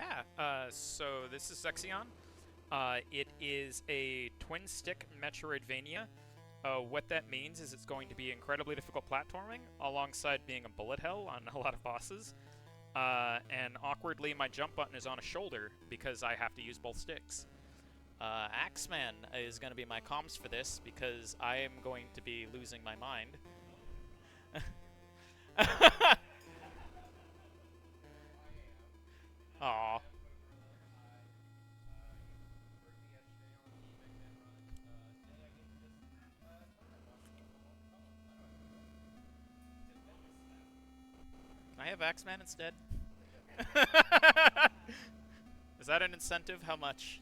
Yeah, so this is Zexion. It is a twin-stick Metroidvania. What that means is it's going to be incredibly difficult platforming, alongside being a bullet hell on a lot of bosses. And awkwardly, my jump button is on a shoulder because I have to use both sticks. Axeman is going to be my comms for this because I am going to be losing my mind. Aw. Can I have Axeman instead? Is that an incentive? How much?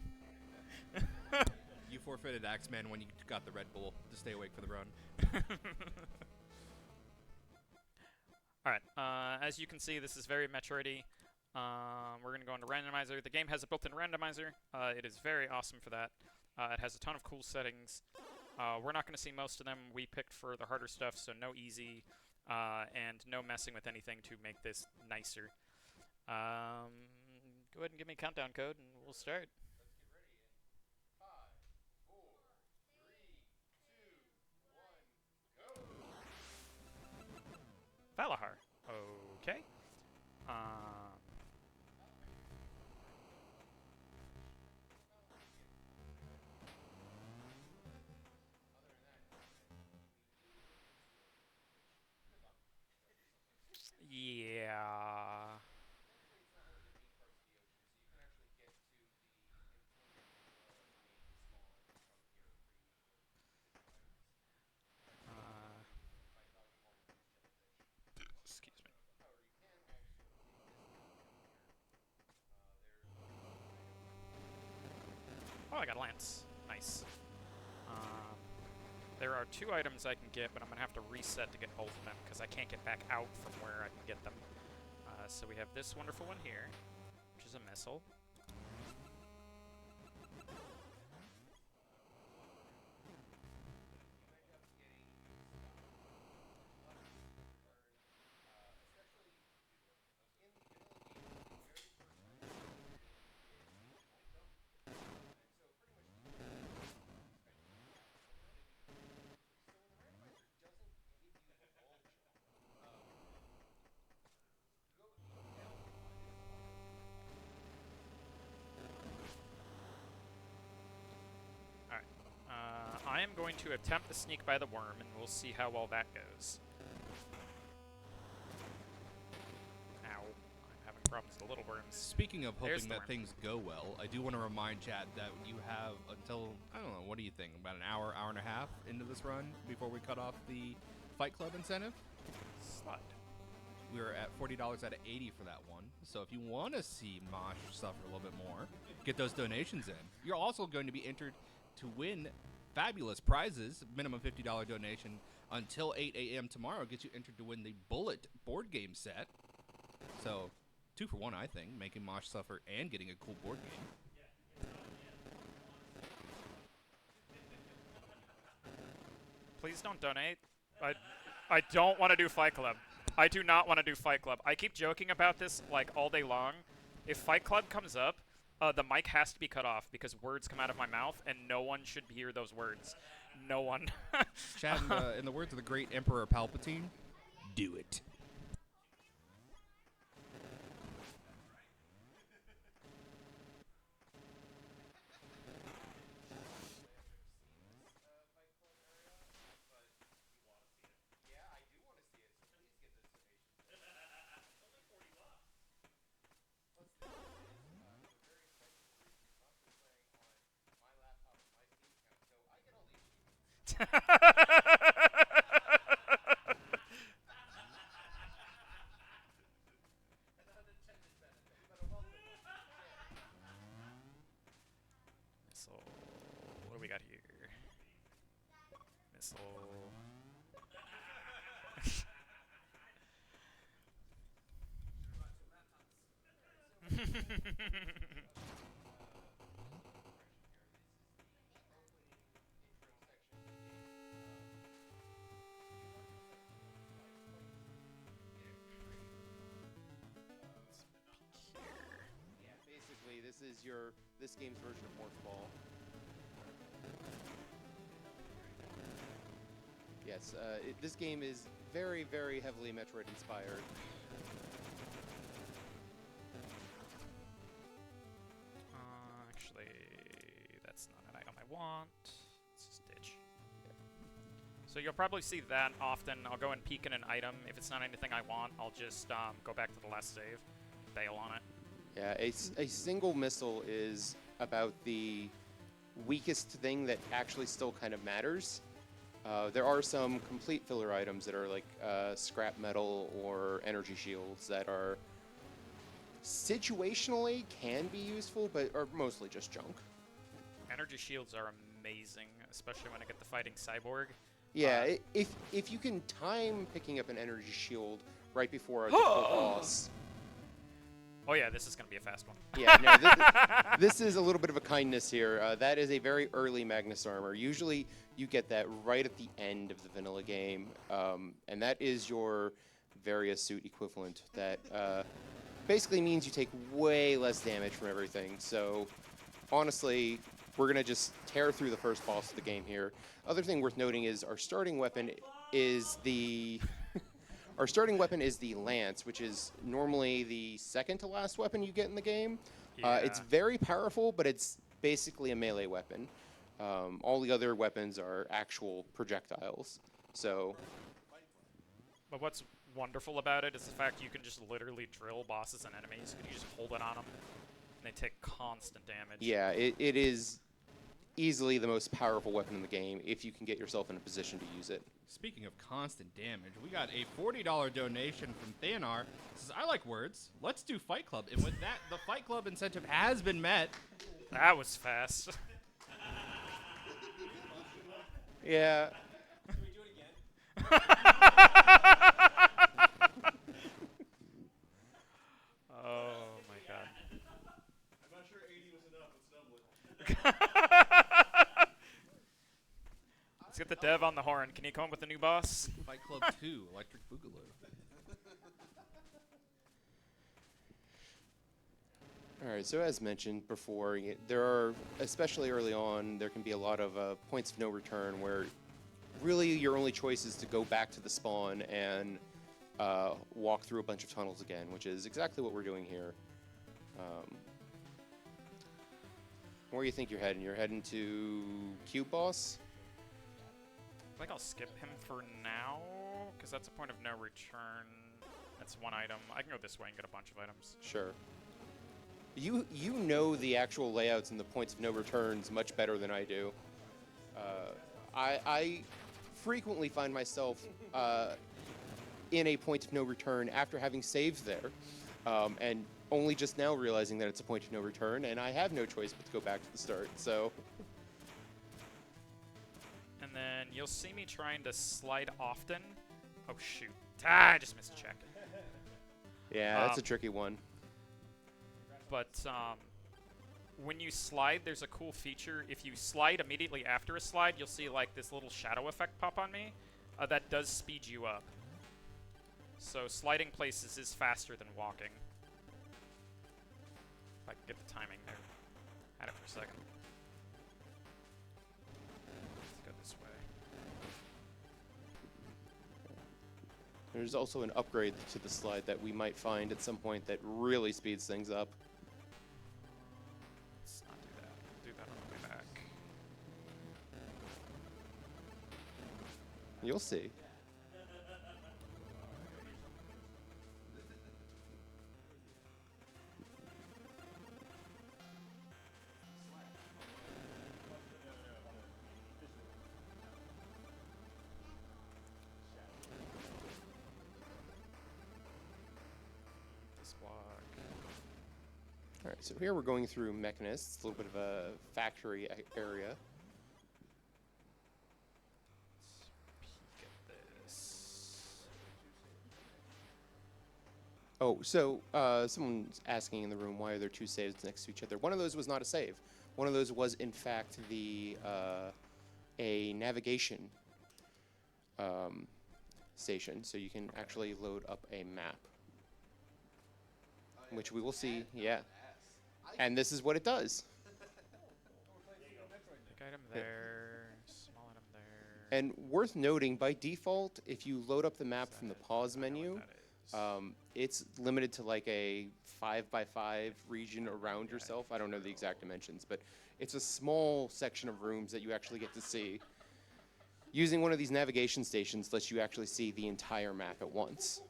You forfeited Axeman when you got the Red Bull to stay awake for the run. Alright, as you can see, this is very Metroidy. We're going to go into randomizer. The game has a built-in randomizer. It is very awesome for that. It has a ton of cool settings. We're not going to see most of them. We picked for the harder stuff, so no easy, and no messing with anything to make this nicer. Go ahead and give me a countdown code, and we'll start. Valahar. Okay. Yeah. Excuse me. Oh, I got a lance. Nice. Um, there are 2 items I can get, but I'm going to have to reset to get both of them because I can't get back out from where I can get them. So we have this wonderful one here, which is a missile. Alright. I am going to attempt the sneak by the worm, and we'll see how well that goes. Ow. I'm having problems with the little worms. Speaking of There's hoping the that worm. things go well, I do want to remind chat that you have until, I don't know, what do you think, about an hour, hour and a half into this run before we cut off the Fight Club incentive? Slide. We were at $40 out of 80 for that one. So if you want to see Mosh suffer a little bit more, get those donations in. You're also going to be entered to win fabulous prizes. Minimum $50 donation until 8 a.m. tomorrow gets you entered to win the Bullet board game set. So 2 for 1, I think, making Mosh suffer and getting a cool board game. Please don't donate. I don't want to do Fight Club. I do not want to do Fight Club. I keep joking about this like all day long. If Fight Club comes up, the mic has to be cut off because words come out of my mouth and no one should hear those words. No one. Chat, in the words of the great Emperor Palpatine, do it. Missile. What do we got here? Missile. This is this game's version of Morph Ball. Yes, this game is very, very heavily Metroid inspired. Actually, that's not an item I want. Let's just ditch. Yeah. So you'll probably see that often. I'll go and peek in an item. If it's not anything I want, I'll just go back to the last save, bail on it. Yeah, a single missile is about the weakest thing that actually still kind of matters. There are some complete filler items that are like scrap metal or energy shields that are situationally can be useful, but are mostly just junk. Energy shields are amazing, especially when I get the fighting cyborg. Yeah, if you can time picking up an energy shield right before a difficult boss. Oh yeah, this is going to be a fast one. Yeah, no, this is a little bit of a kindness here. That is a very early Magnus armor. Usually you get that right at the end of the vanilla game, and that is your various suit equivalent. That basically means you take way less damage from everything. So honestly, we're going to just tear through the first boss of the game here. Other thing worth noting is our starting weapon is the... Our starting weapon is the lance, which is normally the second to last weapon you get in the game. Yeah. It's very powerful, but it's basically a melee weapon. All the other weapons are actual projectiles. So, But what's wonderful about it is the fact you can just literally drill bosses and enemies. You just hold it on them, and they take constant damage. yeah, it is easily the most powerful weapon in the game if you can get yourself in a position to use it. Speaking of constant damage, we got a $40 donation from Thanar. Says, I like words. Let's do Fight Club. And with that, the Fight Club incentive has been met. That was fast. Yeah. Can we do it again? Oh my god. I'm not sure 80 was enough with Snubblet. Let's get the dev on the horn. Can you come up with a new boss? Fight Club 2, Electric Boogaloo. All right, so as mentioned before, there are, especially early on, there can be a lot of points of no return where really your only choice is to go back to the spawn and walk through a bunch of tunnels again, which is exactly what we're doing here. Where do you think you're heading? You're heading to Cube Boss? I think I'll skip him for now, because that's a point of no return. That's one item. I can go this way and get a bunch of items. Sure. You know the actual layouts and the points of no returns much better than I do. I frequently find myself in a point of no return after having saved there, and only just now realizing that it's a point of no return, and I have no choice but to go back to the start. So. And then you'll see me trying to slide often. Oh shoot! I just missed a check. Yeah, that's a tricky one. But when you slide, there's a cool feature. If you slide immediately after a slide, you'll see like this little shadow effect pop on me. That does speed you up. So sliding places is faster than walking. If I can get the timing there. Had it for a second. Let's go this way. There's also an upgrade to the slide that we might find at some point that really speeds things up. Let's not do that. We'll do that on the way back. You'll see. All right, so here we're going through Mechanists, a little bit of a factory area. Let's peek at this. Oh, so someone's asking in the room, why are there two saves next to each other? One of those was not a save. One of those was, in fact, a navigation station, so you can actually load up a map, which we will see. Yeah. And this is what it does. Big item there, small item there. And worth noting, by default, if you load up the map from the pause I know menu, what that is. it's limited to like a 5x5 region around yourself. I don't know the exact dimensions, but it's a small section of rooms that you actually get to see. Using one of these navigation stations lets you actually see the entire map at once.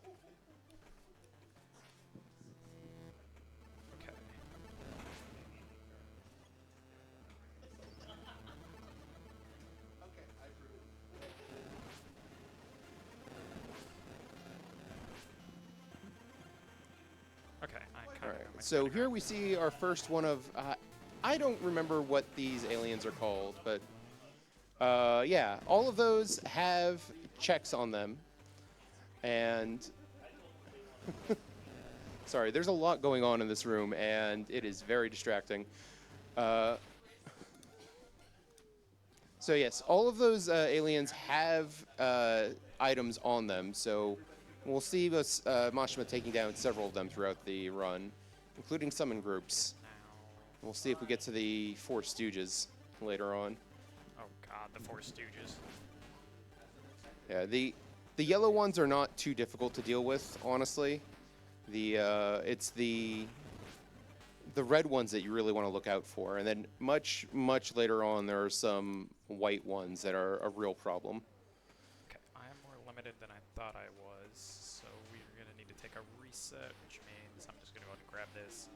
Okay. Okay, I kind All of right, know my so strategy. here we see our first one of, I don't remember what these aliens are called, but yeah, all of those have checks on them. And sorry, there's a lot going on in this room, and it is very distracting. So yes, all of those aliens have items on them, so we'll see us, Mashima taking down several of them throughout the run, including some in groups. Now. We'll see if we get to the Four Stooges later on. Oh god, the Four Stooges. Yeah, the yellow ones are not too difficult to deal with, honestly. It's the red ones that you really want to look out for, and then much later on there are some white ones that are a real problem. Okay, I am more limited than I thought I was, so we're gonna need to take a reset, which means I'm just gonna go ahead and grab this.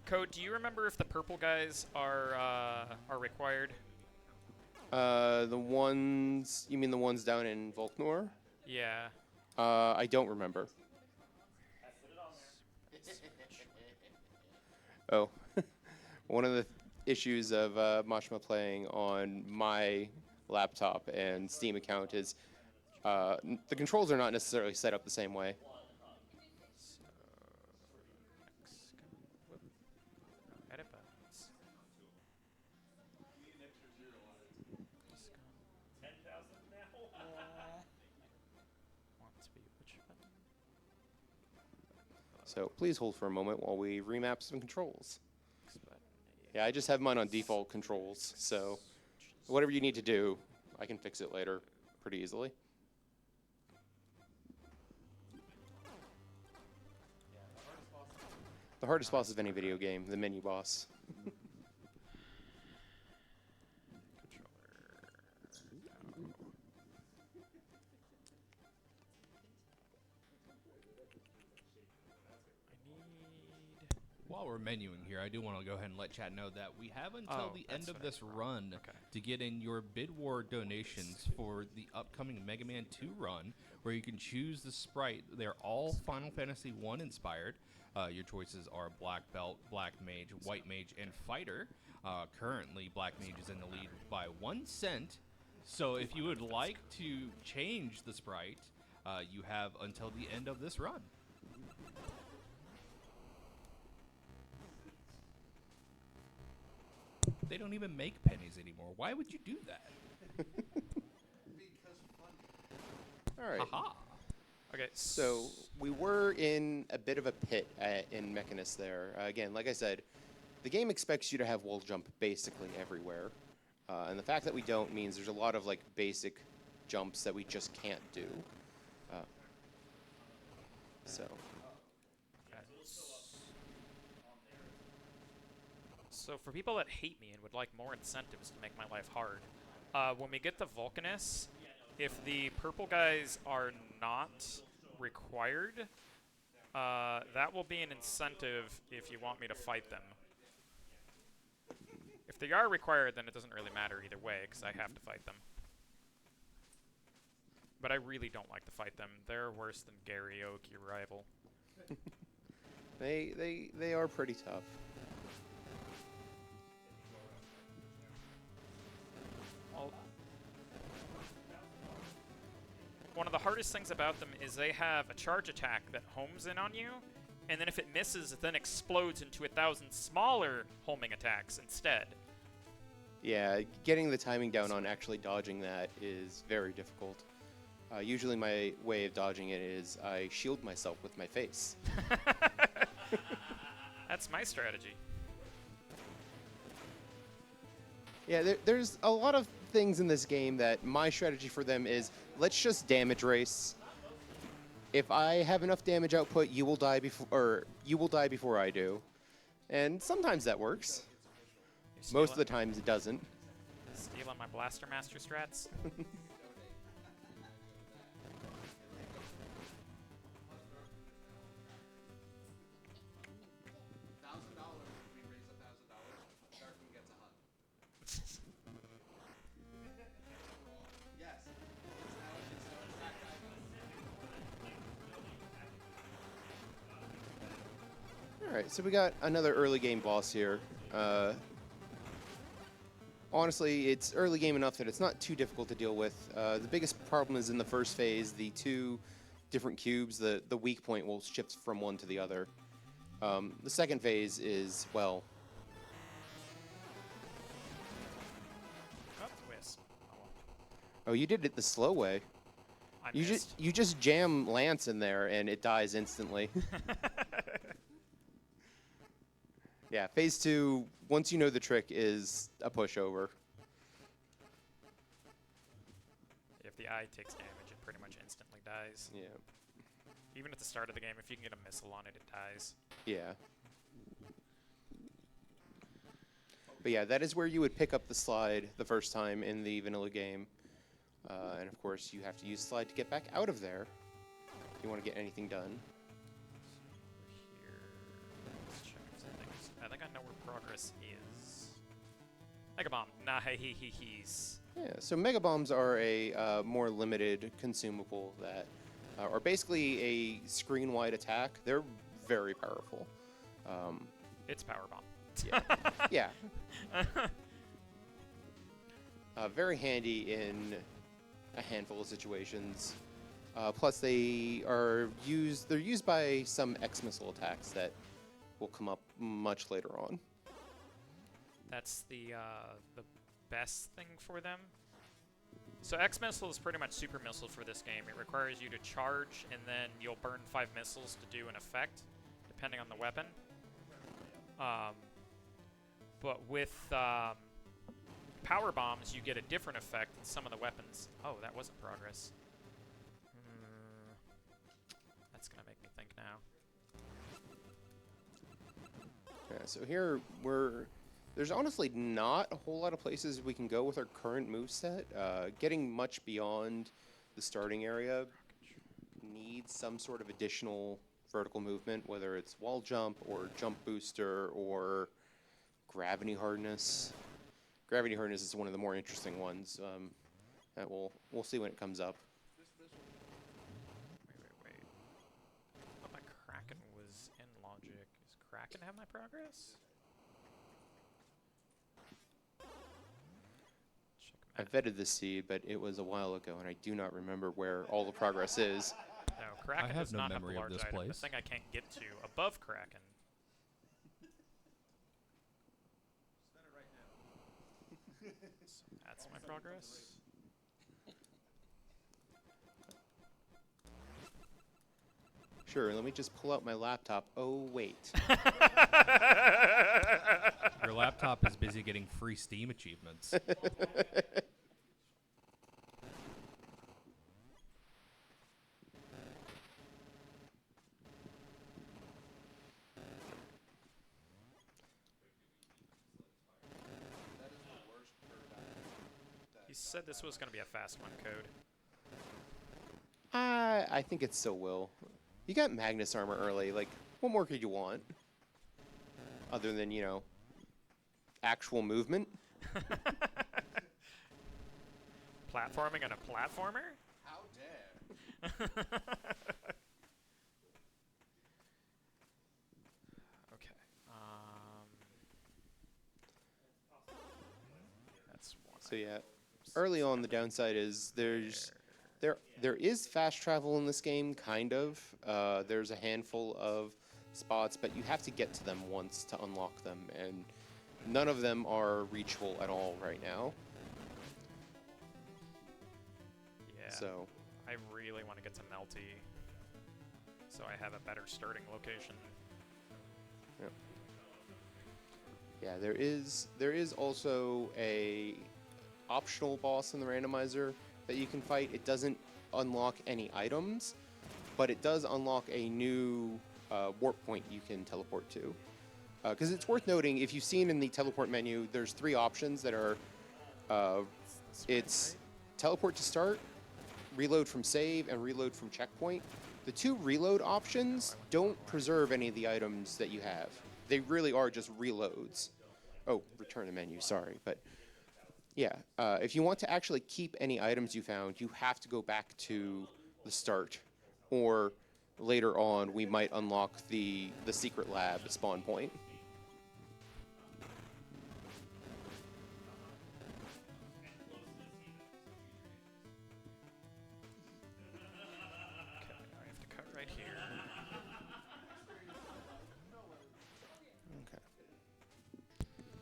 Code, do you remember if the purple guys are required? The ones, you mean the ones down in Volknor? Yeah. I don't remember. Oh, one of the issues of Mashima playing on my laptop and Steam account is the controls are not necessarily set up the same way. So, whoop. Edit buttons. Want to be which button? So please hold for a moment while we remap some controls. X button. Yeah, I just have mine on default controls, so whatever you need to do, I can fix it later pretty easily. The hardest boss of any video game, the menu boss. While we're menuing here, I do want to go ahead and let chat know that we have until Oh, the that's end of what I this thought. run Okay. to get in your bid war donations for the upcoming Mega Man 2 run, where you can choose the sprite. They're all Final Fantasy 1 inspired. Your choices are Black Belt, Black Mage, White Mage, and Fighter. Currently, Black Mage is in the lead by 1 cent. So if you would like to change the sprite, you have until the end of this run. They don't even make pennies anymore. Why would you do that? All right. Haha. Okay, So we were in a bit of a pit in Mechanist there. Again, like I said, the game expects you to have wall jump basically everywhere. And the fact that we don't means there's a lot of like basic jumps that we just can't do. So So for people that hate me and would like more incentives to make my life hard, when we get to Vulcanus, if the purple guys are not required, that will be an incentive if you want me to fight them. If they are required, then it doesn't really matter either way, because I have to fight them. But I really don't like to fight them. They're worse than Gary Oak, your rival. they are pretty tough. Well, one of the hardest things about them is they have a charge attack that homes in on you, and then if it misses, it then explodes into 1,000 smaller homing attacks instead. Yeah, getting the timing down on actually dodging that is very difficult. Usually my way of dodging it is I shield myself with my face. That's my strategy. Yeah, there's a lot of things in this game that my strategy for them is let's just damage race. If I have enough damage output, you will die before I do. And sometimes that works. Most of the times it doesn't. Stealing my Blaster Master strats. Alright, so we got another early game boss here. Honestly, it's early game enough that it's not too difficult to deal with. The biggest problem is in the first phase, the two different cubes, the weak point will shift from one to the other. The second phase is, well... Oh, twist. Oh, well. Oh, you did it the slow way. I You missed. you just jam Lance in there and it dies instantly. Yeah, phase 2, once you know the trick, is a pushover. If the eye takes damage, it pretty much instantly dies. Yeah. Even at the start of the game, if you can get a missile on it, it dies. Yeah. But yeah, that is where you would pick up the slide the first time in the vanilla game. And of course, you have to use slide to get back out of there if you want to get anything done. Here. Let's check settings. I think I know where progress is. Mega Bomb. Nice. Yeah, so Mega Bombs are a more limited consumable that are basically a screen-wide attack. They're very powerful. It's Power Bomb. Yeah. Very handy in a handful of situations. Plus, they're used by some X-missile attacks that will come up much later on. That's the best thing for them. So X-Missile is pretty much super missile for this game. It requires you to charge, and then you'll burn 5 missiles to do an effect, depending on the weapon. But with power bombs, you get a different effect in some of the weapons. Oh, that wasn't progress. That's gonna make me think now. Yeah, so here there's honestly not a whole lot of places we can go with our current moveset. Getting much beyond the starting area needs some sort of additional vertical movement, whether it's wall jump or jump booster or gravity hardness. Gravity hardness is one of the more interesting ones that we'll see when it comes up. Wait. I thought my Kraken was in logic. Does Kraken have my progress? I vetted this seed, but it was a while ago, and I do not remember where all the progress is. No, Kraken have does no not have memory the of large this item. place. The thing I can't get to above Kraken. So that's my progress. Sure, let me just pull out my laptop. Oh, wait. Your laptop is busy getting free Steam achievements. He said this was going to be a fast one, Code. I think it still will. You got Magnus armor early. Like, what more could you want? Other than, you know, actual movement? Platforming on a platformer? How dare. Okay. That's one. So yeah, early on the downside is there is fast travel in this game, kind of. There's a handful of spots, but you have to get to them once to unlock them, and none of them are reachable at all right now. Yeah. So I really want to get to Melty, so I have a better starting location. Yep. Yeah, there is also a optional boss in the randomizer that you can fight. It doesn't unlock any items, but it does unlock a new warp point you can teleport to. Because it's worth noting, if you've seen in the teleport menu, there's 3 options that are, it's teleport to start, reload from save, and reload from checkpoint. The 2 reload options don't preserve any of the items that you have. They really are just reloads. Oh, return to menu, sorry. But yeah, if you want to actually keep any items you found, you have to go back to the start. Or later on, we might unlock the secret lab spawn point. Okay, now I have to cut right here. Okay.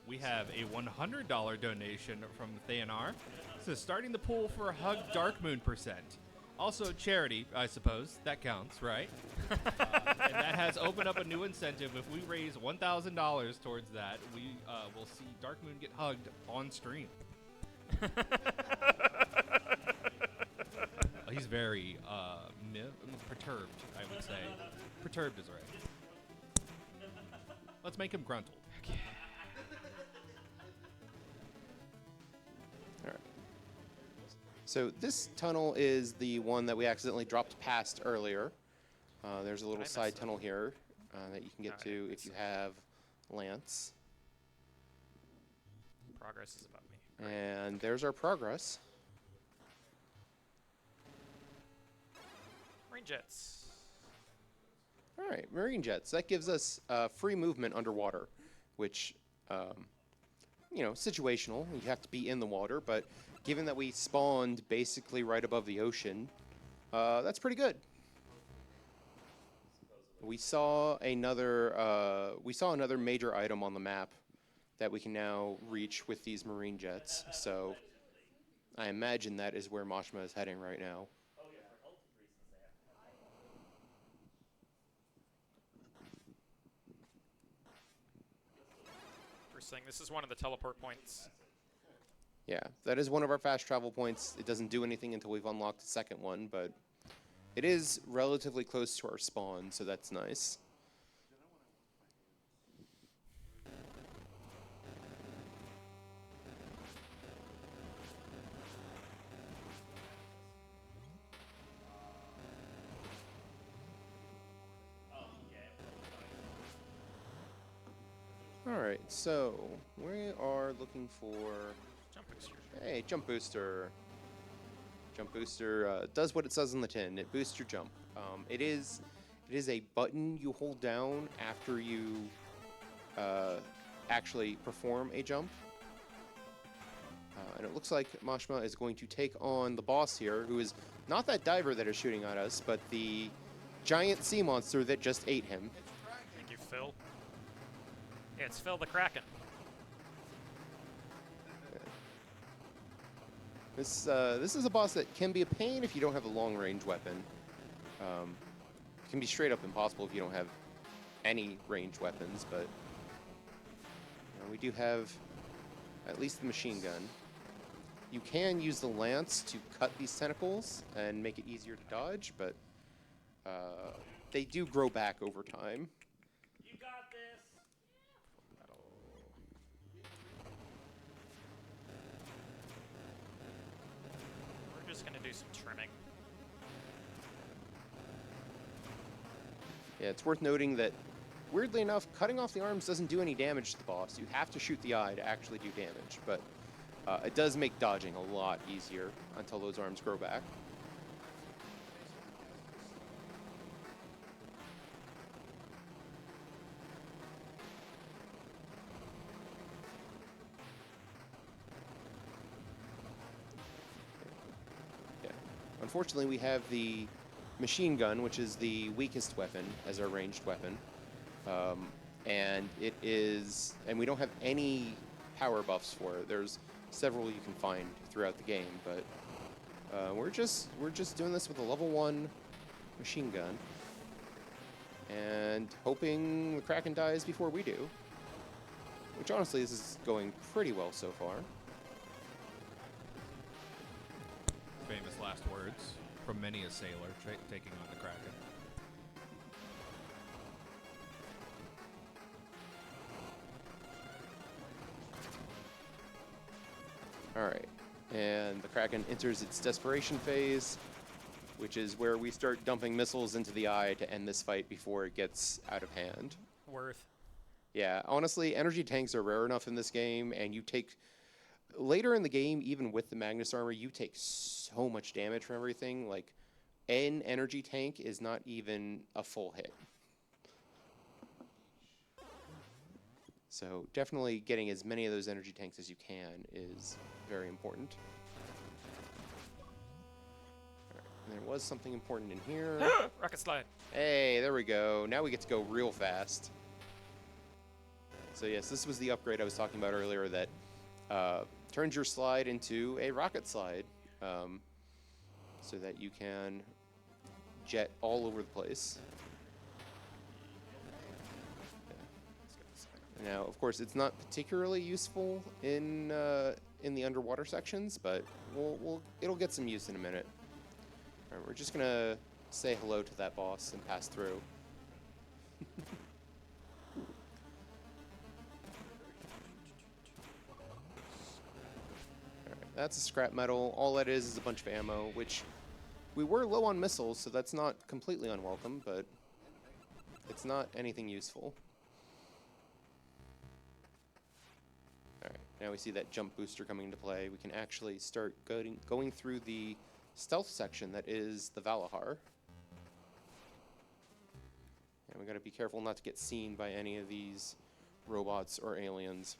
We have a $100 donation from Thanar. It says, starting the pool for a Hug Dark Moon %. Also charity, I suppose. That counts, right? And that has opened up a new incentive. If we raise $1,000 towards that, we will see Dark Moon get hugged on stream. He's very perturbed, I would say. Perturbed is right. Let's make him gruntle. Okay. All right. So this tunnel is the one that we accidentally dropped past earlier. There's a little mess side up? tunnel here that you can No, get I to didn't if miss you it. have Lance. Progress is above me. And there's our progress. Marine jets. All right, marine jets. That gives us free movement underwater, which, you know, situational. You have to be in the water, but given that we spawned basically right above the ocean, that's pretty good. We saw another major item on the map that we can now reach with these marine jets. So I imagine that is where Mashma is heading right now. First thing, this is one of the teleport points. Yeah, that is one of our fast travel points. It doesn't do anything until we've unlocked the second one, but it is relatively close to our spawn, so that's nice. All right, so we are looking for, Jump booster. hey, jump booster. Jump booster does what it says on the tin. It boosts your jump. It is a button you hold down after you actually perform a jump. And it looks like Mashma is going to take on the boss here, who is not that diver that is shooting at us, but the giant sea monster that just ate him. Thank you, Phil. Yeah, it's Phil the Kraken. This is a boss that can be a pain if you don't have a long-range weapon. It can be straight up impossible if you don't have any ranged weapons, but you know, we do have at least the machine gun. You can use the lance to cut these tentacles and make it easier to dodge, but they do grow back over time. You got this. We're just gonna do some trimming. Yeah, it's worth noting that, weirdly enough, cutting off the arms doesn't do any damage to the boss. You have to shoot the eye to actually do damage, but it does make dodging a lot easier until those arms grow back. Yeah. Unfortunately, we have the machine gun, which is the weakest weapon, as our ranged weapon. And we don't have any power buffs for it. There's several you can find throughout the game, but We're just doing this with a level 1 machine gun. And hoping the Kraken dies before we do. Which honestly, this is going pretty well so far. Famous last words from many a sailor taking on the Kraken. Alright, and the Kraken enters its desperation phase, which is where we start dumping missiles into the eye to end this fight before it gets out of hand. Worth. Yeah, honestly, energy tanks are rare enough in this game, and you take... Later in the game, even with the Magnus armor, you take so much damage from everything. Like, an energy tank is not even a full hit. So definitely getting as many of those energy tanks as you can is very important. All right, and there was something important in here. Rocket slide. Hey, there we go. Now we get to go real fast. So yes, this was the upgrade I was talking about earlier that turns your slide into a rocket slide, so that you can jet all over the place. Now, of course, it's not particularly useful in the underwater sections, but it'll get some use in a minute. All right, we're just gonna say hello to that boss and pass through. That's a scrap metal. All that is a bunch of ammo, which we were low on missiles, so that's not completely unwelcome, but it's not anything useful. Alright, now we see that jump booster coming into play. We can actually start going through the stealth section that is the Valahar. And we gotta be careful not to get seen by any of these robots or aliens.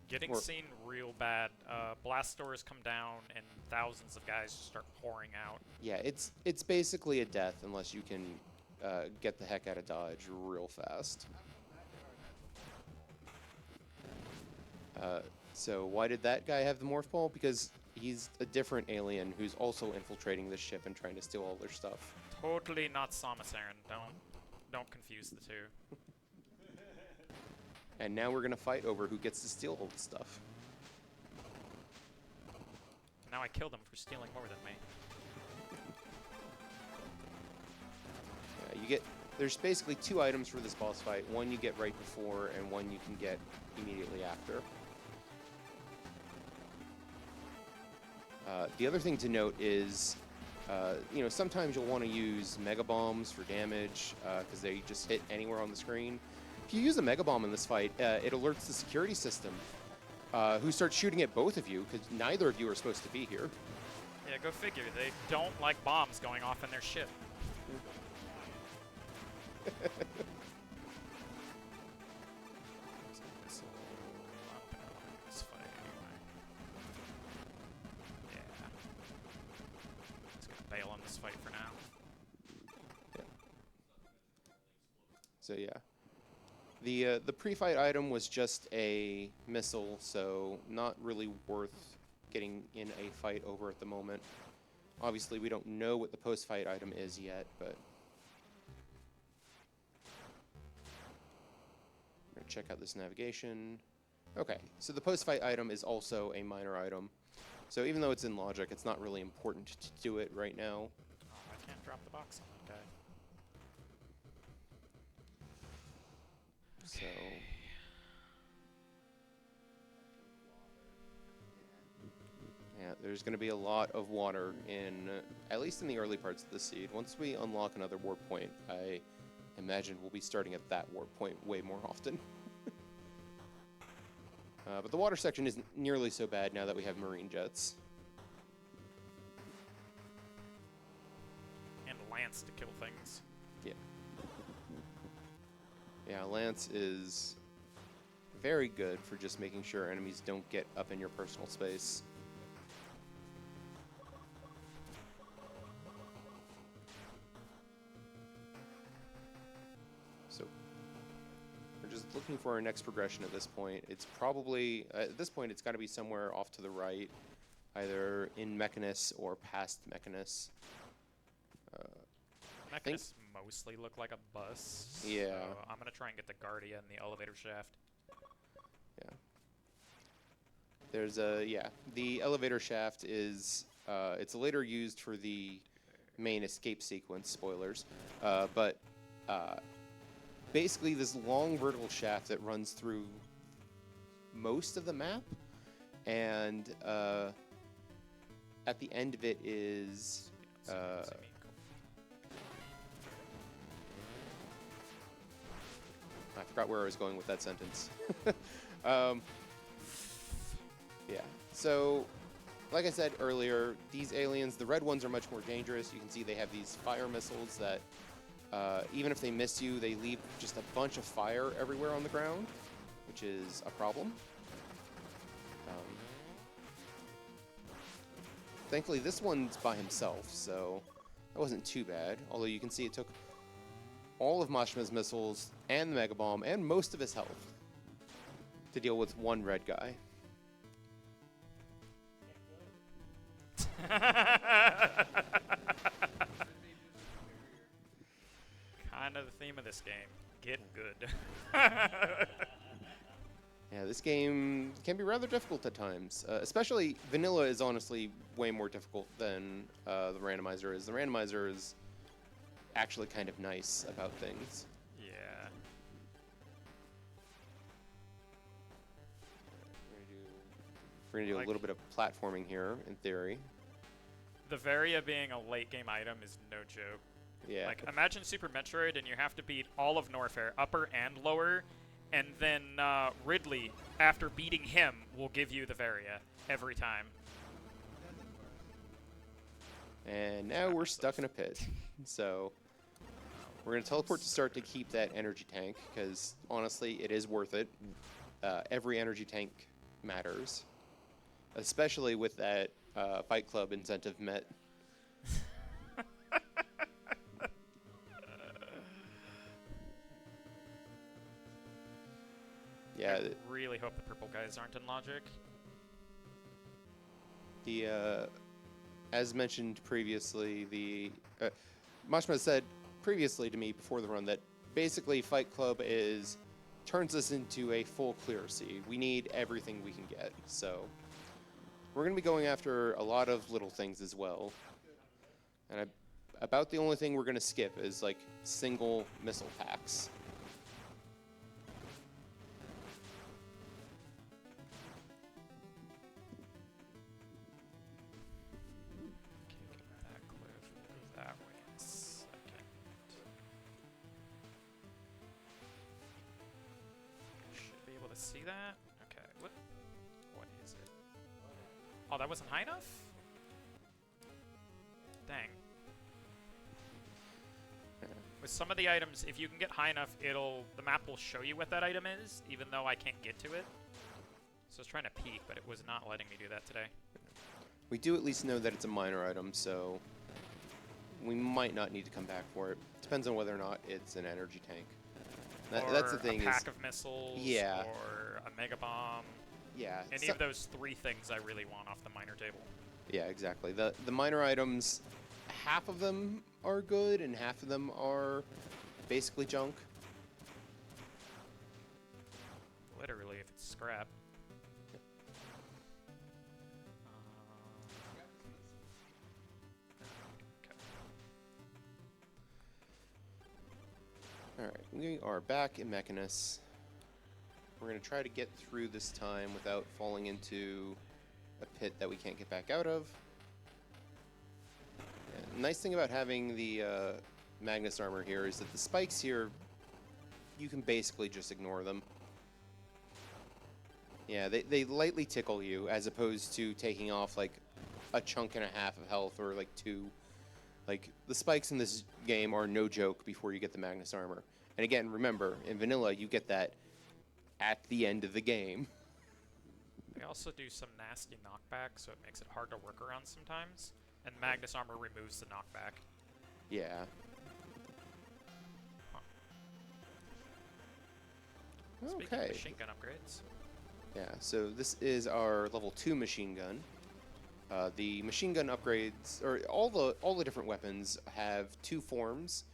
Getting seen real bad. Blast doors come down and thousands of guys just start pouring out. Yeah, it's basically a death unless you can get the heck out of dodge real fast. So why did that guy have the morph ball? Because he's a different alien who's also infiltrating this ship and trying to steal all their stuff. Totally not Samus Aran. Don't confuse the two. And now we're gonna fight over who gets to steal all the stuff. Now I kill them for stealing more than me. There's basically 2 items for this boss fight. One you get right before, and one you can get immediately after. The other thing to note is, sometimes you'll want to use Mega Bombs for damage, because they just hit anywhere on the screen. If you use a Mega Bomb in this fight, it alerts the security system, who starts shooting at both of you, because neither of you are supposed to be here. Yeah, go figure. They don't like bombs going off in their ship. Bail on this fight for now. Yeah. So yeah, the pre-fight item was just a missile, so not really worth getting in a fight over at the moment. Obviously, we don't know what the post-fight item is yet, but I'm gonna check out this navigation. Okay, so the post-fight item is also a minor item. So even though it's in logic, it's not really important to do it right now. Oh, I can't drop the box on that guy. So yeah, there's going to be a lot of water in, at least in the early parts of the seed. Once we unlock another warp point, I imagine we'll be starting at that warp point way more often. But the water section isn't nearly so bad now that we have marine jets. And Lance to kill things. Yeah. Yeah, Lance is very good for just making sure enemies don't get up in your personal space. So we're just looking for our next progression at this point. It's probably, at this point, it's got to be somewhere off to the right. either in Mechanus or past Mechanus. Mechanists mostly look like a bus. Yeah. So I'm gonna try and get the Guardia in the elevator shaft. Yeah. There's the elevator shaft is it's later used for the main escape sequence. Spoilers, but basically this long vertical shaft that runs through most of the map, and at the end of it is. I forgot where I was going with that sentence. Yeah. So, like I said earlier, these aliens, the red ones are much more dangerous. You can see they have these fire missiles that, even if they miss you, they leave just a bunch of fire everywhere on the ground, which is a problem. Thankfully, this one's by himself, so that wasn't too bad. Although you can see it took all of Mashima's missiles and the Mega Bomb and most of his health to deal with one red guy. Kind of the theme of this game. Get good. Yeah, this game can be rather difficult at times. Especially vanilla is honestly way more difficult than the randomizer is. The randomizer is actually kind of nice about things. Yeah. We're gonna do Like- a little bit of platforming here, in theory. The Varia being a late game item is no joke. Yeah. Like, imagine Super Metroid and you have to beat all of Norfair, upper and lower, and then Ridley, after beating him, will give you the Varia every time. And now we're stuck in a pit. So we're going to teleport to start to keep that energy tank, because honestly, it is worth it. Every energy tank matters, especially with that Fight Club incentive met. Yeah, I really hope the purple guys aren't in logic. the as mentioned previously, the Mashima said previously to me before the run that basically Fight Club turns us into a full clear seed. We need everything we can get, so we're going to be going after a lot of little things as well. And about the only thing we're going to skip is like single missile packs. That cliff will go that way in a second. Should be able to see that. Okay, what is it? Oh, that wasn't high enough? Dang. With some of the items, if you can get high enough, the map will show you what that item is, even though I can't get to it. So I was trying to peek, but it was not letting me do that today. We do at least know that it's a minor item, so we might not need to come back for it. Depends on whether or not it's an energy tank. That's the thing. A pack of missiles. Yeah. Or a mega bomb. Yeah. Any of those three things I really want off the minor table. Yeah, exactly. The minor items, half of them are good and half of them are basically junk. Literally, if it's scrap. Alright, we are back in Mechanus. We're going to try to get through this time without falling into a pit that we can't get back out of. Yeah, nice thing about having the Magnus armor here is that the spikes here, you can basically just ignore them. Yeah, they lightly tickle you as opposed to taking off like a chunk and a half of health or like two. Like, the spikes in this game are no joke before you get the Magnus armor. And again, remember, in vanilla, you get that at the end of the game. They also do some nasty knockback, so it makes it hard to work around sometimes. And Magnus Armor removes the knockback. Yeah. Speaking of Okay. machine gun upgrades. Yeah, so this is our level 2 machine gun. The machine gun upgrades, or all the different weapons, have two forms,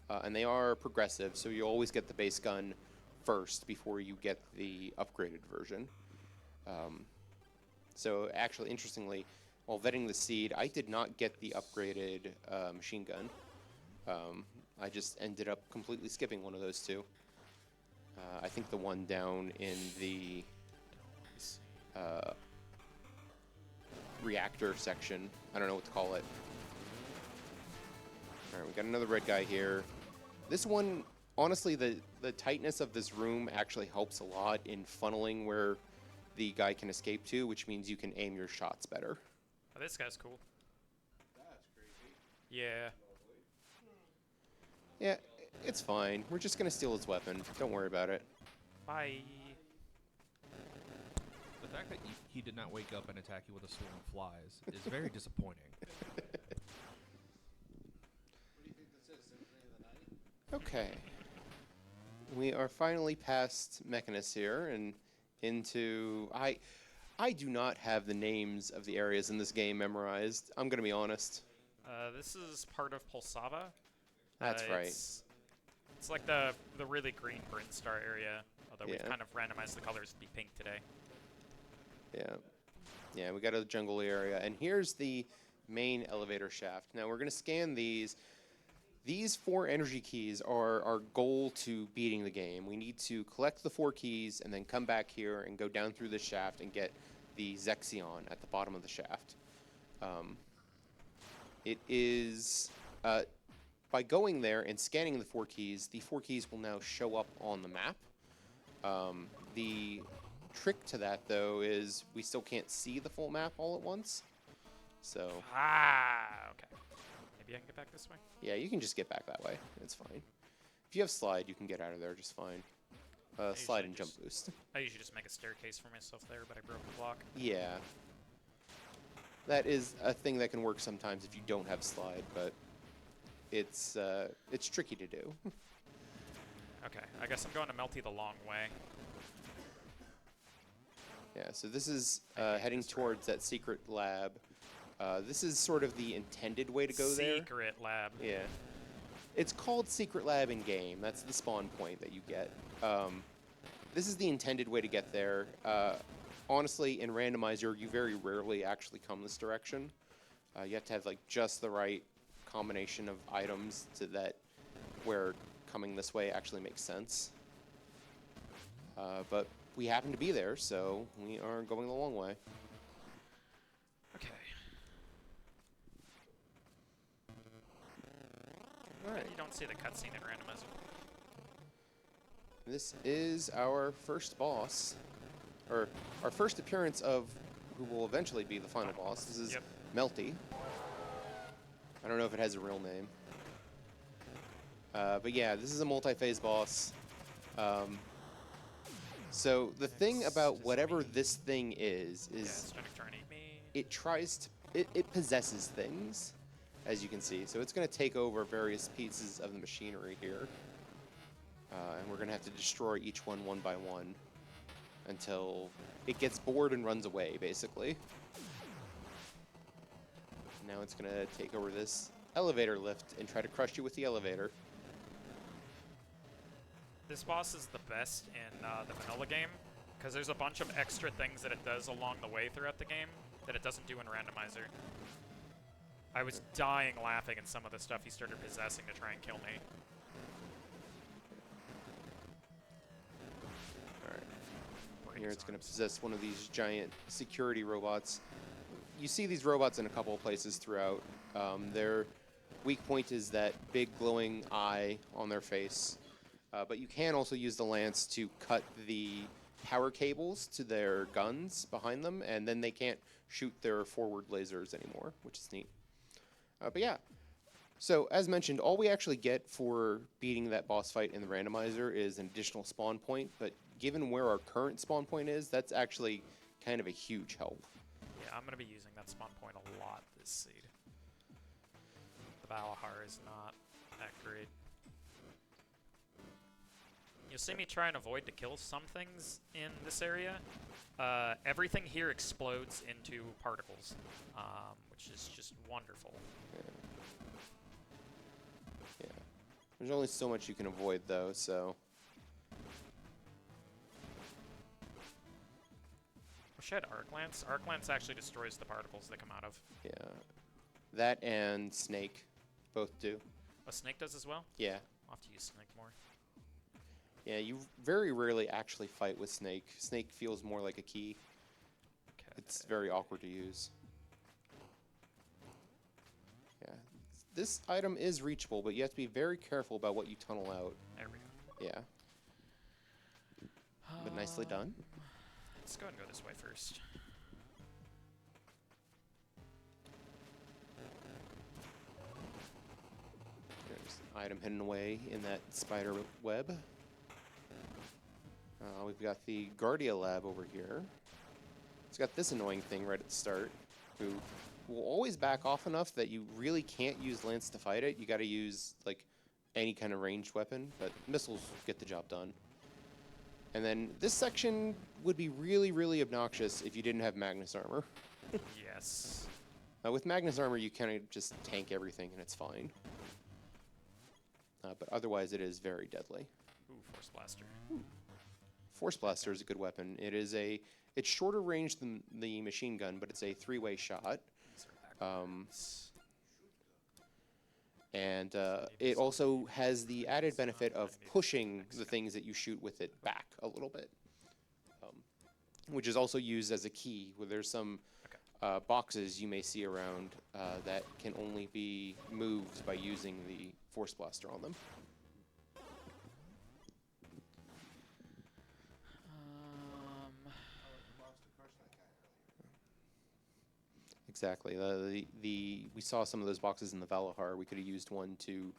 and they are progressive. So you always get the base gun first before you get the upgraded version. So actually, interestingly, while vetting the seed, I did not get the upgraded machine gun. I just ended up completely skipping one of those two. I think the one down in the reactor section. I don't know what to call it. Alright, we got another red guy here. This one, honestly, the tightness of this room actually helps a lot in funneling where the guy can escape to, which means you can aim your shots better. Oh, this guy's cool. That's crazy. Yeah. Yeah, it's fine. We're just gonna steal his weapon. Don't worry about it. Bye. The fact that he did not wake up and attack you with a swarm of flies is very disappointing. What do you think this is? Symphony of the Night? Okay. We are finally past Mechanus here and into... I do not have the names of the areas in this game memorized. I'm gonna be honest. This is part of Pulsava. That's right. It's like the really green Brinstar area, although we've Yeah. kind of randomized the colors to be pink today. Yeah. Yeah, we got a jungle area. And here's the main elevator shaft. Now we're going to scan these. These 4 energy keys are our goal to beating the game. We need to collect the 4 keys and then come back here and go down through the shaft and get the Zexion at the bottom of the shaft. It is... by going there and scanning the 4 keys will now show up on the map. The trick to that, though, is we still can't see the full map all at once. So, Okay. Maybe I can get back this way? yeah, you can just get back that way. It's fine. If you have slide, you can get out of there just fine. Slide and jump boost. I usually just make a staircase for myself there, but I broke the block. Yeah. That is a thing that can work sometimes if you don't have slide, but it's tricky to do. Okay, I guess I'm going to Melty the long way. Yeah, so this is heading towards that secret lab. This is sort of the intended way to go there. Secret lab. Yeah. It's called Secret Lab in game. That's the spawn point that you get. This is the intended way to get there. Honestly, in Randomizer, you very rarely actually come this direction. You have to have like just the right combination of items to that where coming this way actually makes sense. But we happen to be there, so we are going the long way. Okay. Alright. You don't see the cutscene in Randomizer. This is our first boss, or our first appearance of who will eventually be the final boss. This is Melty. I don't know if it has a real name. But yeah, this is a multi-phase boss. So the thing about whatever this thing is it's trying to turn eat me. it tries to, it possesses things, as you can see. So it's going to take over various pieces of the machinery here. And we're going to have to destroy each one by one until it gets bored and runs away, basically. Now it's going to take over this elevator lift and try to crush you with the elevator. This boss is the best in the vanilla game, because there's a bunch of extra things that it does along the way throughout the game that it doesn't do in Randomizer. I was dying laughing at some of the stuff he started possessing to try and kill me. Alright. Here it's going to possess one of these giant security robots. You see these robots in a couple of places throughout. Their weak point is that big glowing eye on their face. But you can also use the lance to cut the power cables to their guns behind them, and then they can't shoot their forward lasers anymore, which is neat. But yeah, so as mentioned, all we actually get for beating that boss fight in the randomizer is an additional spawn point, but given where our current spawn point is, that's actually kind of a huge help. Yeah, I'm going to be using that spawn point a lot this seed. The Valahar is not that great. You'll see me try and avoid to kill some things in this area. Everything here explodes into particles, which is just wonderful. Yeah. There's only so much you can avoid, though, so... Wish I had Arc Lance. Arc Lance actually destroys the particles that come out of. Yeah. That and Snake both do. A Snake does as well? Yeah. I'll have to use Snake more. Yeah, you very rarely actually fight with Snake. Snake feels more like a key. Okay. It's very awkward to use. Yeah. This item is reachable, but you have to be very careful about what you tunnel out. There we go. Yeah. But nicely done. Let's go ahead and go this way first. There's an item hidden away in that spider web. We've got the Guardia Lab over here. It's got this annoying thing right at the start, who will always back off enough that you really can't use Lance to fight it. You got to use like any kind of ranged weapon, but missiles get the job done. And then this section would be really, really obnoxious if you didn't have Magnus armor. Yes. With Magnus armor, you kind of just tank everything and it's fine. But otherwise, it is very deadly. Ooh, Force Blaster. Force Blaster is a good weapon. It's shorter range than the machine gun, but it's a 3-way shot. And it also has the added benefit of pushing the things that you shoot with it back a little bit, which is also used as a key, where there's some boxes you may see around that can only be moved by using the Force Blaster on them. Exactly. We saw some of those boxes in the Valahar. We could have used one to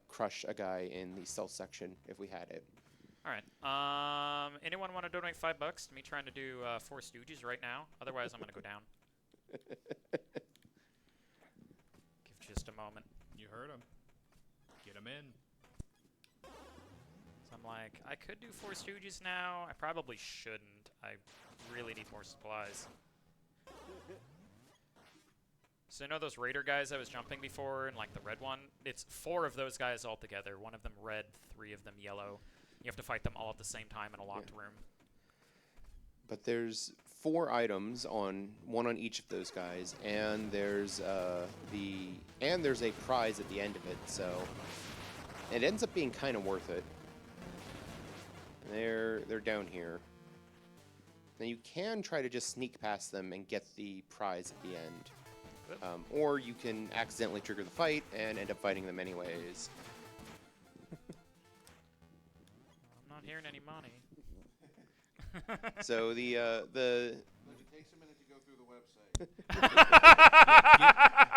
crush a guy in the stealth section if we had it. All right. Anyone want to donate $5 to me trying to do 4 Stooges right now? Otherwise, I'm gonna go down. Give just a moment. You heard him. Get him in. So I'm like, I could do 4 Stooges now. I probably shouldn't. I really need more supplies. So you know those raider guys I was jumping before and like the red one? It's 4 of those guys all together. 1 of them red, 3 of them yellow. You have to fight them all at the same time in a locked room. But there's 4 items one on each of those guys, and there's there's a prize at the end of it, so it ends up being kind of worth it. They're down here. Now you can try to just sneak past them and get the prize at the end. Or you can accidentally trigger the fight and end up fighting them anyways. I'm not hearing any money. So the Look, it takes a minute to go through the website.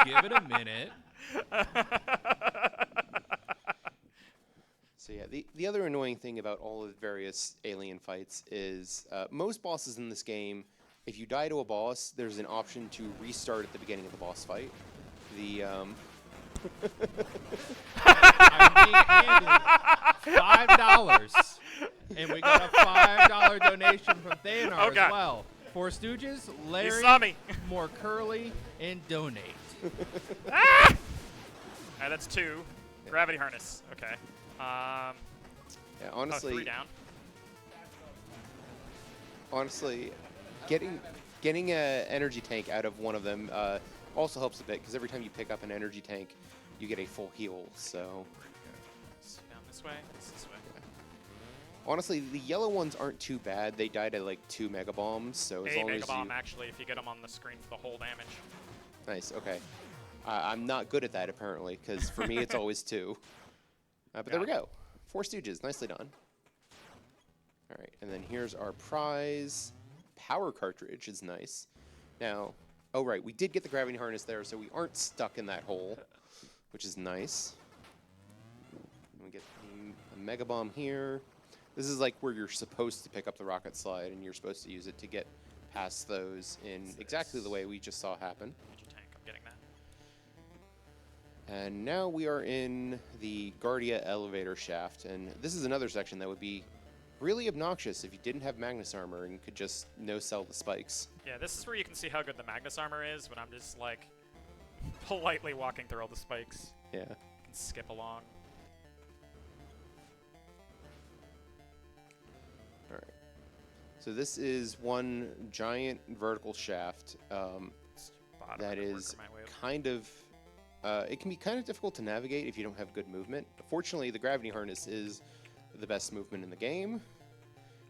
Give it a minute. So yeah, the other annoying thing about all of the various alien fights is most bosses in this game, if you die to a boss, there's an option to restart at the beginning of the boss fight. I'm being handed $5, and we got a $5 donation from Thanar as well. 4 Stooges, Larry, You saw me. more curly, and donate. Ah! Alright, that's 2. Gravity harness. Okay. Yeah, honestly, 3 down. honestly, getting an energy tank out of one of them also helps a bit, because every time you pick up an energy tank, you get a full heal. So Down this way. This way. honestly, the yellow ones aren't too bad. They died at like 2 mega bombs. So as A long mega as bomb you actually, if you get them on the screen for the whole damage. nice, okay. I'm not good at that apparently, because for me it's always 2. But there we go. 4 Stooges, nicely done. All right, and then here's our prize. Power cartridge is nice. Now, oh right, we did get the gravity harness there, so we aren't stuck in that hole, which is nice. And we get a mega bomb here. This is like where you're supposed to pick up the rocket slide, and you're supposed to use it to get past those in exactly the way we just saw happen. Energy tank. I'm getting that. And now we are in the Guardia elevator shaft, and this is another section that would be really obnoxious if you didn't have Magnus armor and could just no-sell the spikes. Yeah, this is where you can see how good the Magnus armor is when I'm just like politely walking through all the spikes. Yeah. Can skip along. All right. So this is one giant vertical shaft that is kind of... it can be kind of difficult to navigate if you don't have good movement. Fortunately, the gravity harness is the best movement in the game.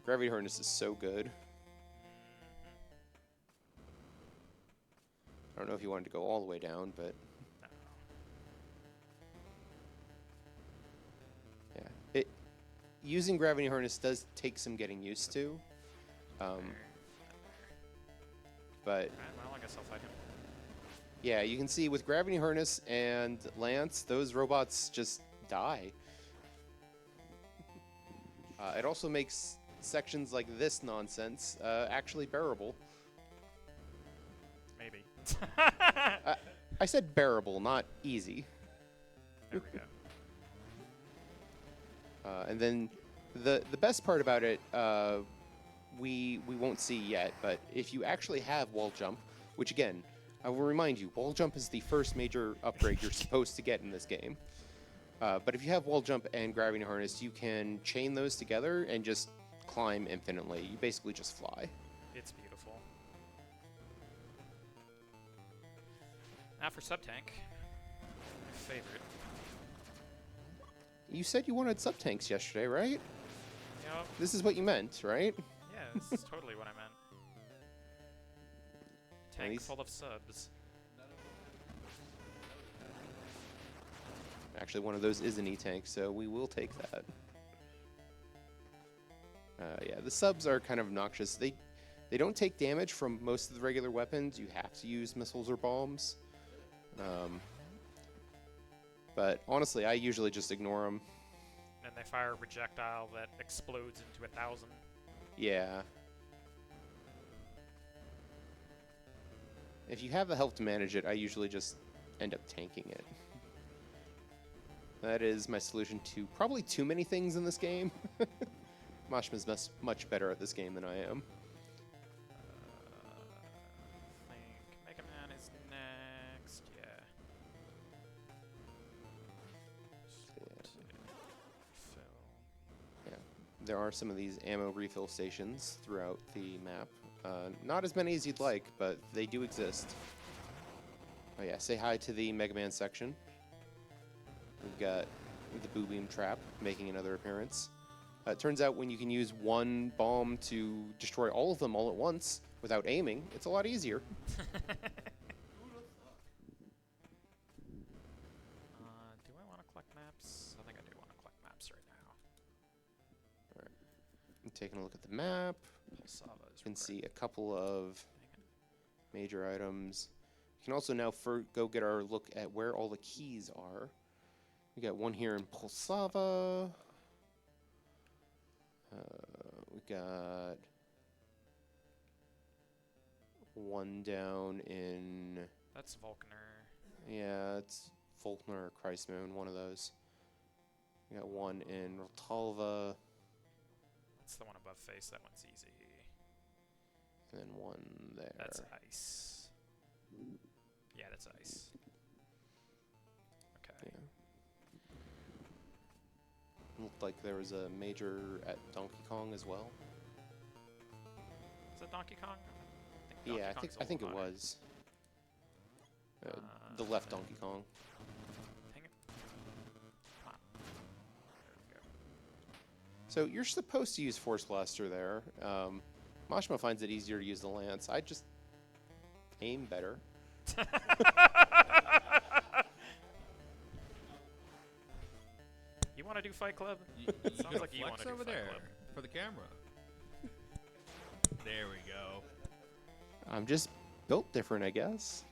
Gravity harness is so good. I don't know if you wanted to go all the way down, but... yeah. Using gravity harness does take some getting used to. But... Alright, well, I guess I'll fight him. yeah, you can see with gravity harness and Lance, those robots just die. It also makes sections like this nonsense actually bearable. Maybe. I said bearable, not easy. There we go. And then the best part about it, we won't see yet, but if you actually have wall jump, which again, I will remind you, wall jump is the first major upgrade you're supposed to get in this game. But if you have wall jump and gravity harness, you can chain those together and just climb infinitely. You basically just fly. It's beautiful. Now for sub-tank. My favorite. You said you wanted sub-tanks yesterday, right? Yep. This is what you meant, right? Yeah, this is totally what I meant. Tank these- full of subs. Actually, one of those is an E-tank, so we will take that. Yeah, the subs are kind of obnoxious. They don't take damage from most of the regular weapons. You have to use missiles or bombs. But honestly, I usually just ignore them. And they fire a projectile that explodes into 1,000. Yeah. If you have the health to manage it, I usually just end up tanking it. That is my solution to probably too many things in this game. Mashma's much better at this game than I am. I think Mega Man is next. Yeah. Fill. Yeah. There are some of these ammo refill stations throughout the map. Not as many as you'd like, but they do exist. Oh yeah, say hi to the Mega Man section. We've got the Boo Beam Trap making another appearance. It turns out when you can use one bomb to destroy all of them all at once without aiming, it's a lot easier. Do I want to collect maps? I think I do want to collect maps right now. Alright. I'm taking a look at the map. Pulsava is You can see required. a couple of major items. We can also now go get our look at where all the keys are. We got one here in Pulsava. We got one down in... That's Volkner. yeah, it's Volkner or Christmoon, one of those. We got one in Rotalva, That's the one above face. That one's easy. and then one there. That's ice. Yeah, that's ice. Okay. Yeah. Looked like there was a major at Donkey Kong as well. Is it Donkey Kong? Yeah, Donkey I think Kong's it a little was. The left Donkey Kong. Hang it. Come on. There we go. So you're supposed to use Force Blaster there. Mashma finds it easier to use the Lance. I just aim better. You want to do Fight Club? You Sounds gotta like you wanna flex do over Fight there Club. for the camera. There we go. I'm just built different, I guess.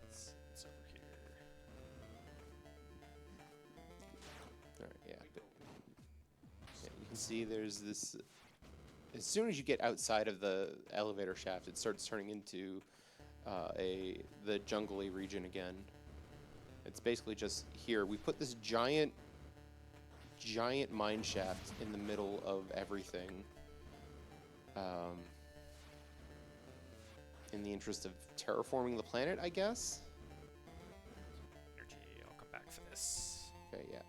It's over here. All right, yeah. You can see there's this as soon as you get outside of the elevator shaft, it starts turning into the jungly region again. It's basically just here. We put this giant mine shaft in the middle of everything. In the interest of terraforming the planet, I guess. Energy, I'll come back for this. Okay, yeah.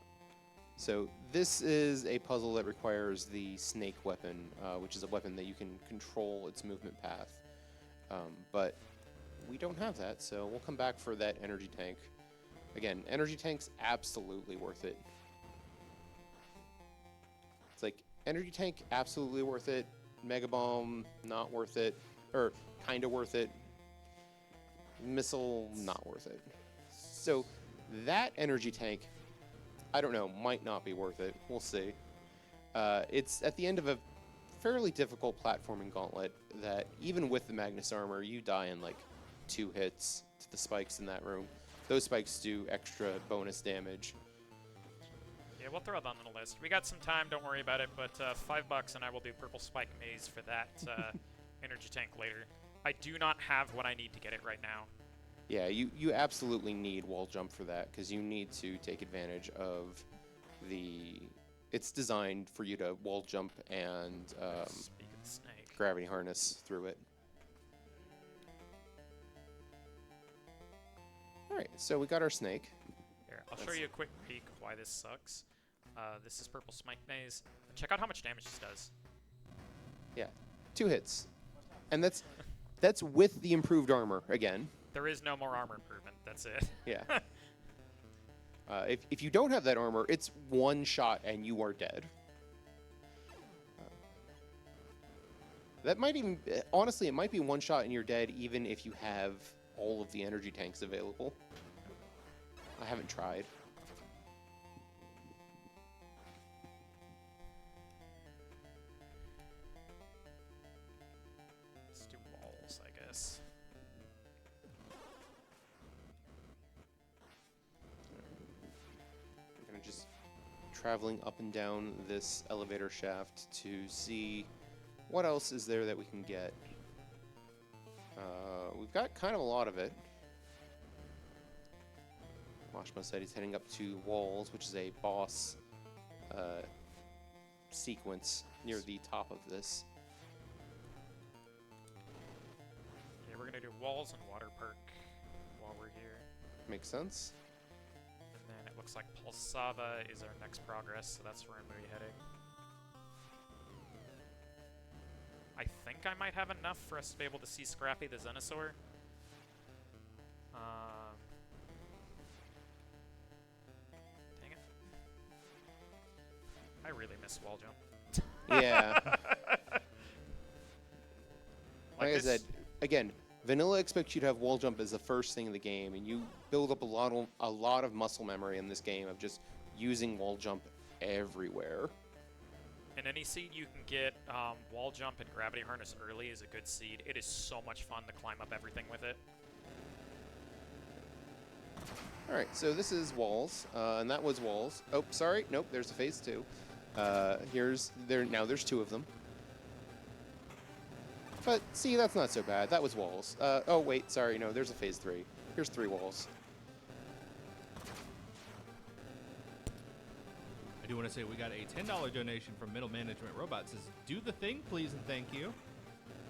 So this is a puzzle that requires the snake weapon, which is a weapon that you can control its movement path. But we don't have that, so we'll come back for that energy tank. Again, energy tank's absolutely worth it. It's like, energy tank, absolutely worth it. Mega Bomb, not worth it. Or, kinda worth it. Missile, not worth it. So, that energy tank, I don't know, might not be worth it. We'll see. It's at the end of a fairly difficult platforming gauntlet that, even with the Magnus armor, you die in like 2 hits to the spikes in that room. Those spikes do extra bonus damage. Yeah, we'll throw that on the list. We got some time, don't worry about it, but $5 and I will do Purple Spike Maze for that energy tank later. I do not have what I need to get it right now. Yeah, you absolutely need wall jump for that, because you need to take advantage of the... It's designed for you to wall jump and Speak of the snake. gravity harness through it. Alright, so we got our snake. Here, I'll show you a quick peek of why this sucks. This is Purple Spike Maze. Check out how much damage this does. Yeah, 2 hits. And that's with the improved armor, again. There is no more armor improvement, that's it. Yeah. If you don't have that armor, it's 1 shot and you are dead. That might even... Honestly, it might be 1 shot and you're dead even if you have all of the energy tanks available. I haven't tried. Let's do walls, I guess. We're gonna just traveling up and down this elevator shaft to see what else is there that we can get. We've got kind of a lot of it. Mashma said he's heading up to Walls, which is a boss sequence near the top of this. Yeah, we're gonna do walls and water perk while we're here. Makes sense. And then it looks like Pulsava is our next progress, so that's where I'm gonna be heading. I think I might have enough for us to be able to see Scrappy the Xenosaur. Dang it. I really miss wall jump. Yeah. Like Like I this- said, again, vanilla expects you to have wall jump as the first thing in the game, and you build up a lot of muscle memory in this game of just using wall jump everywhere. In any seed you can get, wall jump and gravity harness early is a good seed. It is so much fun to climb up everything with it. Alright, so this is Walls, and that was Walls. Oh, sorry, nope, there's a phase 2. Now there's 2 of them. But, see, that's not so bad. That was Walls. Oh, wait, sorry, no, there's a phase 3. Here's 3 Walls. I do want to say we got a $10 donation from Middle Management Robot. It says, do the thing, please, and thank you.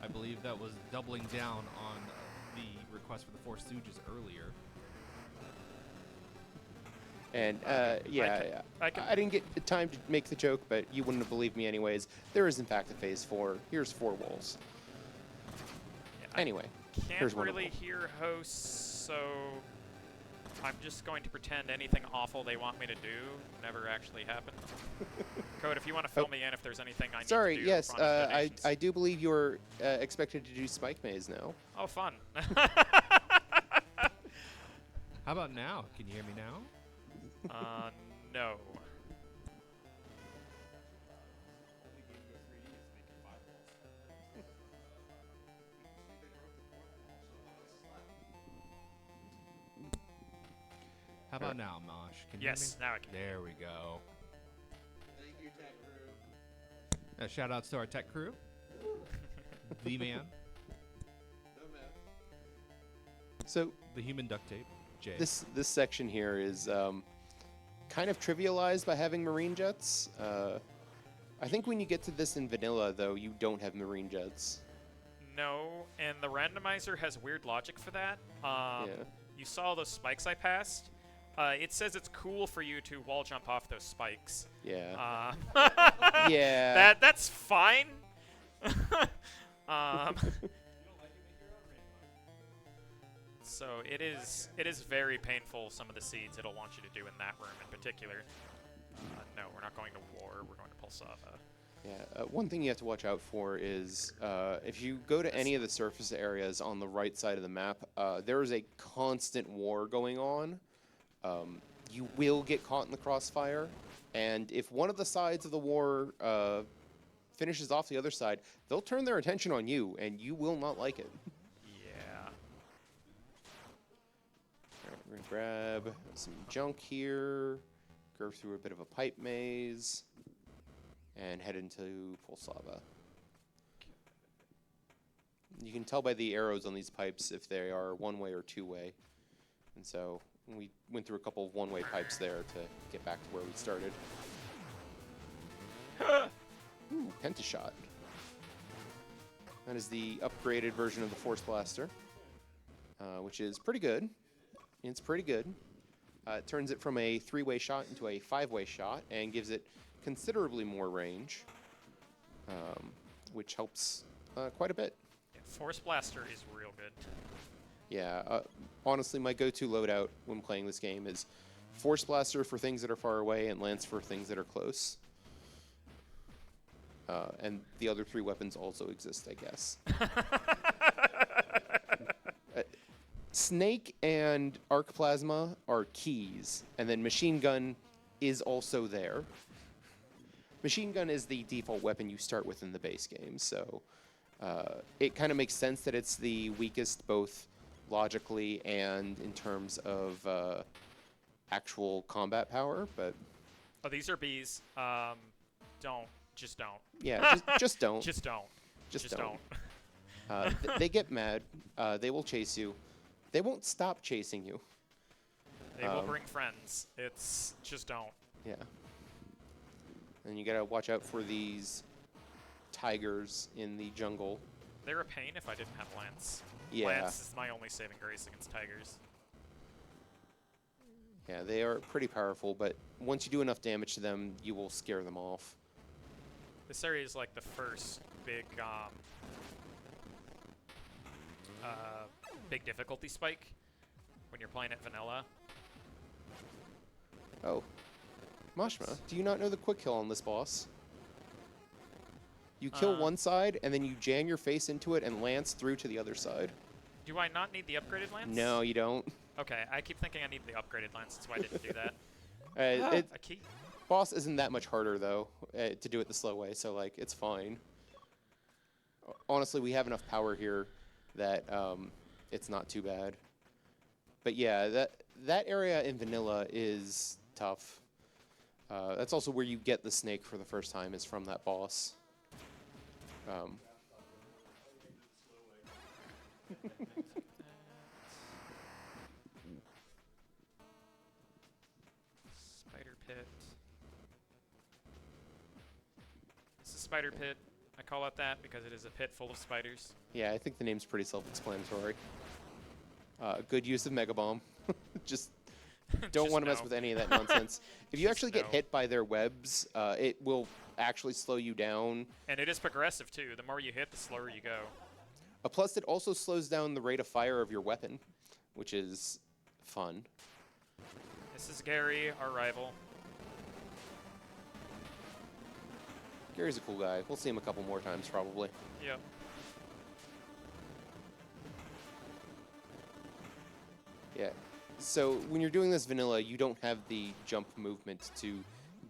I believe that was doubling down on the request for the Four Stooges earlier. And, yeah, I can- I didn't get the time to make the joke, but you wouldn't have believed me anyways. There is, in fact, a phase 4. Here's 4 Walls. Yeah, I Anyway, can't here's one of really them. hear hosts, so I'm just going to pretend anything awful they want me to do never actually happened. Code, if you want to fill me in if there's anything I need Sorry, to do. yes, for honest donations. I do believe you're expected to do Spike Maze now. Oh, fun. How about now? Can you hear me now? No. How about now, Mosh? Can you Yes, hear now I me? can. There we go. Thank you, Tech Crew. Shout outs to our tech crew. The man. No, man. So The human duct tape. Jay. this section here is kind of trivialized by having marine jets. I think when you get to this in vanilla, though, you don't have marine jets. No, and the randomizer has weird logic for that. Yeah. You saw those spikes I passed. It says it's cool for you to wall jump off those spikes. Yeah. Yeah. That's fine. So it is very painful, some of the seeds it'll want you to do in that room in particular. No, we're not going to war. We're going to Pulsava. Yeah, one thing you have to watch out for is if you go to any of the surface areas on the right side of the map, there is a constant war going on. You will get caught in the crossfire, and if one of the sides of the war finishes off the other side, they'll turn their attention on you, and you will not like it. Yeah. All right, we're going to grab some junk here, go through a bit of a pipe maze, and head into Pulsava. You can tell by the arrows on these pipes if they are one-way or two-way. And so we went through a couple of one-way pipes there to get back to where we started. Ooh, Pentashot. That is the upgraded version of the Force Blaster, which is pretty good. It's pretty good. It turns it from a 3-way shot into a 5-way shot and gives it considerably more range, which helps quite a bit. Yeah, Force Blaster is real good. Yeah, honestly, my go-to loadout when playing this game is Force Blaster for things that are far away and Lance for things that are close. And the other 3 weapons also exist, I guess. Snake and Arc Plasma are keys, and then Machine Gun is also there. Machine Gun is the default weapon you start with in the base game, so it kind of makes sense that it's the weakest both logically and in terms of actual combat power, but... Oh, these are bees. Just don't. Yeah, just don't. Just don't. Just don't. They get mad. They will chase you. They won't stop chasing you. They will bring friends. It's just don't. Yeah. And you gotta watch out for these tigers in the jungle. They're a pain if I didn't have Lance. Yeah. Lance is my only saving grace against tigers. Yeah, they are pretty powerful, but once you do enough damage to them, you will scare them off. This area is like the first big, big difficulty spike when you're playing at vanilla. Oh. Mashma, do you not know the quick kill on this boss? You kill one side, and then you jam your face into it and lance through to the other side. Do I not need the upgraded lance? No, you don't. Okay, I keep thinking I need the upgraded lance. That's why I didn't do that. A key. Boss isn't that much harder, though, to do it the slow way, so, like, it's fine. Honestly, we have enough power here that it's not too bad. But yeah, that area in vanilla is tough. That's also where you get the snake for the first time, is from that boss. Spider pit. It's a spider pit. I call it that because it is a pit full of spiders. Yeah, I think the name's pretty self-explanatory. Good use of Mega Bomb. Just don't Just want to mess no. with any of that nonsense. If you Just actually get no. hit by their webs, it will actually slow you down. And it is progressive too. The more you hit, the slower you go. Plus, it also slows down the rate of fire of your weapon, which is fun. This is Gary, our rival. Gary's a cool guy. We'll see him a couple more times, probably. Yep. Yeah. So when you're doing this vanilla, you don't have the jump movement to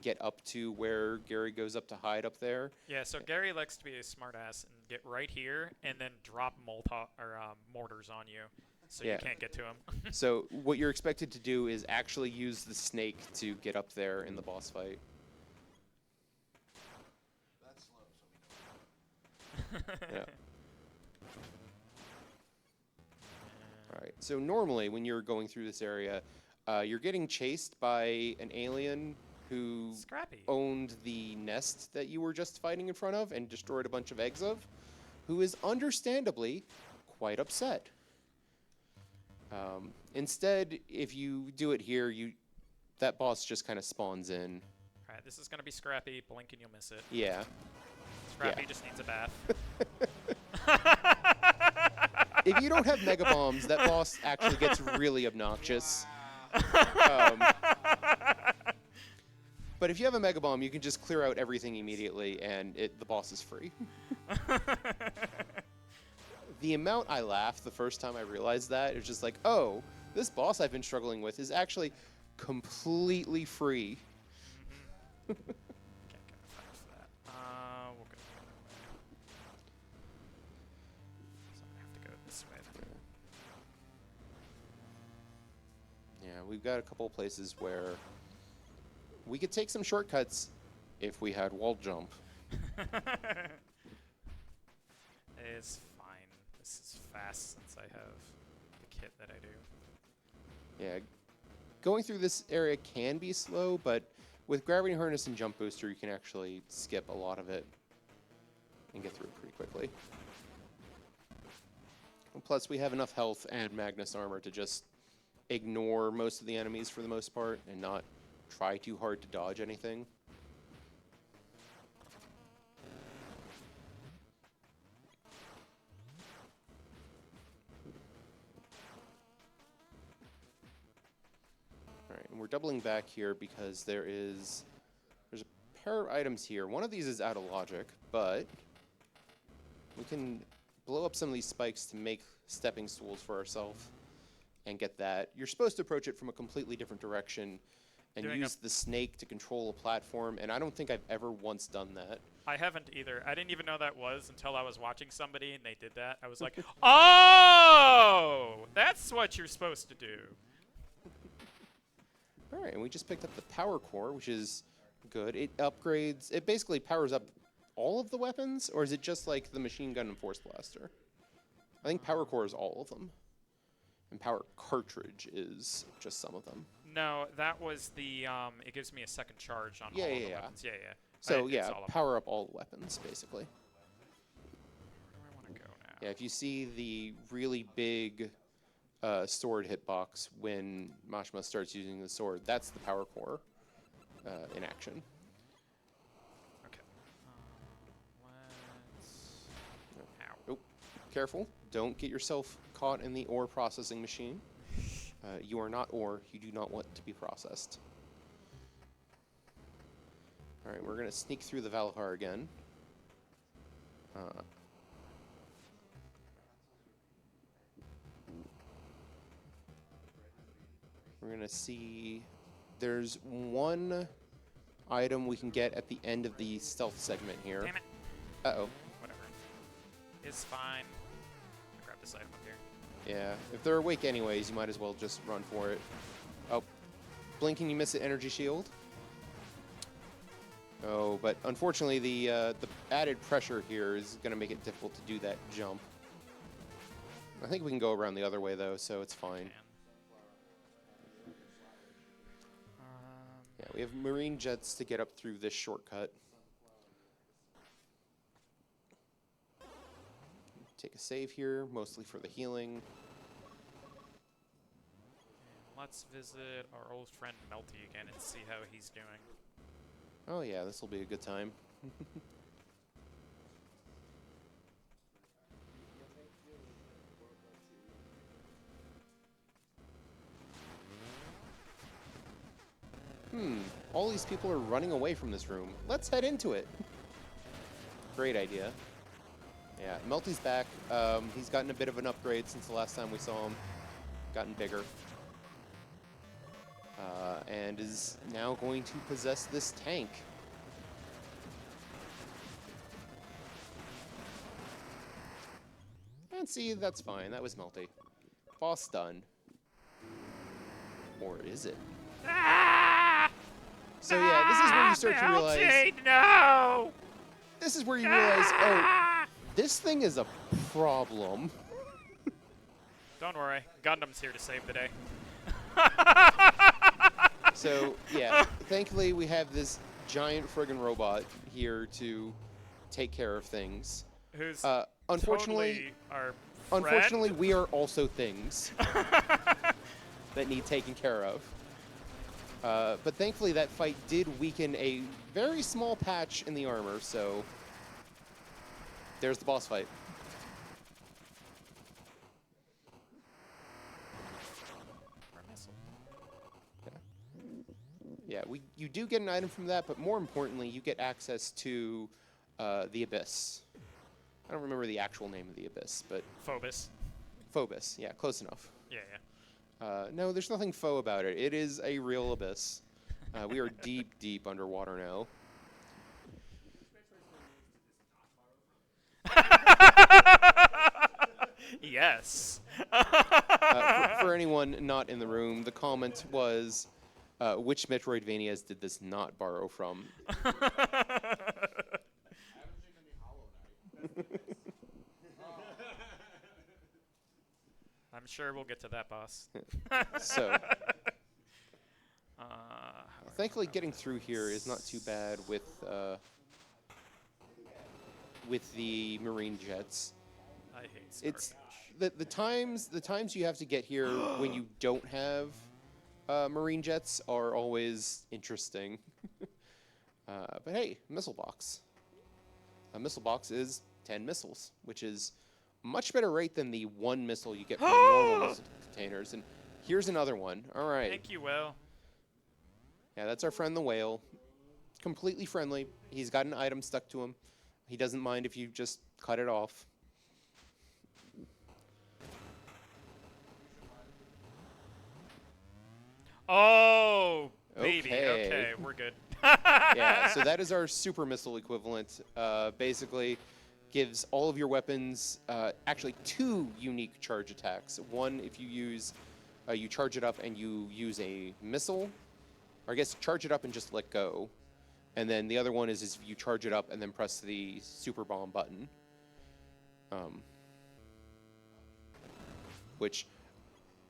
get up to where Gary goes up to hide up there. Yeah, so Gary likes to be a smartass and get right here and then drop mortars on you so Yeah. you can't get to him. So what you're expected to do is actually use the snake to get up there in the boss fight. That's slow, so we know. Yeah. All right. So normally, when you're going through this area, you're getting chased by an alien who Scrappy. owned the nest that you were just fighting in front of and destroyed a bunch of eggs of, who is understandably quite upset. Instead, if you do it here, that boss just kind of spawns in. All right, this is gonna be Scrappy. Blink and you'll miss it. Yeah. Scrappy Yeah. just needs a bath. If you don't have mega bombs, that boss actually gets really obnoxious. But if you have a mega bomb, you can just clear out everything immediately, and the boss is free. The amount I laughed the first time I realized that, it was just like, oh, this boss I've been struggling with is actually completely free. Can't get enough items for that. We'll go the other way. So I'm gonna have to go this way then. Yeah, we've got a couple places where we could take some shortcuts if we had wall jump. It's fine. This is fast since I have the kit that I do. Yeah, going through this area can be slow, but with Gravity Harness and Jump Booster, you can actually skip a lot of it and get through it pretty quickly. And plus, we have enough health and Magnus Armor to just ignore most of the enemies for the most part and not try too hard to dodge anything. Alright, and we're doubling back here because there's a pair of items here. One of these is out of logic, but we can blow up some of these spikes to make stepping stools for ourselves and get that. You're supposed to approach it from a completely different direction and use the snake to control a platform, and I don't think I've ever once done that. I haven't either. I didn't even know that was until I was watching somebody and they did that. I was like, oh, that's what you're supposed to do. All right, and we just picked up the power core, which is good. It upgrades, it basically powers up all of the weapons, or is it just like the machine gun and force blaster? I think power core is all of them. And power cartridge is just some of them. No, that was the, it gives me a second charge on Yeah, all of yeah, the yeah. weapons. Yeah, yeah. So It's yeah, all of them. power up all the weapons, basically. Where do I want to go now? Yeah, if you see the really big sword hitbox when Mashma starts using the sword, that's the power core in action. Okay. Let's... Ow. Oh, careful. Don't get yourself caught in the ore processing machine. You are not ore. You do not want to be processed. All right, we're going to sneak through the Valhar again. We're going to see there's one item we can get at the end of the stealth segment here. Damn it. Uh-oh. Whatever. It's fine. I'll grab this item up here. Yeah, if they're awake anyways, you might as well just run for it. Oh, blinking, you miss an energy shield. Oh, but unfortunately, the added pressure here is going to make it difficult to do that jump. I think we can go around the other way, though, so it's fine. Yeah, we have marine jets to get up through this shortcut. Take a save here, mostly for the healing. Let's visit our old friend Melty again and see how he's doing. Oh yeah, this will be a good time. All these people are running away from this room. Let's head into it. Great idea. Yeah, Melty's back. He's gotten a bit of an upgrade since the last time we saw him. Gotten bigger. And is now going to possess this tank. And see, that's fine. That was Melty. Boss done. Or is it? Ah! So yeah, this is where you start to realize... No! This is where you realize, oh, This thing is a problem. Don't worry, Gundam's here to save the day. So, yeah, thankfully we have this giant friggin' robot here to take care of things. Who's Unfortunately, totally our unfortunately, friend. we are also things that need taken care of. But thankfully, that fight did weaken a very small patch in the armor, so there's the boss fight. Yeah, you do get an item from that, but more importantly, you get access to the Abyss. I don't remember the actual name of the Abyss, but Phobos. Phobos. Yeah, close enough. Yeah. No, there's nothing faux about it. It is a real abyss. We are deep, deep underwater now. Yes. For anyone not in the room, the comment was, which Metroidvanias did this not borrow from? I'm sure we'll get to that boss. So, thankfully, getting through here is not too bad with the marine jets. I hate It's garbage. the times you have to get here when you don't have marine jets are always interesting. But hey, missile box. A missile box is 10 missiles, which is much better rate than the 1 missile you get from the normal missile containers. And here's another one. All right. Thank you, Will. Yeah, that's our friend the whale. Completely friendly. He's got an item stuck to him. He doesn't mind if you just cut it off. Oh, baby. Okay. Okay, we're good. Yeah, so that is our super missile equivalent. Basically, gives all of your weapons actually 2 unique charge attacks. One, if you use, you charge it up and you use a missile, or I guess charge it up and just let go. And then the other one is if you charge it up and then press the super bomb button. Which,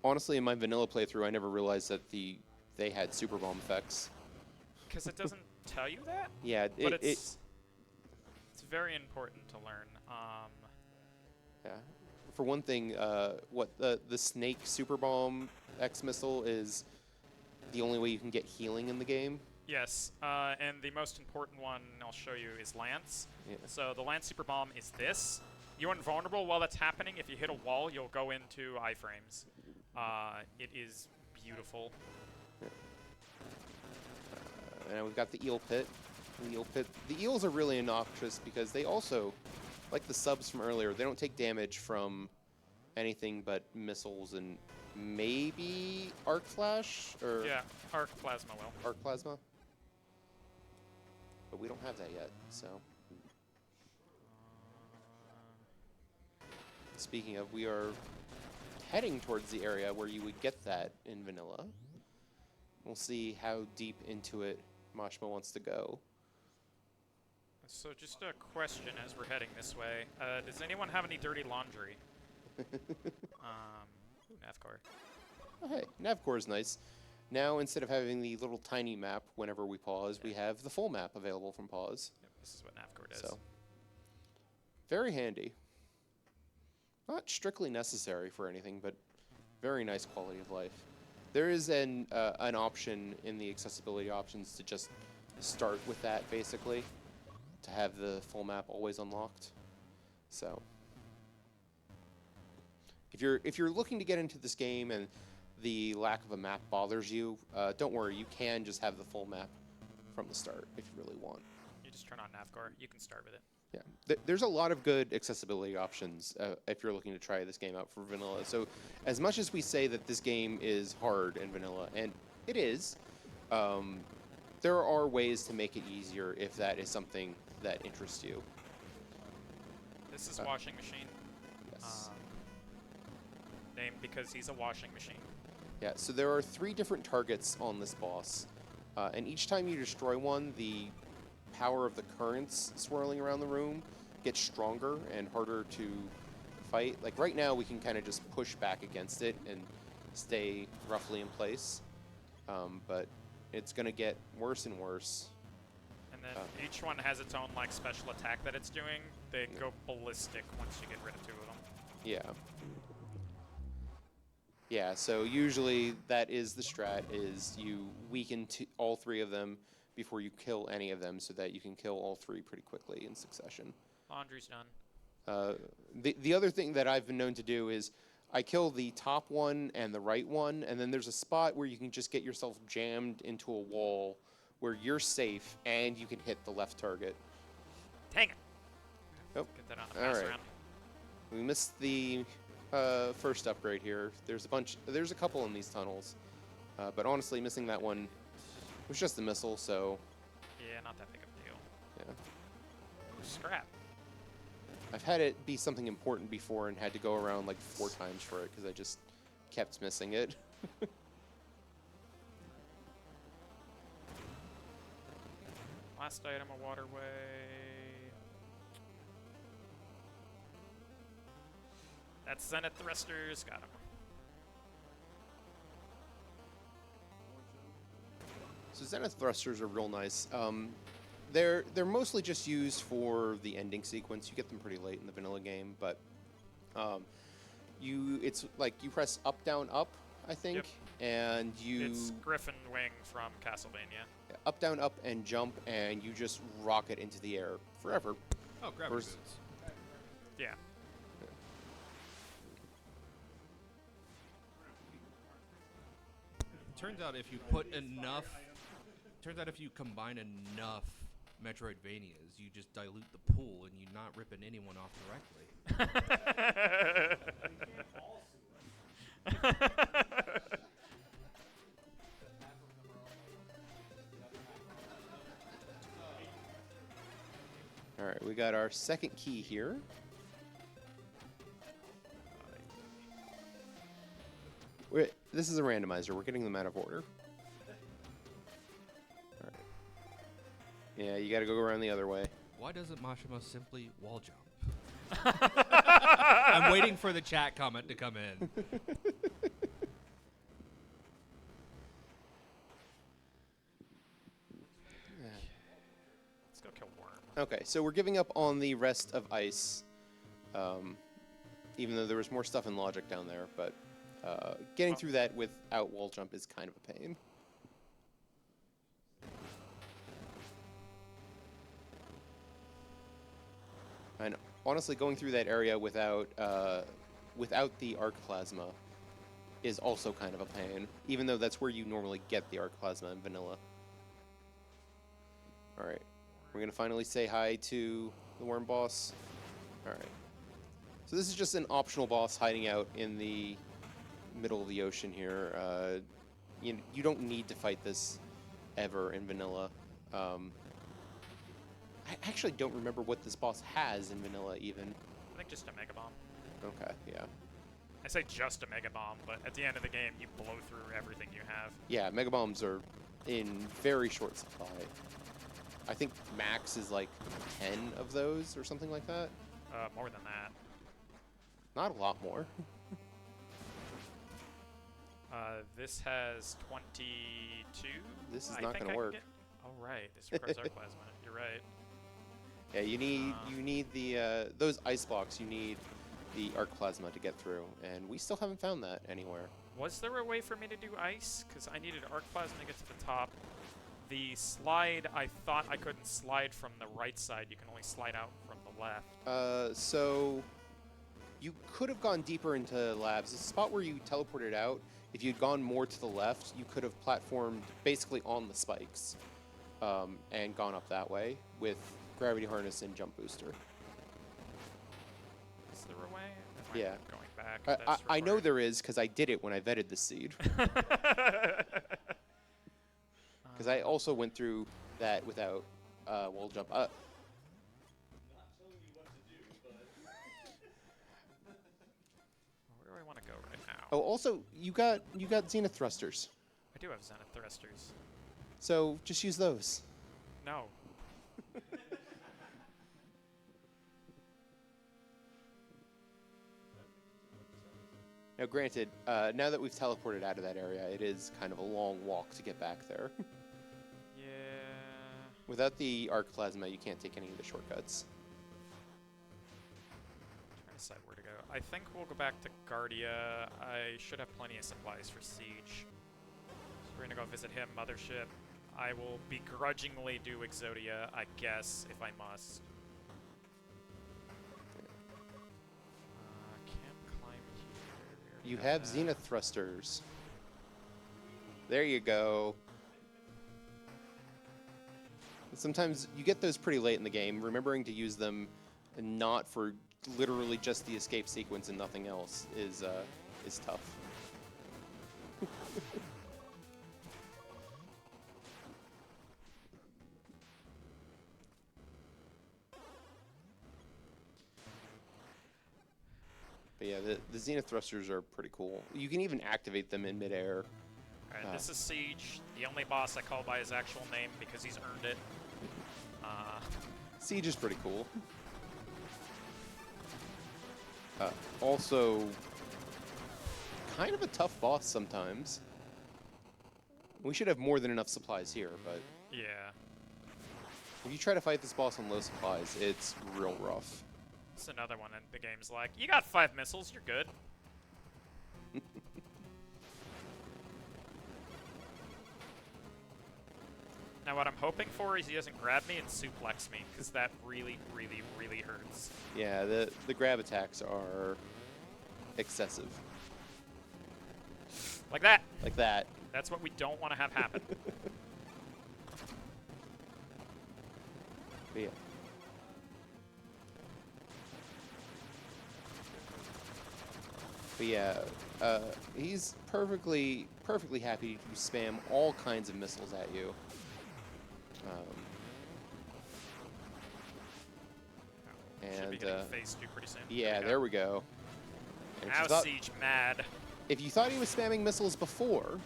honestly, in my vanilla playthrough, I never realized that they had super bomb effects. Because it doesn't tell you that? Yeah, But it's very important to learn. Yeah. For one thing, what the snake super bomb X missile is the only way you can get healing in the game. Yes, and the most important one I'll show you is Lance. Yeah. So the Lance Super Bomb is this. You're invulnerable while that's happening. If you hit a wall, you'll go into iframes. It is beautiful. And we've got the eel pit. The eels are really obnoxious because they also, like the subs from earlier, they don't take damage from anything but missiles and maybe arc flash or Yeah, Arc Plasma will. arc plasma. But we don't have that yet, so. Speaking of, we are heading towards the area where you would get that in vanilla. We'll see how deep into it Mashma wants to go. So just a question as we're heading this way. Does anyone have any dirty laundry? Navcore. Oh, hey, Navcore is nice. Now, instead of having the little tiny map whenever we pause, we have the full map available from pause. Yep, this is what Navcore does. So, very handy. Not strictly necessary for anything, but very nice quality of life. There is an option in the accessibility options to just start with that, basically, to have the full map always unlocked. So, if you're looking to get into this game and the lack of a map bothers you, don't worry. You can just have the full map from the start if you really want. You just turn on Navcore. You can start with it. Yeah, there's a lot of good accessibility options if you're looking to try this game out for vanilla. So, as much as we say that this game is hard in vanilla, and it is, there are ways to make it easier if that is something that interests you. This is washing machine. Yes. Named because he's a washing machine. Yeah, so there are 3 different targets on this boss, and each time you destroy one, the power of the currents swirling around the room get stronger and harder to fight. Like right now, we can kind of just push back against it and stay roughly in place. But it's going to get worse and worse. And then each one has its own like special attack that it's doing. They go ballistic once you get rid of 2 of them. Yeah. Yeah, so usually that is the strat, is you weaken all 3 of them before you kill any of them so that you can kill all 3 pretty quickly in succession. Laundry's done. The other thing that I've been known to do is I kill the top one and the right one, and then there's a spot where you can just get yourself jammed into a wall where you're safe and you can hit the left target. Dang it. Oh, Get that on the all pass right. around. We missed the first upgrade here. There's a couple in these tunnels, but honestly, missing that one was just a missile, so Yeah, not that big of a deal. yeah. Ooh, scrap. I've had it be something important before and had to go around like 4 times for it because I just kept missing it. Last item, a waterway. That's Zenith thrusters. Got him. So Zenith thrusters are real nice. They're mostly just used for the ending sequence. You get them pretty late in the vanilla game, but it's like you press up, down, up, I think, Yep. and you It's Griffin Wing from Castlevania. up, down, up, and jump, and you just rocket into the air forever. Oh, gravity Where's- boots. Yeah. Turns out if you combine enough Metroidvanias, you just dilute the pool and you're not ripping anyone off directly. All right, we got our second key here. This is a randomizer. We're getting them out of order. All right. Yeah, you got to go around the other way. Why doesn't Mashimo simply wall jump? I'm waiting for the chat comment to come in. Let's go kill Worm. Okay, so we're giving up on the rest of ice, even though there was more stuff in logic down there, but getting through that without wall jump is kind of a pain. And honestly, going through that area without the arc plasma is also kind of a pain, even though that's where you normally get the arc plasma in vanilla. All right, we're gonna finally say hi to the worm boss. All right, so this is just an optional boss hiding out in the middle of the ocean here. You don't need to fight this ever in vanilla. I actually don't remember what this boss has in vanilla even. I think just a Mega Bomb. Okay, yeah. I say just a Mega Bomb, but at the end of the game, you blow through everything you have. Yeah, Mega Bombs are in very short supply. I think max is like 10 of those or something like that. More than that. Not a lot more. This has 22. This is I not think gonna I can work. get- Oh right, this requires Arc Plasma. You're right. Yeah, you need the those ice blocks. You need the arc plasma to get through, and we still haven't found that anywhere. Was there a way for me to do ice? Because I needed Arc Plasma to get to the top. The slide, I thought I couldn't slide from the right side. You can only slide out from the left. So you could have gone deeper into labs. The spot where you teleported out, if you'd gone more to the left, you could have platformed basically on the spikes and gone up that way with gravity harness and jump booster. Is there a way? Am I Yeah. Going back. I know there is because I did it when I vetted the seed. Because I also went through that without wall jump. Where do I want to go right now? Oh, also you got Zenith thrusters, I do have Zenith thrusters. so just use those. No. Now, granted, now that we've teleported out of that area, it is kind of a long walk to get back there. Yeah. Without the arc plasma, you can't take any of the shortcuts. Trying to decide where to go. I think we'll go back to Guardia. I should have plenty of supplies for Siege. So we're gonna go visit him, Mothership. I will begrudgingly do Exodia, I guess, if I must. Can't climb here. You have Zenith thrusters. There you go. Sometimes you get those pretty late in the game. Remembering to use them and not for literally just the escape sequence and nothing else is tough. But yeah, the Zenith thrusters are pretty cool. You can even activate them in midair. Alright, this is Siege, the only boss I call by his actual name because he's earned it. Siege is pretty cool. Also, kind of a tough boss sometimes. We should have more than enough supplies here, but Yeah. if you try to fight this boss on low supplies, it's real rough. It's another one, and the game's like, you got 5 missiles, you're good. Now what I'm hoping for is he doesn't grab me and suplex me, because that really, really, really hurts. Yeah, the grab attacks are excessive. Like that! Like that. That's what we don't want to have happen. But yeah. But yeah, he's perfectly happy to spam all kinds of missiles at you. Should be And getting phase 2 pretty soon. yeah, there we go. And if you Now thought- Siege mad. if you thought he was spamming missiles before,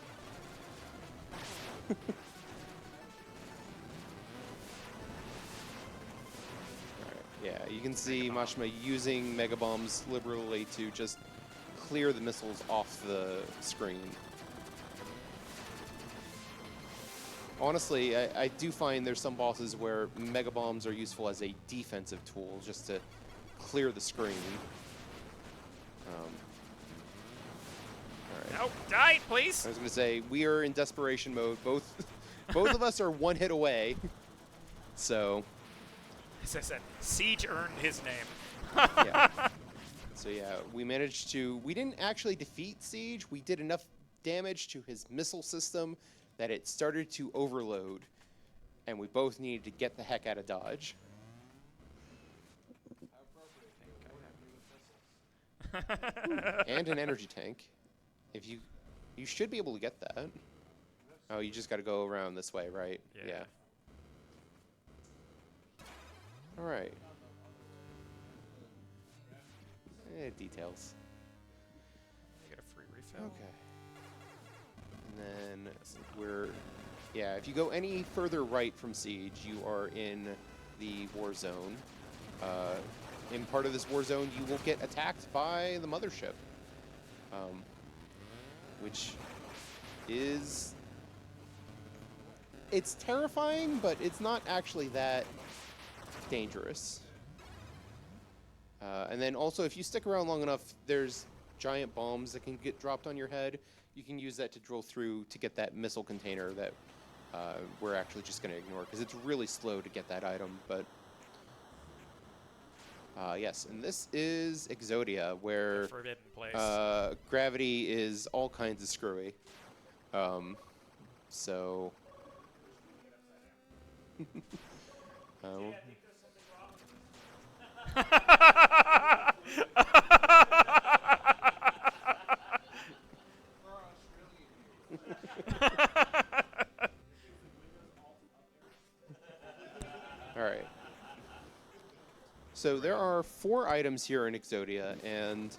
Alright, yeah, you can see Mega Bomb. Mashima using Mega Bombs liberally to just clear the missiles off the screen. Honestly, I do find there's some bosses where Mega Bombs are useful as a defensive tool, just to clear the screen. Alright. No, die, please! I was going to say, we are in desperation mode. Both of us are one hit away. So, As I said, Siege earned his name. yeah. So yeah, we managed to, we didn't actually defeat Siege. We did enough damage to his missile system that it started to overload. And we both needed to get the heck out of Dodge. And an energy tank. If you should be able to get that. Oh, you just got to go around this way, right? Yeah. All right. Details. Get a free refill. Okay. And then yeah, if you go any further right from Siege, you are in the war zone. In part of this war zone, you will get attacked by the mothership, which is, it's terrifying, but it's not actually that dangerous. And then also, if you stick around long enough, there's giant bombs that can get dropped on your head. You can use that to drill through to get that missile container that we're actually just going to ignore, because it's really slow to get that item. But yes, and this is Exodia, where Forbidden place. gravity is all kinds of screwy. So... All right. So there are 4 items here in Exodia, and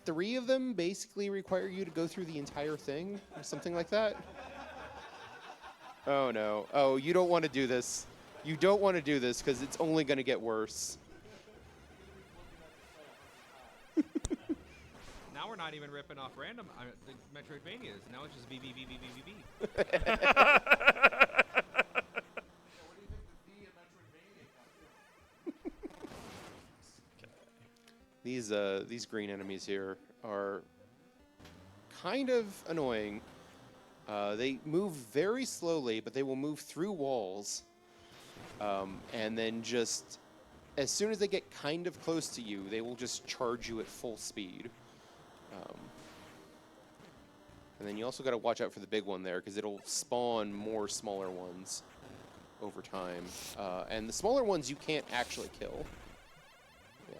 3 of them basically require you to go through the entire thing, or something like that. Oh no. Oh, you don't want to do this. You don't want to do this, because it's only going to get worse. Now we're not even ripping off random the Metroidvanias. Now it's just V, V, V, V, V, V, V. Yeah, what do you think the V in Metroidvania comes in? These green enemies here are kind of annoying. They move very slowly, but they will move through walls. And then just, as soon as they get kind of close to you, they will just charge you at full speed. And then you also got to watch out for the big one there, because it'll spawn more smaller ones over time. And the smaller ones you can't actually kill. Yeah.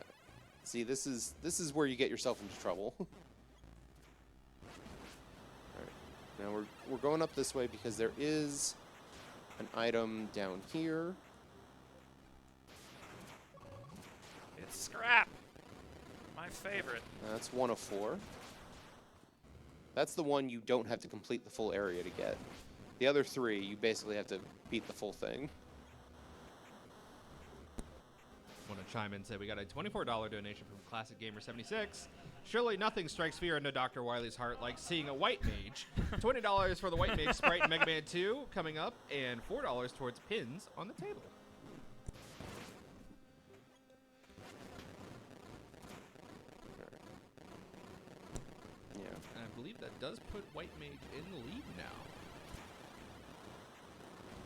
See, this is where you get yourself into trouble. Now we're going up this way because there is an item down here. It's scrap. My favorite. That's 1 of 4. That's the one you don't have to complete the full area to get. The other 3, you basically have to beat the full thing. Want to chime in and say we got a $24 donation from Classic Gamer 76. Surely nothing strikes fear into Dr. Wily's heart like seeing a white mage. $20 for the white mage sprite in Mega Man 2 coming up, and $4 towards pins on the table. Yeah. And I believe that does put white mage in the lead now.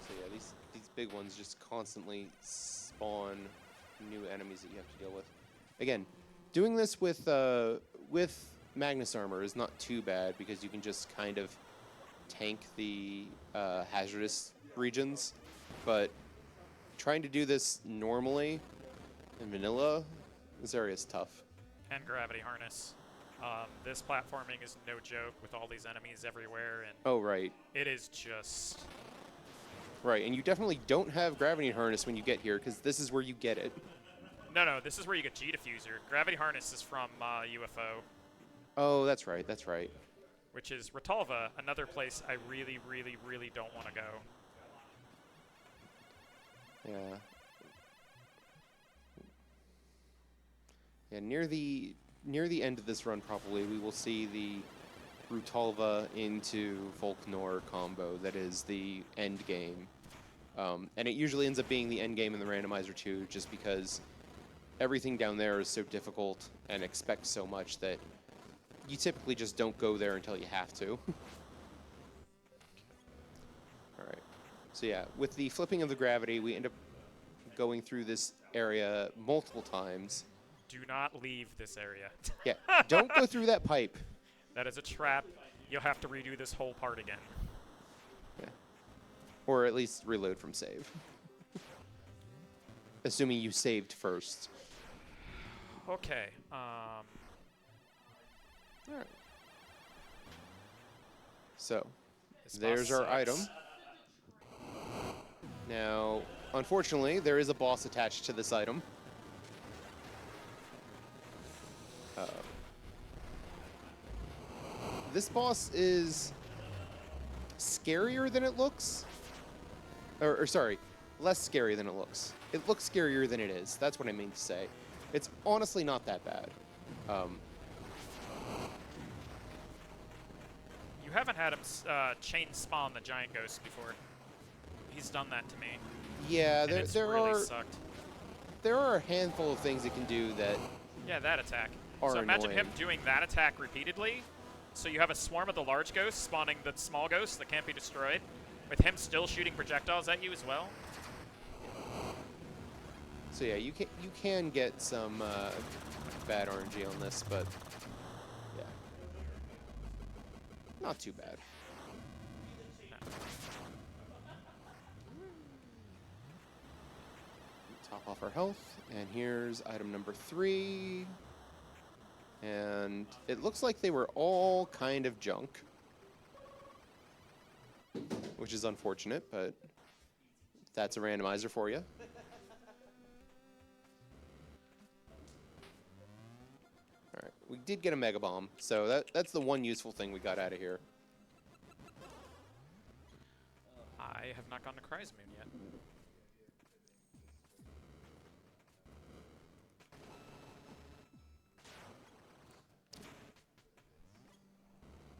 So yeah, these big ones just constantly spawn new enemies that you have to deal with. Again, doing this with Magnus armor is not too bad because you can just kind of tank the hazardous regions, but trying to do this normally in vanilla, this area is tough. And gravity harness. This platforming is no joke with all these enemies everywhere, and Oh, right. it is just... Right, and you definitely don't have gravity harness when you get here because this is where you get it. No, this is where you get G-Diffuser. Gravity harness is from UFO. Oh, that's right, that's right. Which is Ratalva, another place I really, really, really don't want to go. Yeah. Yeah, near the end of this run, probably we will see the Rutalva into Volknor combo. That is the end game, and it usually ends up being the end game in the randomizer too, just because everything down there is so difficult and expects so much that you typically just don't go there until you have to. All right. So yeah, with the flipping of the gravity, we end up going through this area multiple times. Do not leave this area. Yeah, don't go through that pipe. That is a trap. You'll have to redo this whole part again. Yeah. Or at least reload from save. Assuming you saved first. Okay. All right. So, This there's boss our sucks. item. Now, unfortunately, there is a boss attached to this item. This boss is scarier than it looks. Or sorry, less scary than it looks. It looks scarier than it is. That's what I mean to say. It's honestly not that bad. You haven't had him chain spawn the giant ghost before. He's done that to me. Yeah, And it's there really sucked. are a handful of things it can do that Yeah, that attack. are So imagine him annoying. doing that attack repeatedly. So you have a swarm of the large ghosts spawning the small ghosts that can't be destroyed, with him still shooting projectiles at you as well. So yeah, you can get some bad RNG on this, but yeah, not too bad. Top off our health, and here's item number 3. And it looks like they were all kind of junk, which is unfortunate, but that's a randomizer for you. All right, we did get a Mega Bomb, so that's the one useful thing we got out of here. I have not gone to Cry's Moon yet.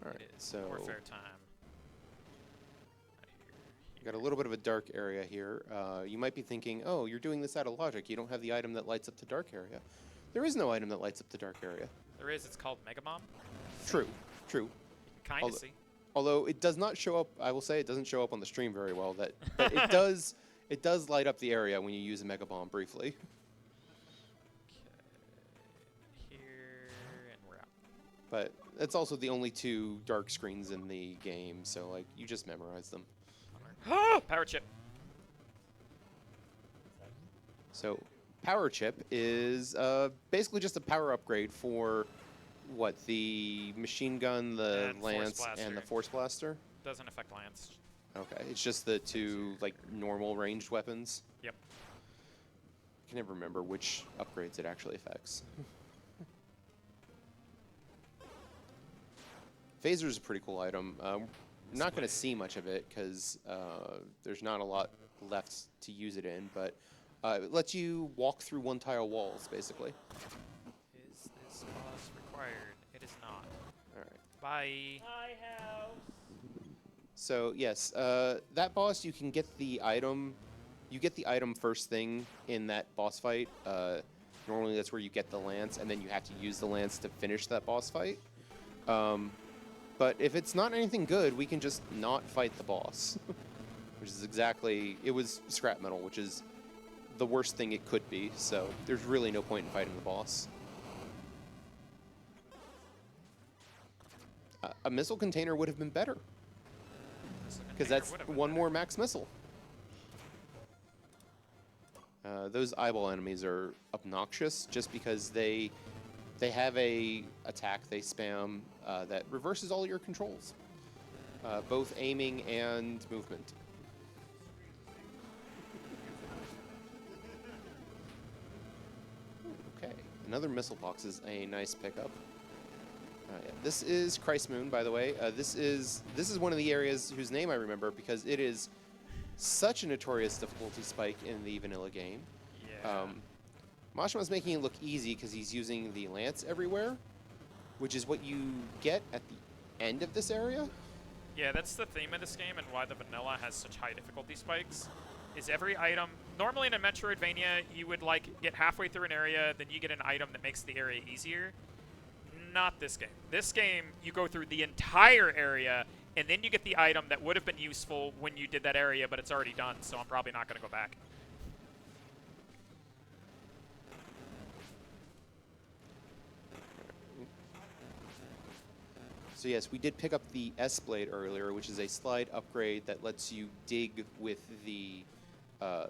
All right, It is so warfare time. got a little bit of a dark area here. You might be thinking, oh, you're doing this out of logic. You don't have the item that lights up the dark area. There is no item that lights up the dark area. There is. It's called Mega Bomb. True, true. You can kind of see. Although it does not show up, I will say it doesn't show up on the stream very well. But it does. It does light up the area when you use a Mega Bomb briefly. Okay. Here and we're out. But it's also the only 2 dark screens in the game, so like you just memorize them. Power chip. So power chip is basically just a power upgrade for what, the machine gun, the And Force lance, and the Blaster. force blaster. Doesn't affect Lance. Okay, it's just the 2 like normal ranged weapons. Yep. I can never remember which upgrades it actually affects. Phaser is a pretty cool item. I'm not going to see much of it because there's not a lot left to use it in, but it lets you walk through one-tile walls, basically. Is this boss required? It is not. All right. Bye. So yes, that boss, you can get the item. You get the item first thing in that boss fight. Normally that's where you get the lance, and then you have to use the lance to finish that boss fight. But if it's not anything good, we can just not fight the boss. Which is exactly... It was scrap metal, which is the worst thing it could be, so there's really no point in fighting the boss. A missile container would have been better, because that's one more max missile. Those eyeball enemies are obnoxious just because they have a attack they spam that reverses all your controls, both aiming and movement. Okay, another missile box is a nice pickup. Yeah. This is Christ Moon, by the way. This is one of the areas whose name I remember because it is such a notorious difficulty spike in the vanilla game. Yeah. Mashima's making it look easy because he's using the lance everywhere, which is what you get at the end of this area. Yeah, that's the theme of this game and why the vanilla has such high difficulty spikes. Is every item... Normally in a Metroidvania, you would like get halfway through an area, then you get an item that makes the area easier. Not this game. This game, you go through the entire area, and then you get the item that would have been useful when you did that area, but it's already done, so I'm probably not going to go back. So yes, we did pick up the S-Blade earlier, which is a slide upgrade that lets you dig with the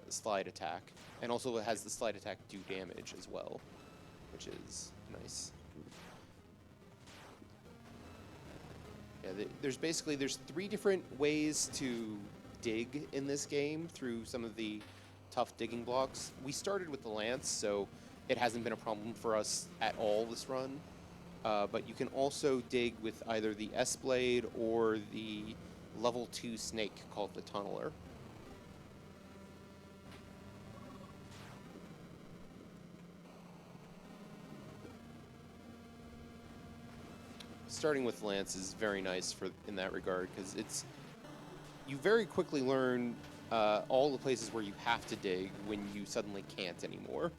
slide attack. And also it has the slide attack do damage as well, which is nice. Yeah, there's 3 different ways to dig in this game through some of the tough digging blocks. We started with the lance, so it hasn't been a problem for us at all this run. But you can also dig with either the S-Blade or the level 2 snake called the Tunneler. Starting with lance is very nice in that regard because you very quickly learn all the places where you have to dig when you suddenly can't anymore.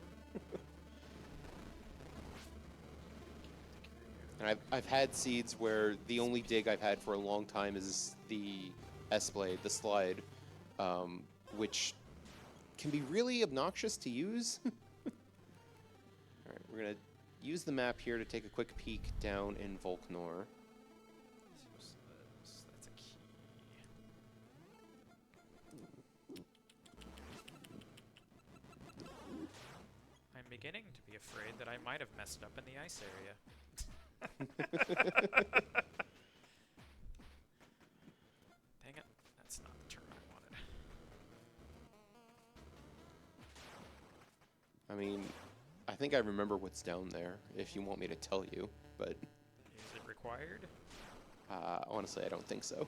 And I've had seeds where the only dig I've had for a long time is the S-Blade, the slide, which can be really obnoxious to use. All right, we're going to use the map here to take a quick peek down in Volknor. That's a key. I'm beginning to be afraid that I might have messed up in the ice area. Dang it, that's not the turn I wanted. I mean, I think I remember what's down there, if you want me to tell you, but Is it required? honestly, I don't think so.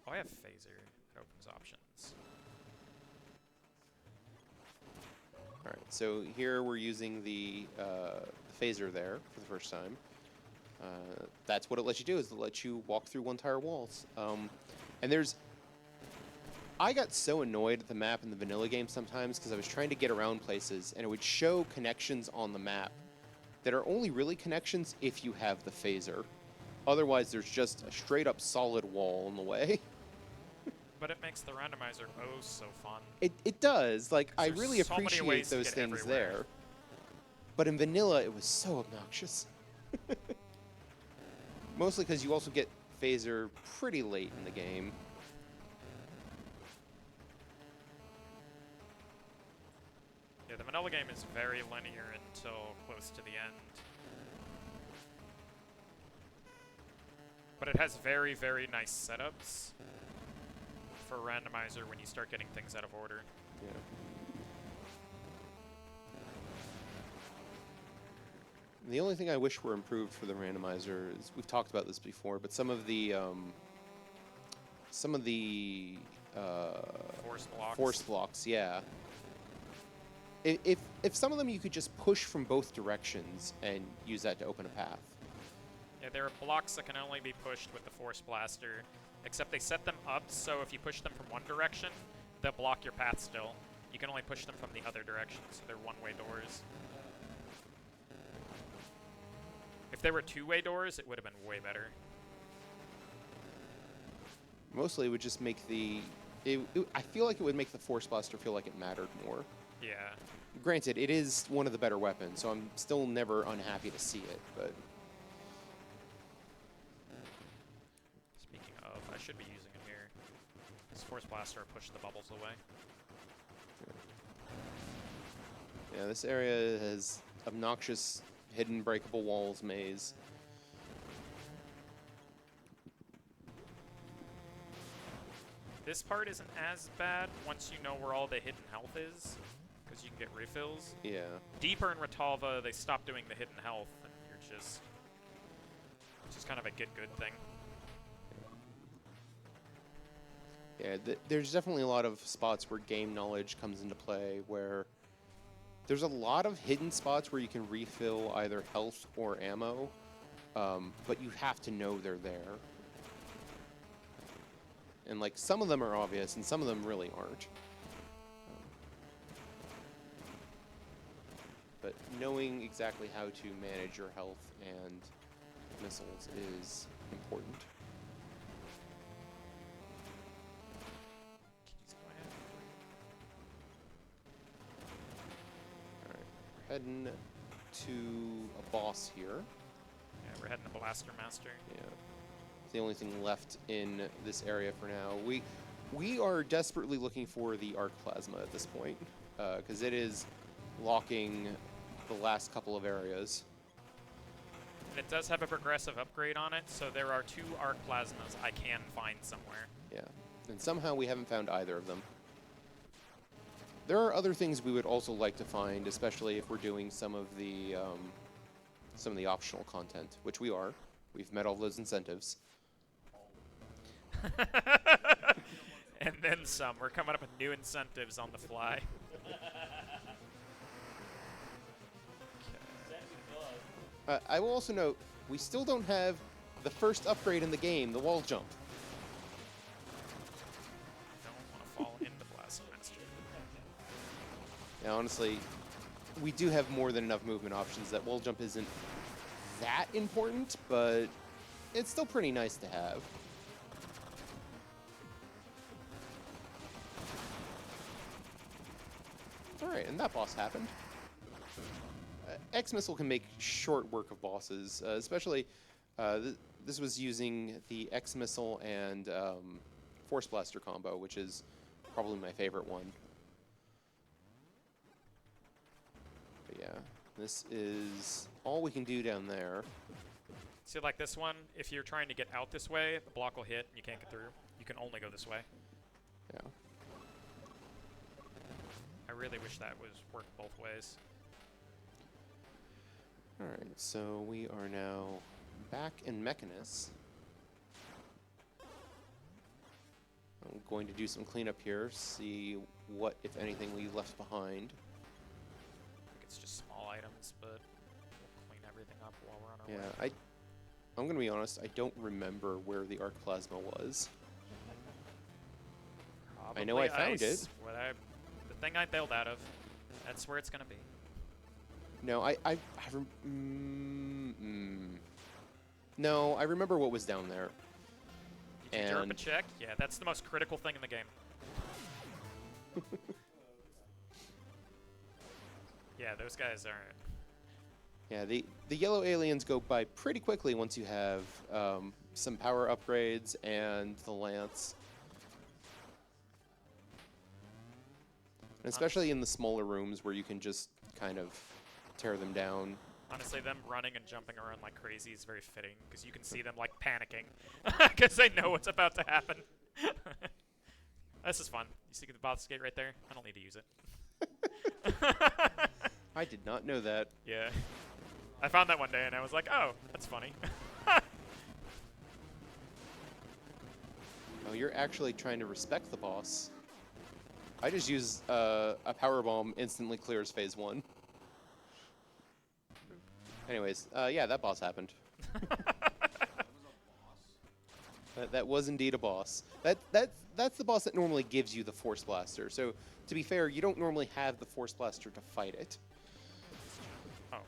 Oh, I have phaser. That opens options. All right, so here we're using the phaser there for the first time. That's what it lets you do, is it lets you walk through entire walls. And there's... I got so annoyed at the map in the vanilla game sometimes because I was trying to get around places, and it would show connections on the map that are only really connections if you have the phaser. Otherwise, there's just a straight-up solid wall in the way. But it makes the randomizer oh so fun. It does. Like, I there's really so many appreciate ways to those get things everywhere. there. But in vanilla, it was so obnoxious. Mostly because you also get phaser pretty late in the game. Yeah, the vanilla game is very linear until close to the end. But it has very, very nice setups for randomizer when you start getting things out of order. Yeah. The only thing I wish were improved for the randomizer is, we've talked about this before, but some of the force blocks, yeah. If some of them you could just push from both directions and use that to open a path. Yeah, there are blocks that can only be pushed with the Force Blaster, except they set them up so if you push them from one direction, they'll block your path still. You can only push them from the other direction, so they're one-way doors. If they were two-way doors, it would have been way better. Mostly it would just make the... I feel like it would make the Force Blaster feel like it mattered more. Yeah. Granted, it is one of the better weapons, so I'm still never unhappy to see it, but... Speaking of, I should be using it here. This Force Blaster will push the bubbles away. Yeah, this area has obnoxious hidden breakable walls maze. This part isn't as bad once you know where all the hidden health is, because you can get refills. Yeah. Deeper in Ratalva, they stopped doing the hidden health, and you're just... It's just kind of a get-good thing. Yeah, there's definitely a lot of spots where game knowledge comes into play, where there's a lot of hidden spots where you can refill either health or ammo, but you have to know they're there. And like, some of them are obvious, and some of them really aren't. But knowing exactly how to manage your health and missiles is important. Heading to a boss here. Yeah, we're heading to Blaster Master. Yeah. It's the only thing left in this area for now. We are desperately looking for the Arc Plasma at this point, because it is locking the last couple of areas. And it does have a progressive upgrade on it, so there are 2 Arc Plasmas I can find somewhere. Yeah. And somehow we haven't found either of them. There are other things we would also like to find, especially if we're doing some of the optional content, which we are. We've met all those incentives. And then some. We're coming up with new incentives on the fly. I will also note, we still don't have the first upgrade in the game, the wall jump. Don't want to fall into Blaster Master. Yeah, honestly, we do have more than enough movement options. That wall jump isn't that important, but it's still pretty nice to have. Alright, and that boss happened. X-Missile can make short work of bosses, especially this was using the X-Missile and Force Blaster combo, which is probably my favorite one. But yeah, this is all we can do down there. See, like this one, if you're trying to get out this way, the block will hit and you can't get through. You can only go this way. Yeah. I really wish that was worked both ways. Alright, so we are now back in Mechanus. I'm going to do some cleanup here, see what, if anything, we left behind. I think it's just small items, but we'll clean everything up while we're on our way. Yeah, I'm gonna be honest. I don't remember where the arc plasma was. I know I found it. The thing I bailed out of. That's where it's gonna be. No, No, I remember what was down there. Did you derp a And check? Yeah, that's the most critical thing in the game. Yeah, those guys aren't. yeah, the yellow aliens go by pretty quickly once you have some power upgrades and the lance. And especially in the smaller rooms where you can just kind of tear them down. Honestly, them running and jumping around like crazy is very fitting, because you can see them like panicking, because they know what's about to happen. This is fun. You see the boss gate right there? I don't need to use it. I did not know that. Yeah. I found that one day and I was like, oh, that's funny. Oh, you're actually trying to respect the boss. I just use a power bomb instantly clears phase 1. Anyways, yeah, that boss happened. That was indeed a boss. That's the boss that normally gives you the Force Blaster. So, to be fair, you don't normally have the Force Blaster to fight it. Oh.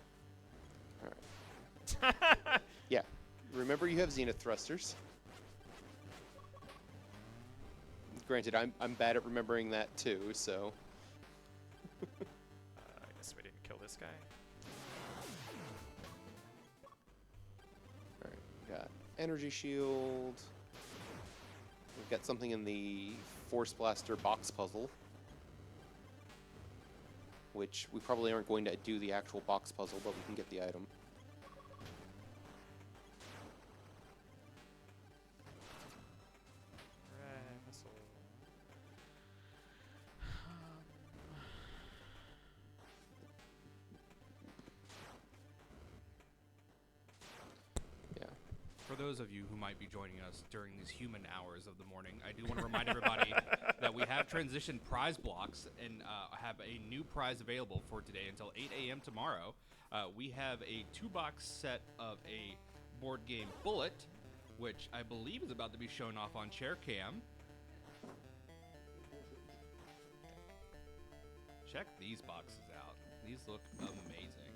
Alright. Yeah. Remember, you have Zenith thrusters. Granted, I'm bad at remembering that too, so... I guess we didn't kill this guy. Alright, we got energy shield. We've got something in the Force Blaster box puzzle. Which we probably aren't going to do the actual box puzzle, but we can get the item. Right, missile. Yeah. For those of you who might be joining us during these human hours of the morning, I do want to remind everybody that we have transitioned prize blocks and have a new prize available for today until 8 a.m. tomorrow. We have a 2-box set of a board game Bullet, which I believe is about to be shown off on chair cam. Check these boxes out. These look amazing.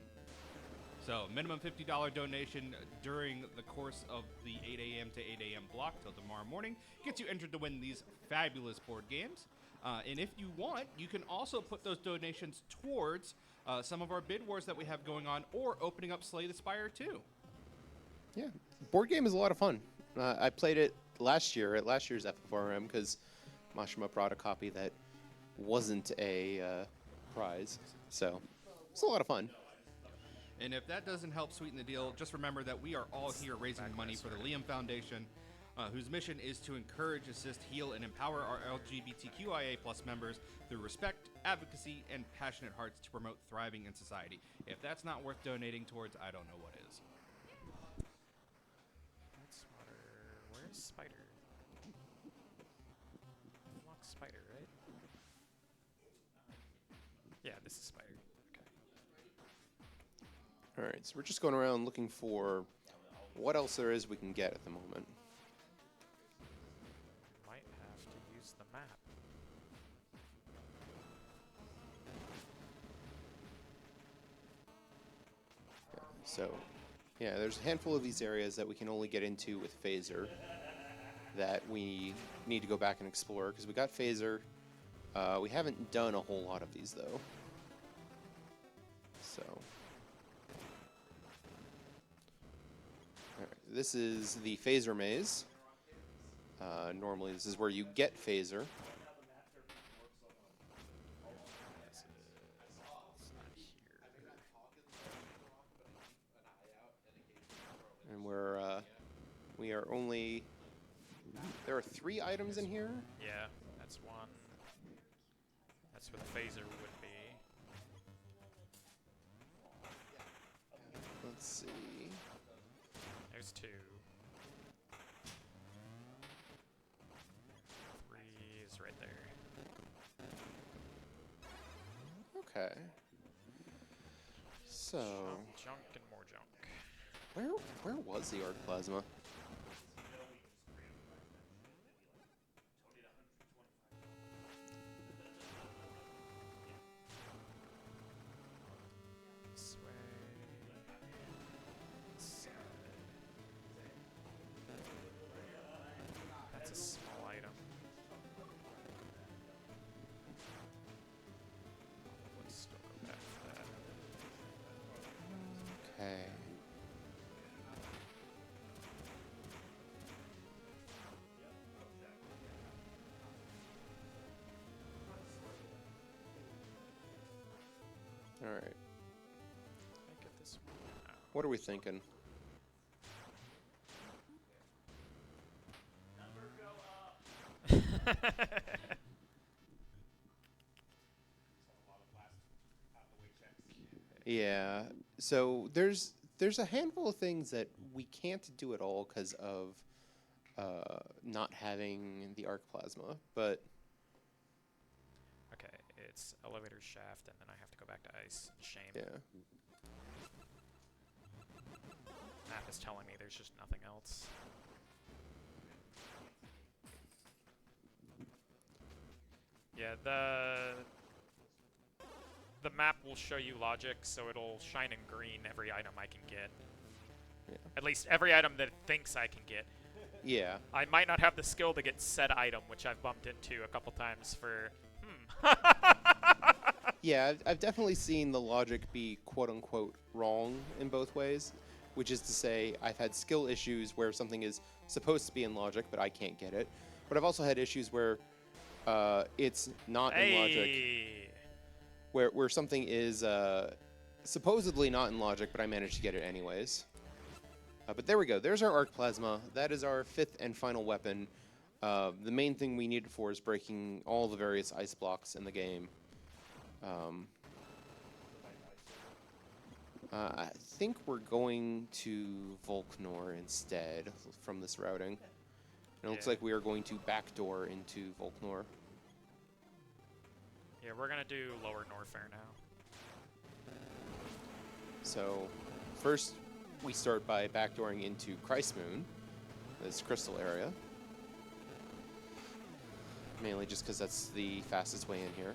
So, minimum $50 donation during the course of the 8 a.m. to 8 a.m. block till tomorrow morning gets you entered to win these fabulous board games. And if you want, you can also put those donations towards some of our bid wars that we have going on, or opening up Slay the Spire 2. Yeah, board game is a lot of fun. I played it last year at last year's FFRM because Mashima brought a copy that wasn't a prize. So, it's a lot of fun. And if that doesn't help sweeten the deal, just remember that we are all here raising money for the Liam Foundation, whose mission is to encourage, assist, heal, and empower our LGBTQIA+ members through respect, advocacy, and passionate hearts to promote thriving in society. If that's not worth donating towards, I don't know what is. That's water. Where's Spider? Unlock Spider, right? Yeah, this is Spider. Okay. Alright, so we're just going around looking for what else there is we can get at the moment. Might have to use the map. So, yeah, there's a handful of these areas that we can only get into with Phaser that we need to go back and explore, because we got Phaser. We haven't done a whole lot of these, though. So... Alright, this is the Phaser maze. Normally, this is where you get Phaser. It's not here. And we are only... There are 3 items in here? Yeah, that's one. That's where the phaser would be. Let's see... There's 2. 3 is right there. Okay. So... Junk and more junk. Where was the arc plasma? This way. That's a small item. Let's still go back for that. Okay. All right. I get this one. What are we thinking? Yeah. So there's a handful of things that we can't do at all because of not having the arc plasma, but Okay, it's elevator shaft, and then I have to go back to ice. Shame. yeah. Map is telling me there's just nothing else. Yeah, the map will show you logic, so it'll shine in green every item I can get. Yeah. At least every item that it thinks I can get. Yeah. I might not have the skill to get said item, which I've bumped into a couple times for, Yeah, I've definitely seen the logic be quote-unquote wrong in both ways, which is to say I've had skill issues where something is supposed to be in logic, but I can't get it. But I've also had issues where it's not in logic, Hey! where something is supposedly not in logic, but I managed to get it anyways. But there we go. There's our arc plasma. That is our 5th and final weapon. The main thing we need it for is breaking all the various ice blocks in the game. I think we're going to Volknor instead from this routing. And it looks Yeah. like we are going to backdoor into Volknor. Yeah, we're gonna do Lower Norfair now. So first we start by backdooring into Christmoon, this crystal area. Mainly just because that's the fastest way in here.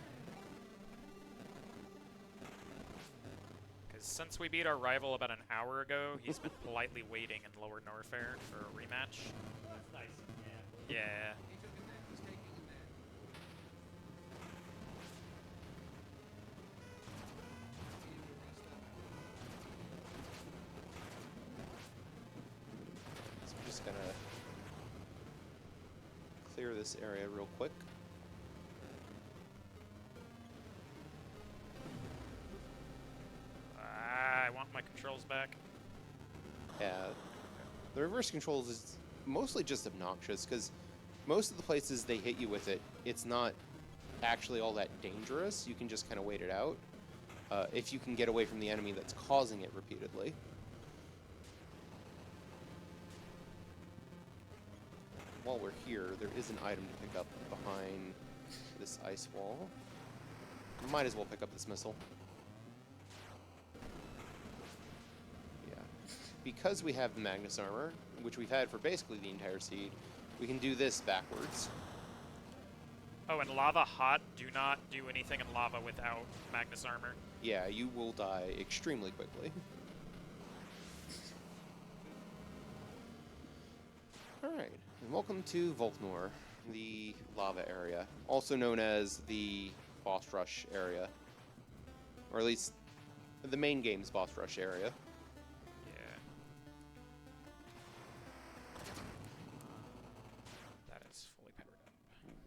Because since we beat our rival about an hour ago, he's been politely waiting in Lower Norfair for a rematch. That's nice. Yeah. So we're just gonna clear this area real quick. I want my controls back. Yeah, the reverse controls is mostly just obnoxious because most of the places they hit you with it, it's not actually all that dangerous. You can just kind of wait it out if you can get away from the enemy that's causing it repeatedly. While we're here, there is an item to pick up behind this ice wall. Might as well pick up this missile. Yeah. Because we have the Magnus armor, which we've had for basically the entire seed, we can do this backwards. Oh, and lava hot. Do not do anything in lava without Magnus armor. Yeah, you will die extremely quickly. Alright, and welcome to Volknor, the lava area, also known as the boss rush area. Or at least the main game's boss rush area. Yeah. That is fully powered up.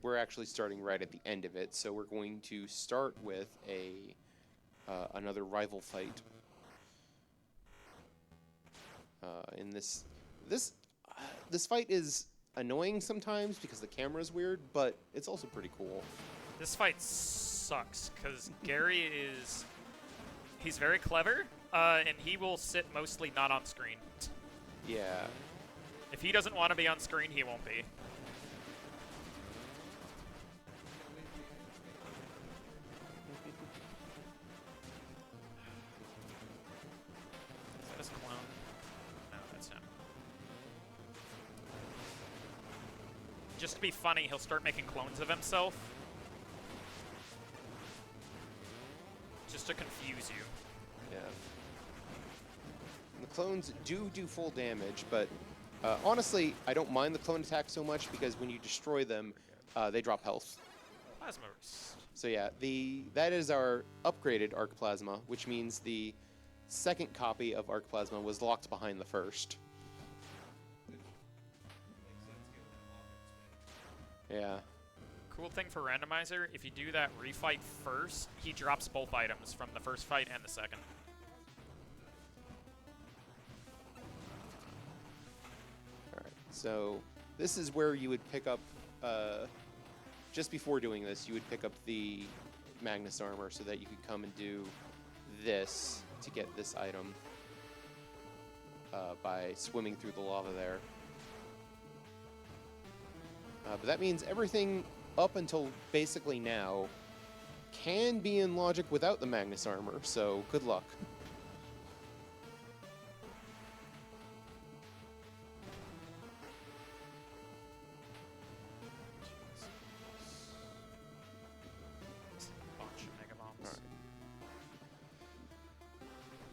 We're actually starting right at the end of it, so we're going to start with a another rival fight. In this fight is annoying sometimes because the camera's weird, but it's also pretty cool. This fight sucks because Gary he's very clever, and he will sit mostly not on screen. Yeah. If he doesn't want to be on screen, he won't be. Is that his clone? just to be funny, he'll start making clones of himself. Just to confuse you. Yeah. The clones do full damage, but honestly, I don't mind the clone attack so much because when you destroy them, they drop health. Plasma Burst. So yeah, that is our upgraded Arc Plasma, which means the second copy of Arc Plasma was locked behind the first. Yeah. Cool thing for Randomizer, if you do that refight first, he drops both items from the first fight and the second. Alright, so this is where you would pick up, just before doing this, you would pick up the Magnus armor so that you could come and do this to get this item by swimming through the lava there. But that means everything up until basically now can be in logic without the Magnus armor, so good luck. Bunch of Mega Bombs. Alright.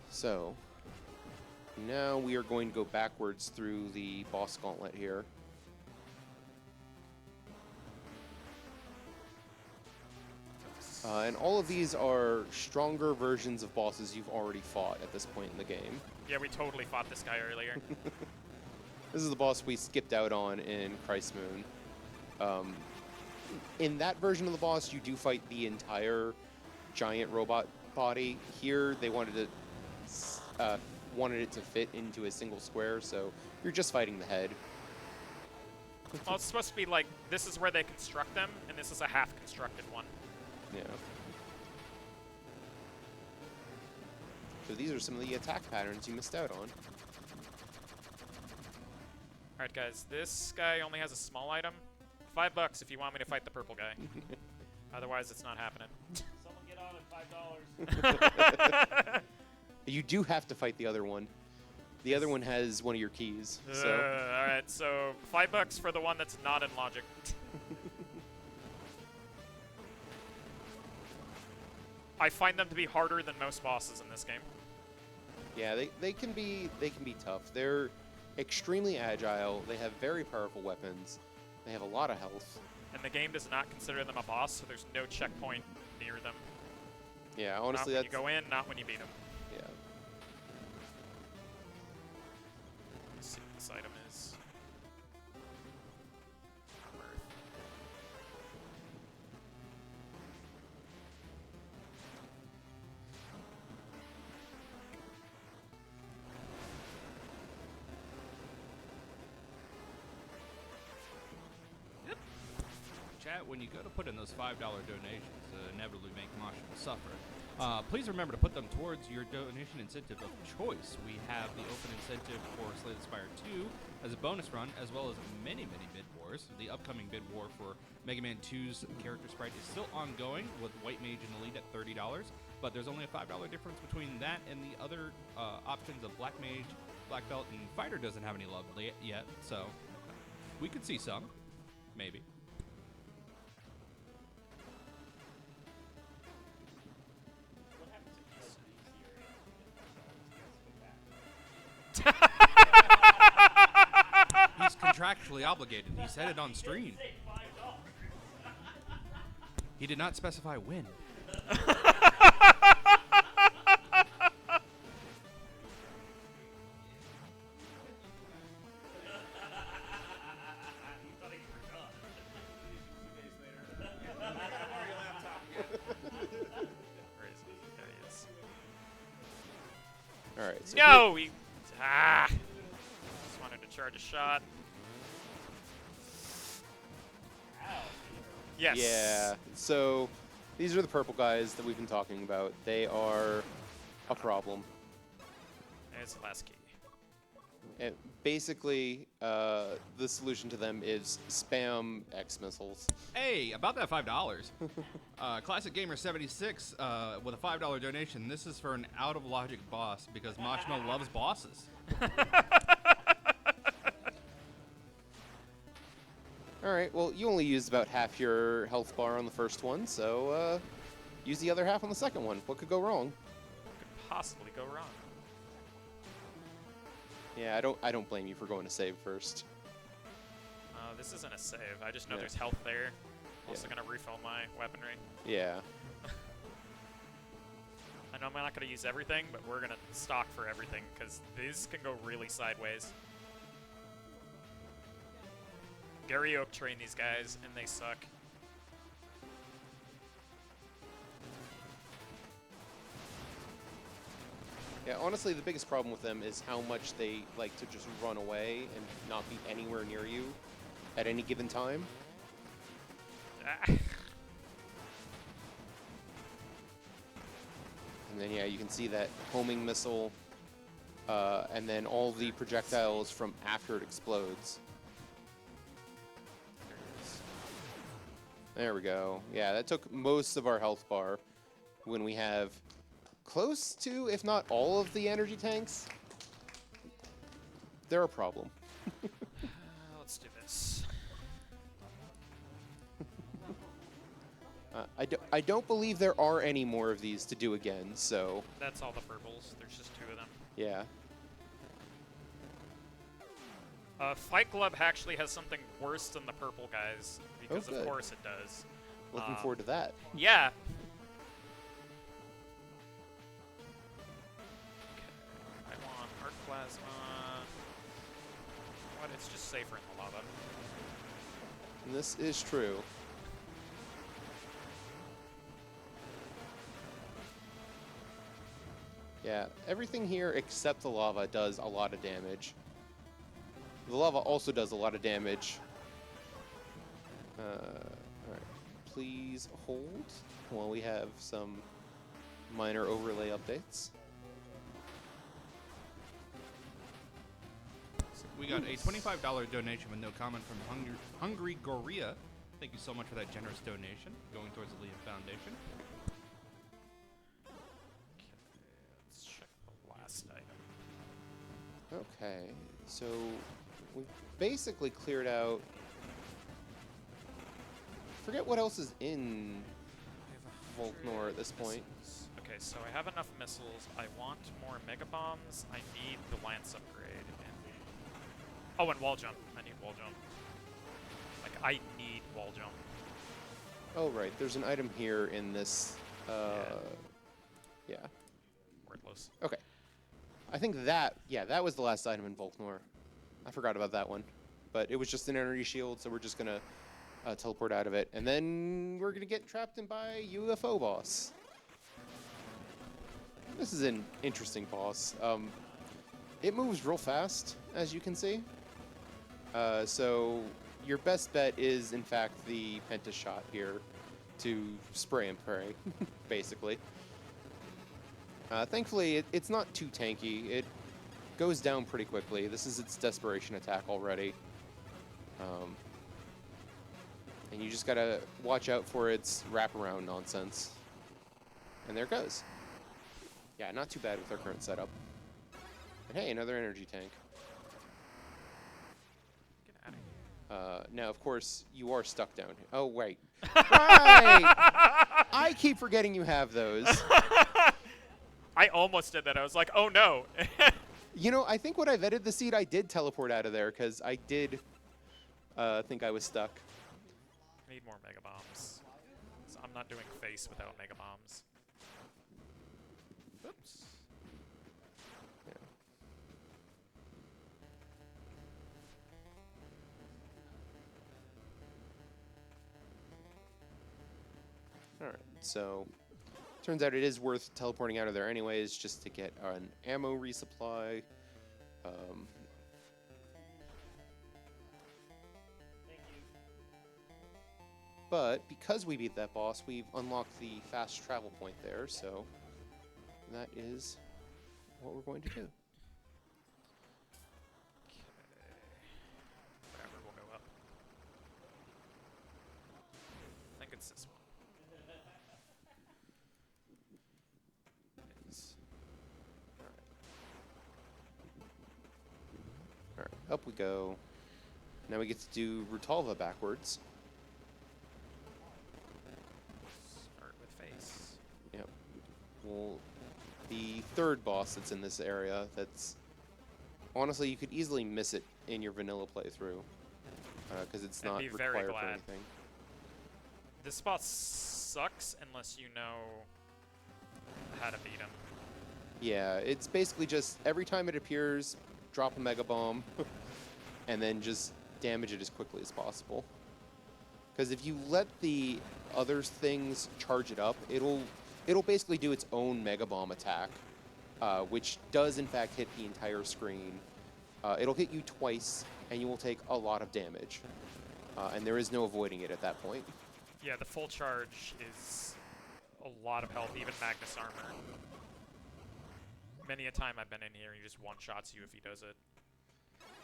So, now we are going to go backwards through the boss gauntlet here. And all of these are stronger versions of bosses you've already fought at this point in the game. Yeah, we totally fought this guy earlier. This is the boss we skipped out on in Christ Moon. In that version of the boss, you do fight the entire giant robot body. Here, they wanted it to fit into a single square, so you're just fighting the head. Well, it's supposed to be like, this is where they construct them, and this is a half-constructed one. Yeah. So these are some of the attack patterns you missed out on. Alright guys, this guy only has a small item. $5 if you want me to fight the purple guy. Otherwise, it's not happening. Someone get on at $5. You do have to fight the other one. The other one has one of your keys. So Alright, so $5 for the one that's not in logic. I find them to be harder than most bosses in this game. yeah, they can be tough. They're extremely agile. They have very powerful weapons. They have a lot of health. And the game does not consider them a boss, so there's no checkpoint near them. Yeah, honestly, not when that's you go in, not when you beat them. yeah. Let's see what this item is. Worth. Chat, when you go to put in those $5 donations, inevitably make Mosh suffer. Please remember to put them towards your donation incentive of choice. We have the open incentive for Slay the Spire 2 as a bonus run, as well as many bid wars. The upcoming bid war for Mega Man 2's character sprite is still ongoing, with White Mage and Elite at $30, but there's only a $5 difference between that and the other options of Black Mage, Black Belt, and Fighter doesn't have any love yet, so we could see some, maybe. He's contractually obligated. He said it on stream. He did not specify when. There he is. All right. So No! Just wanted to charge a shot. Yes. Yeah. So these are the purple guys that we've been talking about. They are a problem. There's the last key. And basically, the solution to them is spam X missiles. Hey, about that $5. Classic Gamer 76 with a $5 donation. This is for an out of logic boss because Machno loves bosses. All right. Well, you only used about half your health bar on the first one, so use the other half on the second one. What could go wrong? What could possibly go wrong? Yeah, I don't blame you for going to save first. This isn't a save. I just know Yeah. there's health there. I'm also Yeah. gonna refill my weaponry. Yeah. I know I'm not gonna use everything, but we're gonna stock for everything because these can go really sideways. Gary Oak trained these guys, and they suck. Yeah, honestly, the biggest problem with them is how much they like to just run away and not be anywhere near you at any given time. Ah. And then, yeah, you can see that homing missile, and then all the projectiles from after it explodes. There we go. Yeah, that took most of our health bar when we have close to, if not all of the energy tanks. They're a problem. Let's do this. I don't believe there are any more of these to do again, so That's all the purples. There's just 2 of them. yeah. Fight Club actually has something worse than the purple guys, because of good. course it does. Looking forward to that. Yeah. I want Arc Plasma. What? It's just safer in the lava. And this is true. Yeah, everything here except the lava does a lot of damage. The lava also does a lot of damage. Alright, please hold while we have some minor overlay updates. We got a $25 donation with no comment from Hungry Goria. Thank you so much for that generous donation going towards the Liam Foundation. Let's check the last item. Okay, so we've basically cleared out. Forget what else is in Volknor at this point. Missiles. Okay, so I have enough missiles. I want more mega bombs. I need the lance upgrade. And wall jump. I need wall jump. Like, I need wall jump. Oh, right. There's an item here in this. Yeah. Worthless. Okay. I think that, yeah, that was the last item in Volknor. I forgot about that one. But it was just an energy shield, so we're just going to teleport out of it. And then we're going to get trapped in by UFO boss. This is an interesting boss. It moves real fast, as you can see. So your best bet is, in fact, the Penta shot here to spray and pray, basically. Thankfully, it's not too tanky. It goes down pretty quickly. This is its desperation attack already. And you just gotta watch out for its wraparound nonsense. And there it goes. Yeah, not too bad with our current setup. And hey, another energy tank. Get out of here. Now, of course, you are stuck down here. Oh, wait. Right! I keep forgetting you have those. I almost did that. I was like, oh no. You know, I think when I vetted the seed, I did teleport out of there because I did think I was stuck. I need more mega bombs. So I'm not doing face without mega bombs. Oops. Yeah. All right, so turns out it is worth teleporting out of there anyways, just to get an ammo resupply. But because we beat that boss, we've unlocked the fast travel point there, so that is what we're going to do. Whatever, we'll go up. I think it's this one. It's All right, up we go. Now we get to do Rutalva backwards. Start with face. Yep. Well, the third boss that's in this area, that's honestly, you could easily miss it in your vanilla playthrough because it's I'd not be very required for glad. anything. This boss sucks unless you know how to beat him. Yeah, it's basically just every time it appears, drop a Mega Bomb, and then just damage it as quickly as possible. Because if you let the other things charge it up, it'll basically do its own Mega Bomb attack, which does in fact hit the entire screen. It'll hit you twice, and you will take a lot of damage. And there is no avoiding it at that point. Yeah, the full charge is a lot of health, even Magnus Armor. Many a time I've been in here, he just one-shots you if he does it.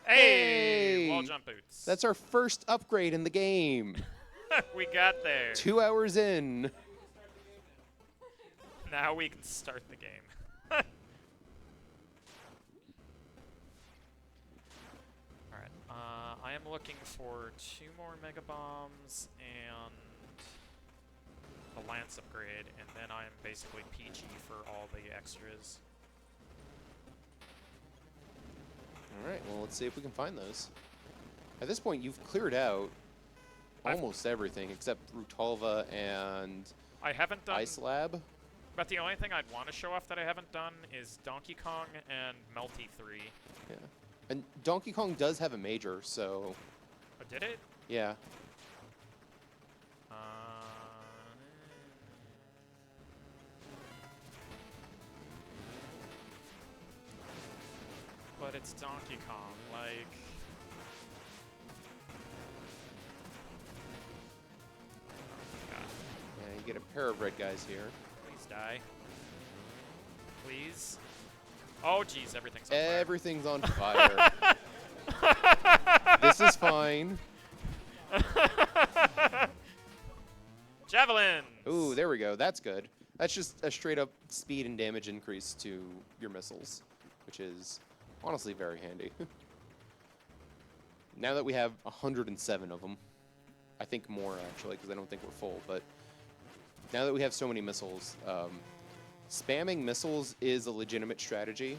Hey! Wall jump boots. That's our first upgrade in the game. We got there. 2 hours in. Now we can start the game. Alright, I am looking for 2 more Mega Bombs and a Lance upgrade, and then I am basically PG for all the extras. All right, well, let's see if we can find those. At this point, you've cleared out almost everything except Rutalva and I haven't done... Ice Lab. But the only thing I'd want to show off that I haven't done is Donkey Kong and Melty 3. Yeah. And Donkey Kong does have a major, so Oh, did it? yeah. But it's Donkey Kong, like... Oh, God. Yeah, you get a pair of red guys here. Please die. Please. Oh, jeez, everything's on fire. Everything's on fire. This is fine. Javelins! Ooh, there we go. That's good. That's just a straight up speed and damage increase to your missiles, which is honestly very handy. Now that we have 107 of them, I think more actually, because I don't think we're full, but now that we have so many missiles, spamming missiles is a legitimate strategy.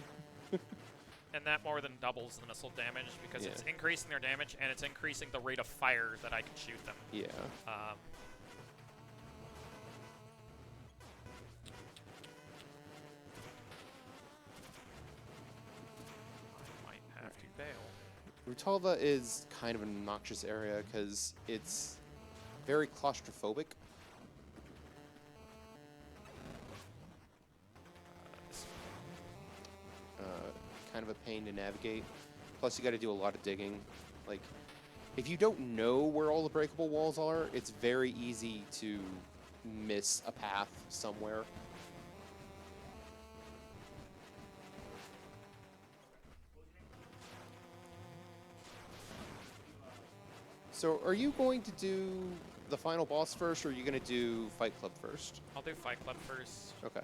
And that more than doubles the missile damage because Yeah. it's increasing their damage and it's increasing the rate of fire that I can shoot them. Yeah. I might have to bail. Rutalva is kind of an obnoxious area because it's very claustrophobic. Kind of a pain to navigate. Plus, you got to do a lot of digging. Like, if you don't know where all the breakable walls are, it's very easy to miss a path somewhere. So, are you going to do the final boss first, or are you going to do Fight Club first? I'll do Fight Club first. Okay.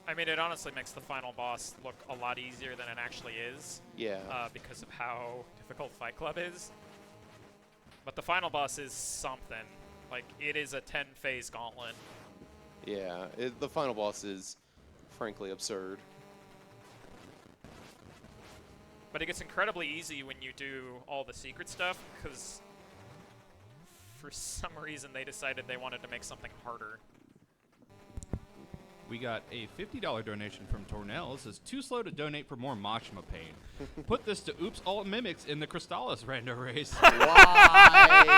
I mean, it honestly makes the final boss look a lot easier than it actually is. Yeah. Because of how difficult Fight Club is. But the final boss is something. Like, it is a 10-phase gauntlet. Yeah. The final boss is, frankly, absurd. But it gets incredibly easy when you do all the secret stuff, because for some reason they decided they wanted to make something harder. We got a $50 donation from Tornell. It says, too slow to donate for more Machima pain. Put this to Oops All Mimics in the Crystallis rando race. Why?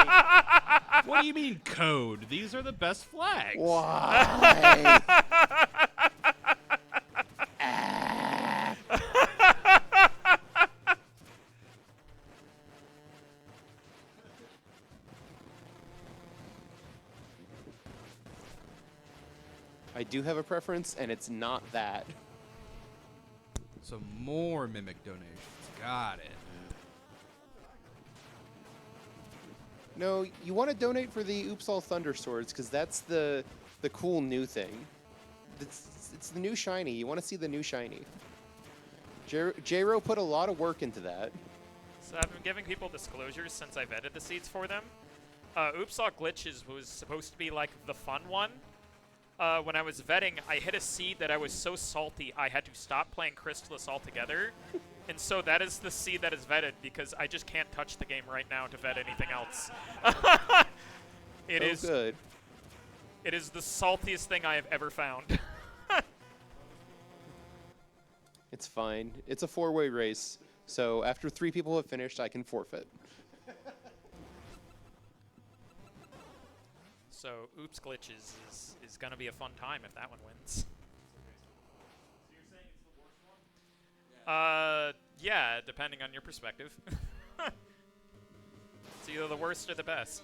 What do you mean code? These are the best flags. Why? I do have a preference, and it's not that. Some more Mimic donations. Got it. No, you want to donate for the Oops All Thunder Swords, because that's the cool new thing. It's it's the new shiny. You want to see the new shiny. J-Ro put a lot of work into that. So I've been giving people disclosures since I vetted the seeds for them. Oops All Glitches was supposed to be like the fun one. When I was vetting, I hit a seed that I was so salty I had to stop playing Crystallis altogether. And so that is the seed that is vetted because I just can't touch the game right now to vet anything else. It is good. It is the saltiest thing I have ever found. It's fine. It's a 4-way race. So after 3 people have finished, I can forfeit. So Oops Glitches is going to be a fun time if that one wins. Yeah, depending on your perspective. It's either the worst or the best.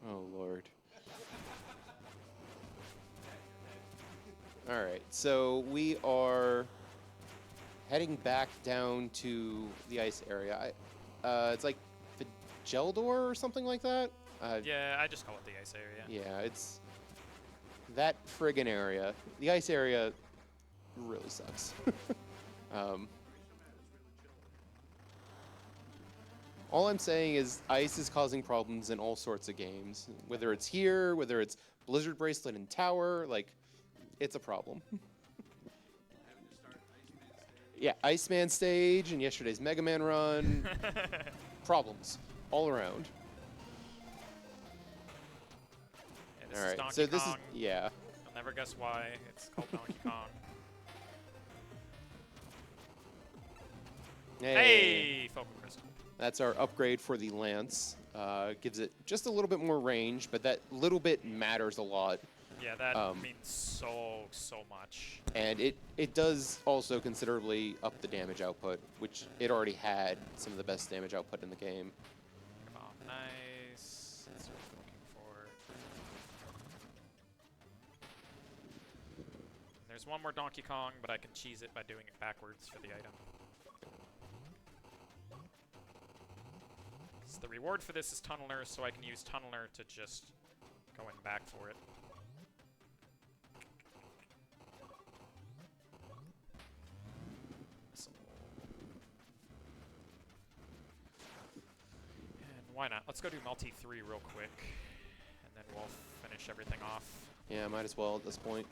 Oh, Lord. All right, so we are heading back down to the ice area. It's like Geldor or something like that? Yeah, I just call it the ice area. Yeah, it's that friggin' area. The ice area really sucks. All I'm saying is ice is causing problems in all sorts of games. Whether it's here, whether it's Blizzard Bracelet and Tower, like, it's a problem. Yeah, Iceman stage and yesterday's Mega Man run. Problems all around. Yeah, this All is right, Donkey so this Kong. is, yeah. You'll never guess why. It's called Donkey Kong. Hey, Focal Crystal. That's our upgrade for the Lance. Gives it just a little bit more range, but that little bit matters a lot. Yeah, that means so much. And it does also considerably up the damage output, which it already had some of the best damage output in the game. Come on, nice. That's what I'm looking for. There's one more Donkey Kong, but I can cheese it by doing it backwards for the item. So the reward for this is Tunneler, so I can use Tunneler to just go in back for it. And why not? Let's go do multi 3 real quick, and then we'll finish everything off. Yeah, might as well at this point.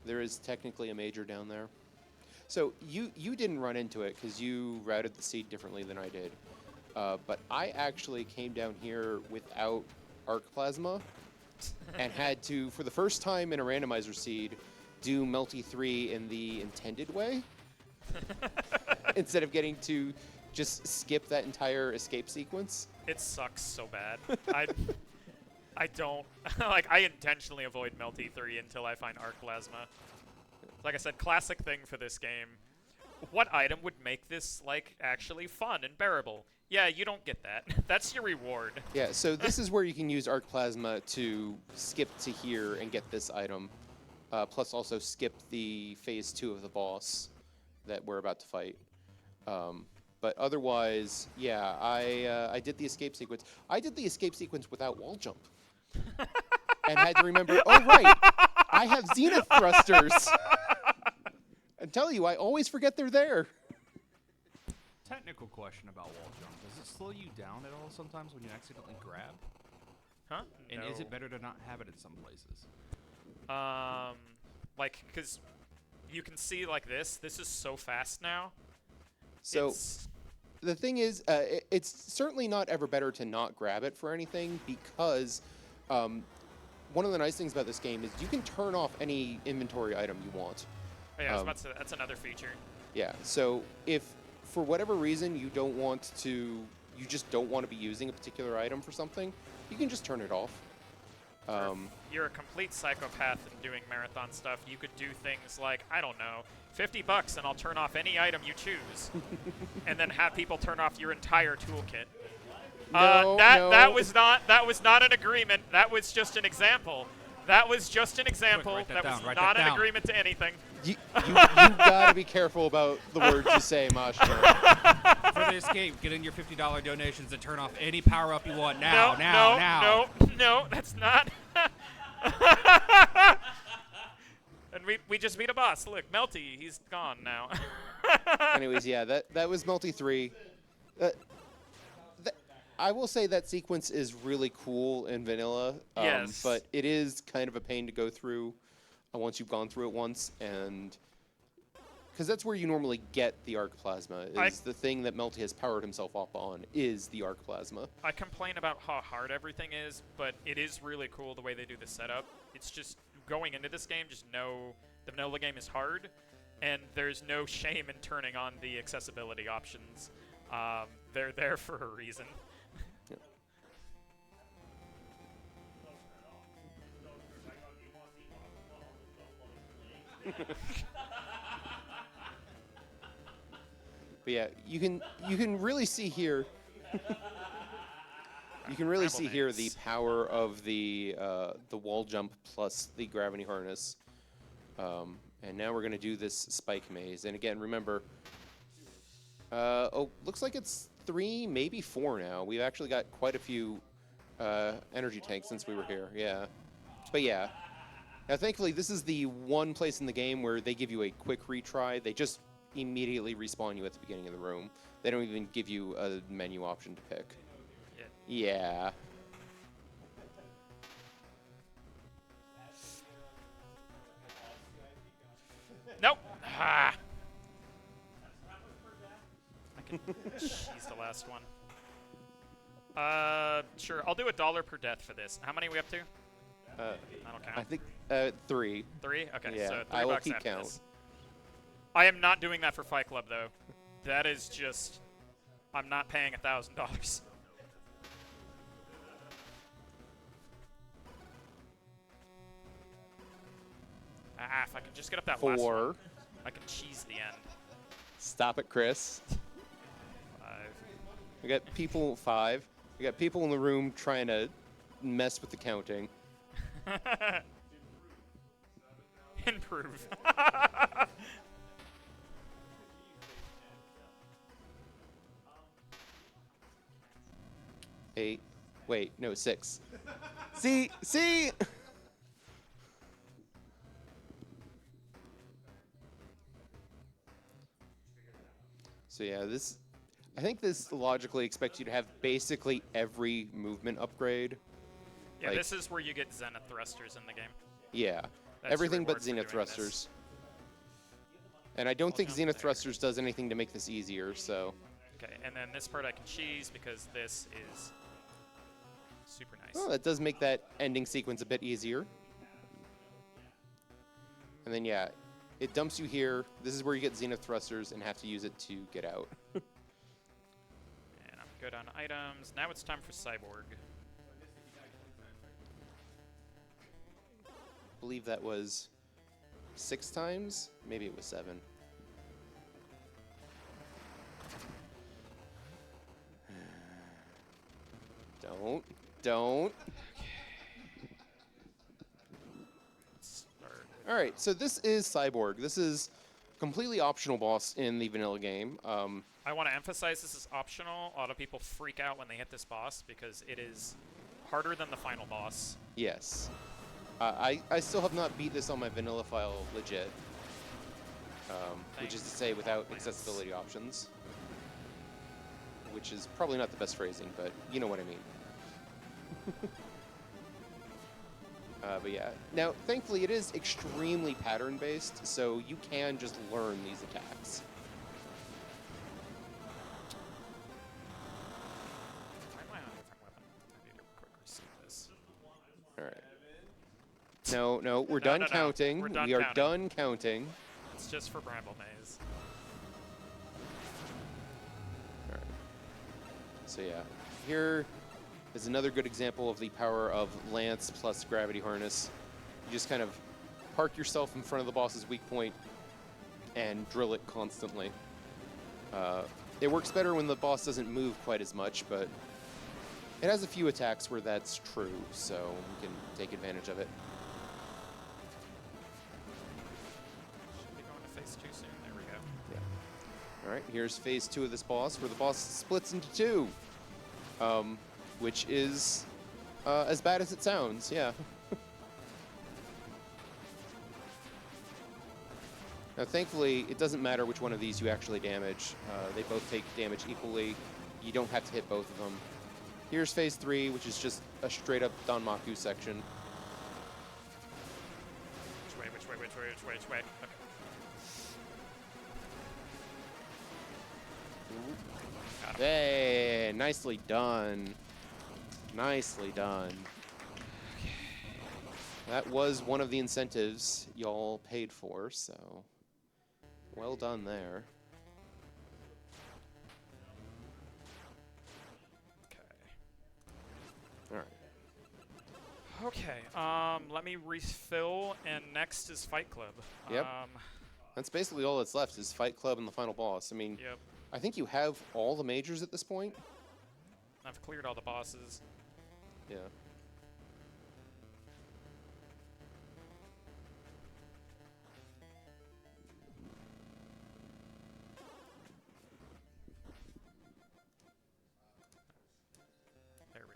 There is technically a major down there. So you didn't run into it because you routed the seed differently than I did. But I actually came down here without Arc Plasma and had to, for the first time in a randomizer seed, do Multi 3 in the intended way. Instead of getting to just skip that entire escape sequence. It sucks so bad. I don't like. I intentionally avoid Melty 3 until I find Arc Plasma. Like I said, classic thing for this game. What item would make this like actually fun and bearable? Yeah, you don't get that. That's your reward. Yeah, so this is where you can use Arc Plasma to skip to here and get this item. Plus also skip the phase 2 of the boss that we're about to fight. But otherwise, yeah, I did the escape sequence. I did the escape sequence without wall jump. And had to remember, oh right, I have Zenith thrusters. I tell you, I always forget they're there. Technical question about wall jump. Does it slow you down at all sometimes when you accidentally grab? Huh? And No. is it better to not have it in some places? Like, because you can see like this. This is so fast now. So It's- the thing is, it's certainly not ever better to not grab it for anything because one of the nice things about this game is you can turn off any inventory item you want. oh, yeah, I was about to say, that's another feature. Yeah, so if for whatever reason you just don't want to be using a particular item for something, you can just turn it off. Or if you're a complete psychopath and doing marathon stuff, you could do things like, I don't know, $50 and I'll turn off any item you choose, and then have people turn off your entire toolkit. No, that was not an agreement. That was just an example. That was just an example. write that That down, was write not that an down. agreement to anything. You gotta be careful about the words you say, Mashmo. For the escape, get in your $50 donations and turn off any power up you want now, no, now. no, that's not. And we just beat a boss. Look, Melty, he's gone now. Anyways, yeah, that was Multi 3. I will say that sequence is really cool in vanilla. Yes. But it is kind of a pain to go through once you've gone through it once, and because that's where you normally get the arc plasma. Is the thing that Melty has powered himself up on is the arc plasma. I complain about how hard everything is, but it is really cool the way they do the setup. It's just going into this game, just know the vanilla game is hard, and there's no shame in turning on the accessibility options. They're there for a reason. But yeah, you can really see here. You can really see here the power of the wall jump plus the gravity harness. And now we're gonna do this spike maze. And again, remember, looks like it's 3, maybe 4 now. We've actually got quite a few energy tanks since we were here. Yeah, but yeah. Now, thankfully, this is the one place in the game where they give you a quick retry. They just immediately respawn you at the beginning of the room. They don't even give you a menu option to pick. Yeah. Nope. Ah. I can cheese the last one. Sure. I'll do $1 per death for this. How many are we up to? I don't count. I think 3. 3? Okay, Yeah, so 3 I will bucks keep after count. this. I am not doing that for Fight Club, though. That is just... I'm not paying $1,000. If I can just get up that last 4. one, I can cheese the end. Stop it, Chris. 5. We got people 5. We got people in the room trying to mess with the counting. Improve. 8. Wait, no, 6. See? So yeah, I think this logically expects you to have basically every movement upgrade. Yeah, Like- this is where you get Zenith thrusters in the game. Yeah, That's everything your but reward for Zenith doing this. thrusters. And I don't think jump Zenith there. thrusters does anything to make this easier, so... Okay, and then this part I can cheese because this is super nice. Oh, that does make that ending sequence a bit easier. And then, yeah, it dumps you here. This is where you get Zenith thrusters and have to use it to get out. And I'm good on items. Now it's time for Cyborg. I believe that was 6 times? Maybe it was 7. Don't. Start. All right, so this is Cyborg. This is completely optional boss in the vanilla game. I want to emphasize this is optional. A lot of people freak out when they hit this boss because it is harder than the final boss. Yes. I still have not beat this on my vanilla file legit, which is to say without accessibility options, which is probably not the best phrasing, but you know what I mean. But yeah, now thankfully it is extremely pattern-based, so you can just learn these attacks. Why am I on a different weapon? I need to quick receive this. All right. No, we're No, done no, no. counting. We're done We are counting. done counting. It's just for Bramble Maze. All right. So yeah, here is another good example of the power of Lance plus Gravity Harness. You just kind of park yourself in front of the boss's weak point and drill it constantly. It works better when the boss doesn't move quite as much, but it has a few attacks where that's true, so you can take advantage of it. Should be going to phase 2 soon. There we go. All right, here's phase 2 of this boss, where the boss splits into 2, which is as bad as it sounds. Yeah. Now, thankfully, it doesn't matter which one of these you actually damage. They both take damage equally. You don't have to hit both of them. Here's phase 3, which is just a straight-up Danmaku section. Which way? Okay. Got him. Hey, nicely done. Nicely done. That was one of the incentives y'all paid for, so well done there. Okay. All right. Okay, let me refill, and next is Fight Club. Yep. That's basically all that's left is Fight Club and the final boss. I mean, Yep. I think you have all the majors at this point. I've cleared all the bosses. Yeah. There we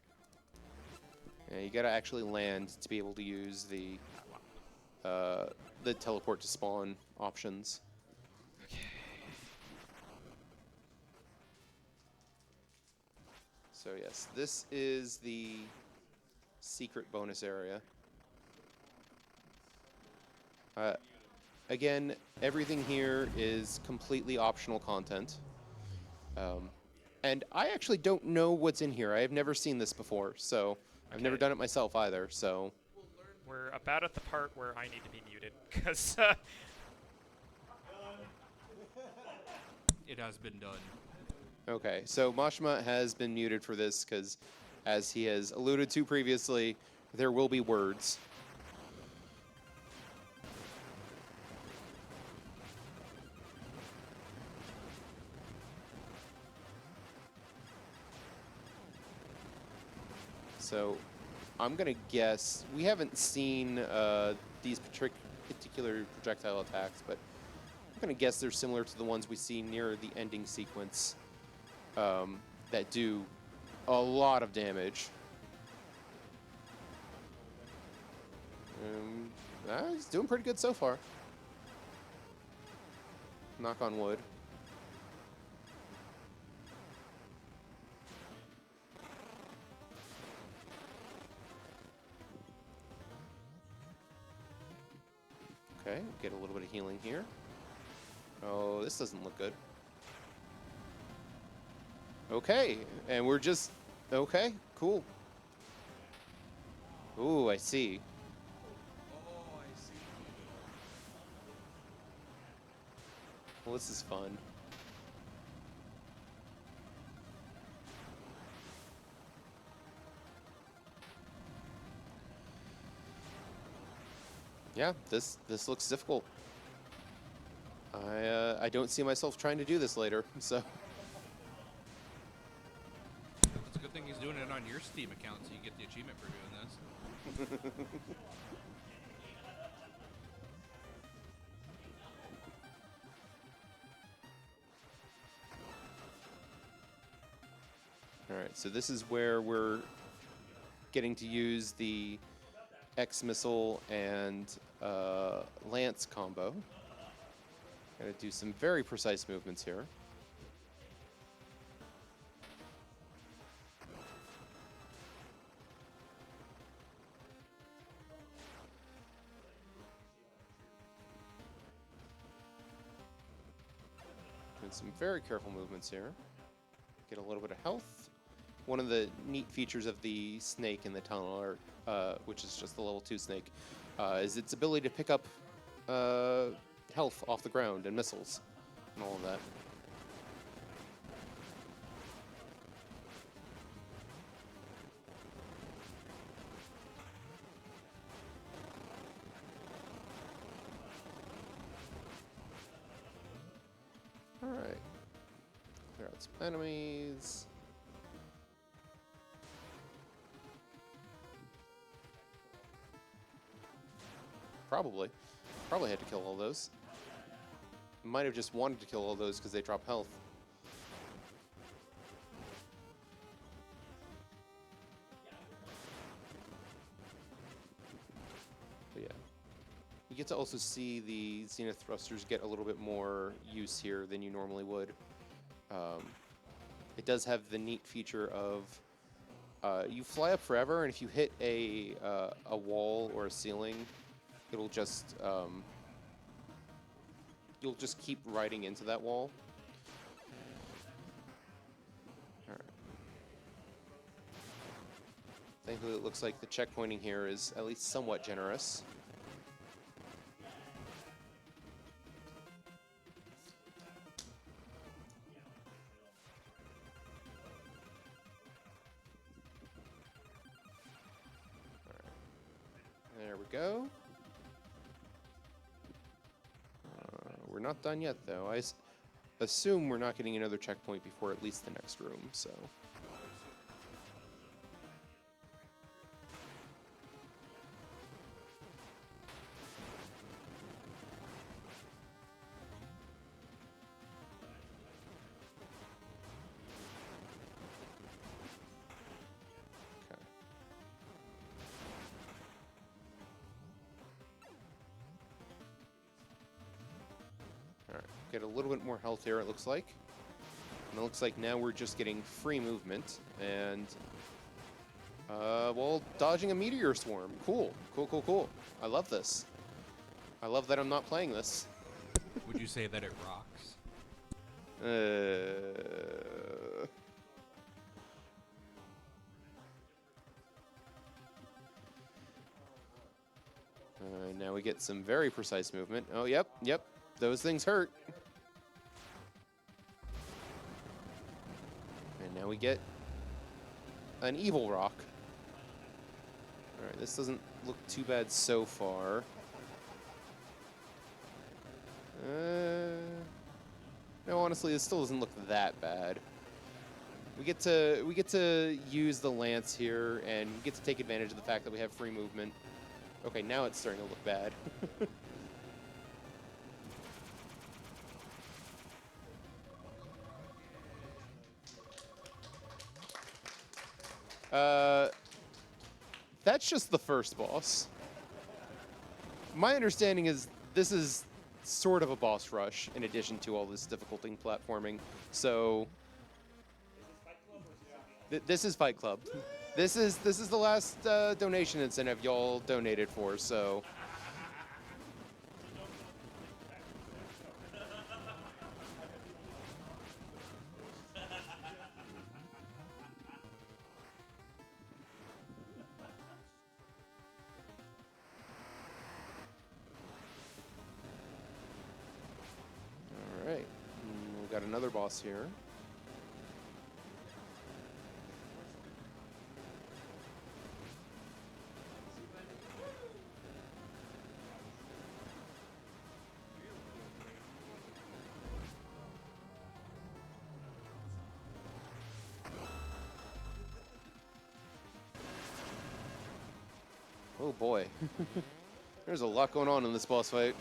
go. Yeah, you gotta actually land to be able to use the teleport to spawn options. Okay. So yes, this is the secret bonus area. Again, everything here is completely optional content. And I actually don't know what's in here. I have never seen this before, so I've never Okay. done it myself either, so... We're about at the part where I need to be muted, because It has been done. Okay, so Mashima has been muted for this because, as he has alluded to previously, there will be words. So, I'm gonna guess we haven't seen these particular projectile attacks, but I'm gonna guess they're similar to the ones we see near the ending sequence that do a lot of damage. He's doing pretty good so far. Knock on wood. Okay, get a little bit of healing here. Oh, this doesn't look good. Okay, and we're just... Okay, cool. Ooh, I see. Oh, I see. Well, this is fun. Yeah, this looks difficult. I don't see myself trying to do this later, so... It's a good thing he's doing it on your Steam account so you get the achievement for doing this. Alright, so this is where we're getting to use the X-Missile and Lance combo. Gotta do some very precise movements here. Doing some very careful movements here. Get a little bit of health. One of the neat features of the snake in the tunnel, which is just the level 2 snake, is its ability to pick up health off the ground and missiles and all of that. Alright. Clear out some enemies. Probably had to kill all those. might have just wanted to kill all those because they drop health. But yeah. You get to also see the Zenith thrusters get a little bit more use here than you normally would. It does have the neat feature of you fly up forever, and if you hit a wall or a ceiling, it'll just you'll just keep riding into that wall. All right. Thankfully, it looks like the checkpointing here is at least somewhat generous. There we go. We're not done yet, though. I assume we're not getting another checkpoint before at least the next room, so... Get a little bit more health here, it looks like. And it looks like now we're just getting free movement and, well, dodging a meteor swarm. Cool, cool, cool, cool. I love this. I love that I'm not playing this. Would you say that it rocks? Now we get some very precise movement. Oh, yep, yep. Those things hurt. And now we get an evil rock. Alright, this doesn't look too bad so far. No, honestly, this still doesn't look that bad. We get to use the lance here, and we get to take advantage of the fact that we have free movement. Okay, now it's starting to look bad. That's just the first boss. My understanding is this is sort of a boss rush in addition to all this difficulty in platforming. So this is Fight Club. This is the last donation incentive y'all donated for. So. Got another boss here. Oh boy. There's a lot going on in this boss fight.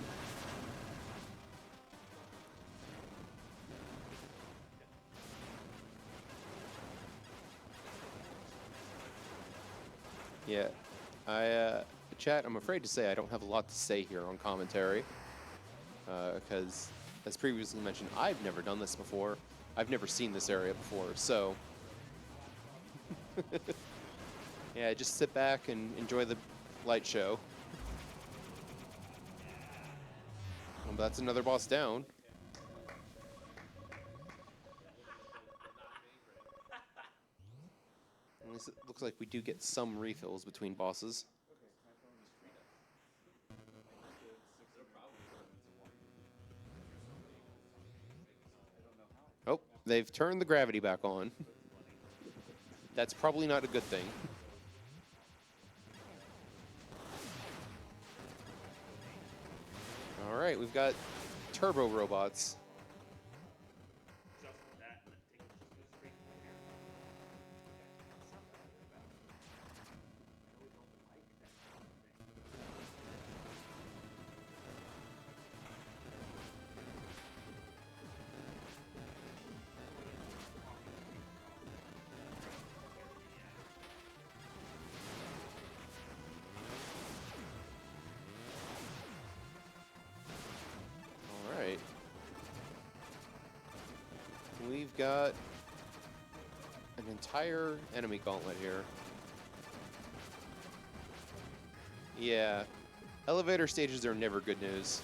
Yeah, chat, I'm afraid to say I don't have a lot to say here on commentary, because, as previously mentioned, I've never done this before. I've never seen this area before, so... yeah, just sit back and enjoy the light show. Well, that's another boss down. At least it looks like we do get some refills between bosses. Oh, they've turned the gravity back on. That's probably not a good thing. All right, we've got turbo robots. we've got an entire enemy gauntlet here. Yeah. Elevator stages are never good news.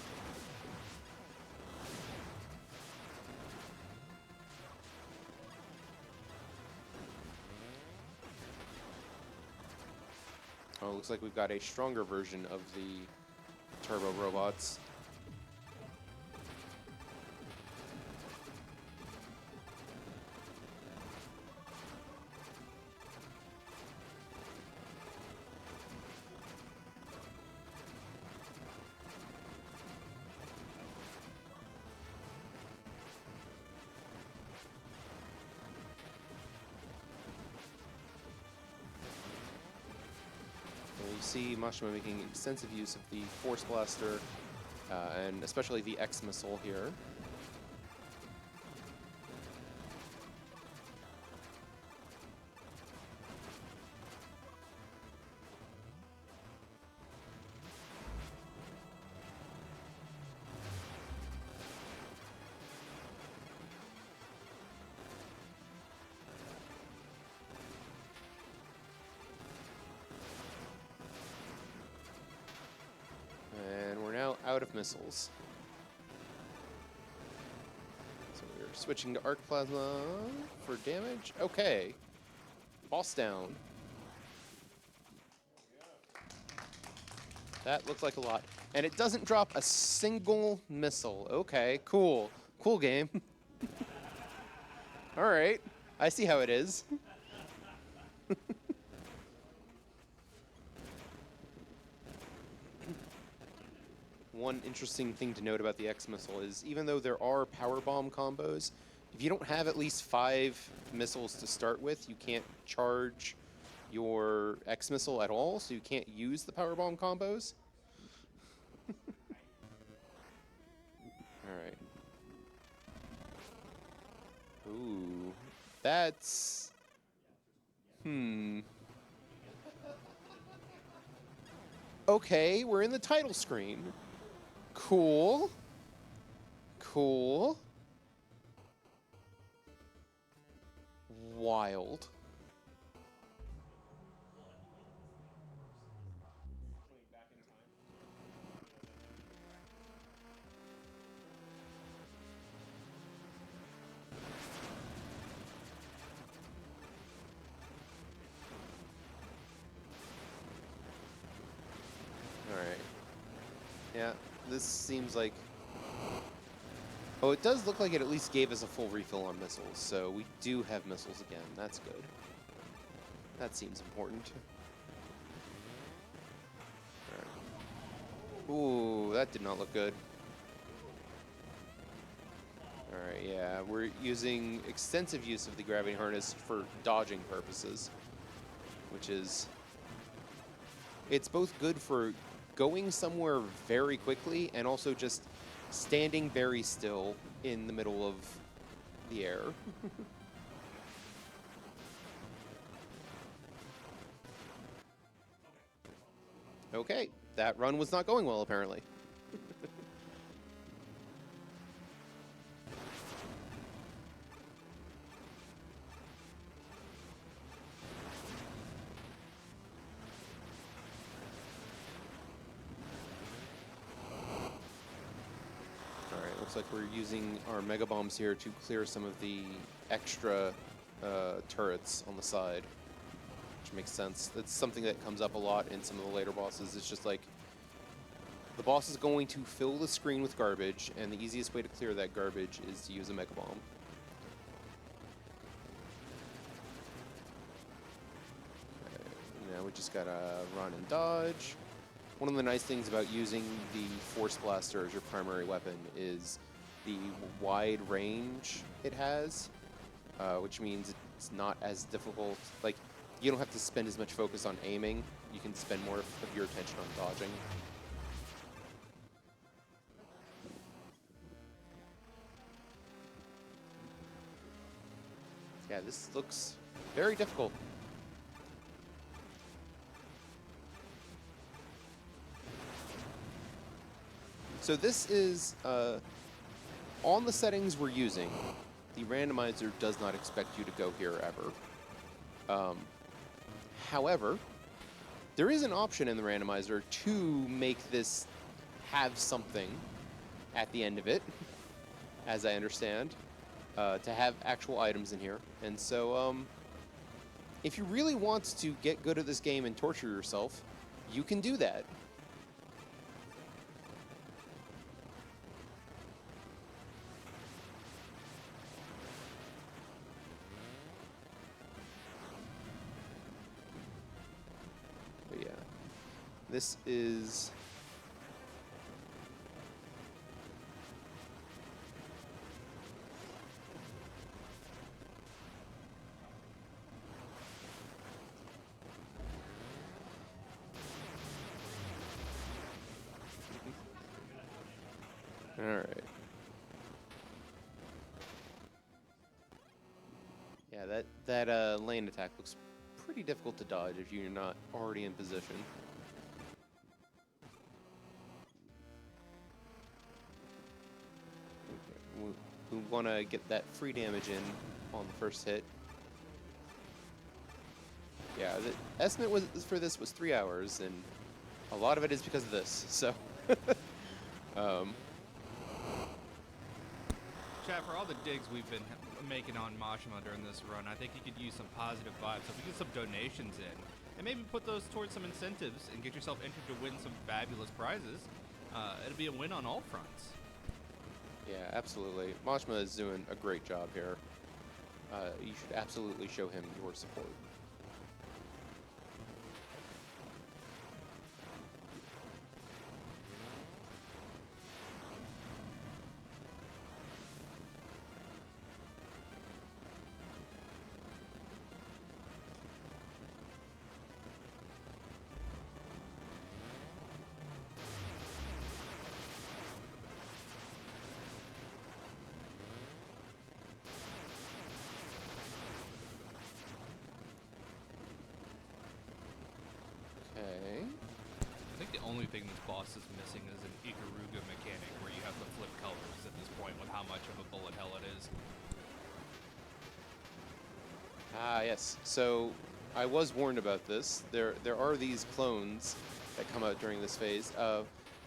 Oh, looks like we've got a stronger version of the turbo robots. You see Mashima making extensive use of the Force Blaster, and especially the X-Missile here. And we're now out of missiles. So we're switching to Arc Plasma for damage. Okay. Boss down. That looks like a lot. And it doesn't drop a single missile. Okay, cool. Cool game. All right. I see how it is. One interesting thing to note about the X-Missile is even though there are power bomb combos, if you don't have at least 5 missiles to start with, you can't charge your X-Missile at all, so you can't use the power bomb combos. Alright. Ooh. That's... Okay, we're in the title screen. Cool. Cool. Wild. All right. Yeah, this seems like... Oh, it does look like it at least gave us a full refill on missiles, so we do have missiles again. That's good. That seems important. All right. Ooh, that did not look good. Alright, yeah, we're using extensive use of the gravity harness for dodging purposes, which is... It's both good for going somewhere very quickly and also just standing very still in the middle of the air. Okay, that run was not going well, apparently. Looks like we're using our Mega Bombs here to clear some of the extra turrets on the side, which makes sense. That's something that comes up a lot in some of the later bosses. It's just like, the boss is going to fill the screen with garbage, and the easiest way to clear that garbage is to use a Mega Bomb. Okay, now we just gotta run and dodge. One of the nice things about using the Force Blaster as your primary weapon is the wide range it has, which means it's not as difficult. Like, you don't have to spend as much focus on aiming. You can spend more of your attention on dodging. Yeah, this looks very difficult. So this is, on the settings we're using, the randomizer does not expect you to go here ever. However, there is an option in the randomizer to make this have something at the end of it, as I understand, to have actual items in here. And so, if you really want to get good at this game and torture yourself, you can do that. But yeah, this is... All right. Yeah, that lane attack looks pretty difficult to dodge if you're not already in position. Okay. We want to get that free damage in on the first hit. Yeah, the estimate for this was 3 hours, and a lot of it is because of this. So. Chat, for all the digs we've been making on Mashima during this run, I think you could use some positive vibes. So if we get some donations in, and maybe put those towards some incentives and get yourself entered to win some fabulous prizes, it'll be a win on all fronts. Yeah, absolutely. Mashima is doing a great job here. You should absolutely show him your support. Okay. I think the only thing this boss is missing is an Ikaruga mechanic where you have to flip colors at this point with how much of a bullet hell it is. Ah, yes. So I was warned about this. There are these clones that come out during this phase.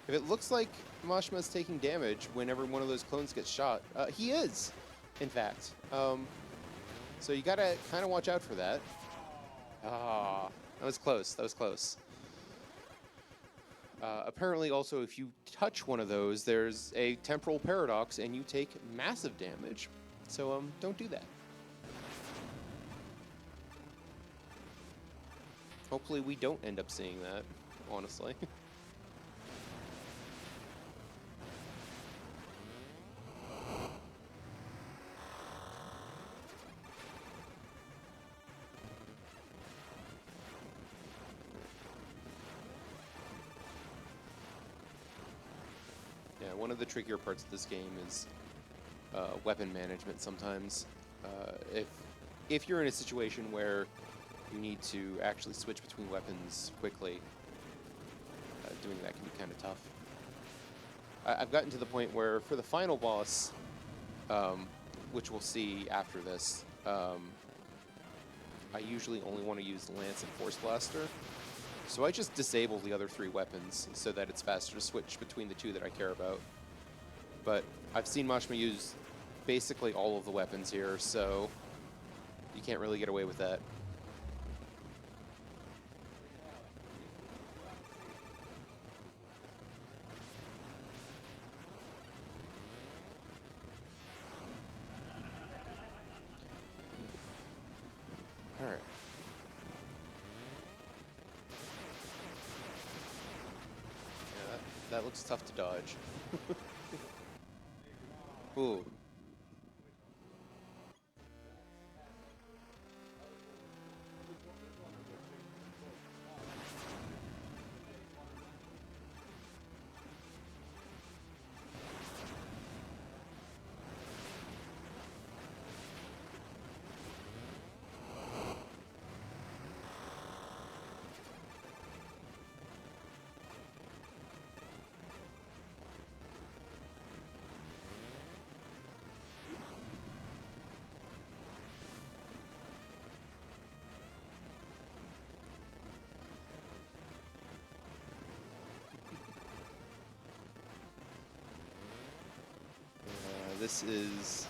If it looks like Mashima's taking damage whenever one of those clones gets shot, he is, in fact. So you gotta kind of watch out for that. Ah, that was close. That was close. Apparently, also, if you touch one of those, there's a temporal paradox, and you take massive damage. So don't do that. Hopefully we don't end up seeing that, honestly. Yeah, one of the trickier parts of this game is weapon management sometimes. If you're in a situation where you need to actually switch between weapons quickly, doing that can be kind of tough. I've gotten to the point where for the final boss, which we'll see after this, I usually only want to use Lance and Force Blaster. So I just disable the other 3 weapons so that it's faster to switch between the 2 that I care about. But I've seen Mashima use basically all of the weapons here, so you can't really get away with that. All right. Yeah, that looks tough to dodge. Ooh. this is...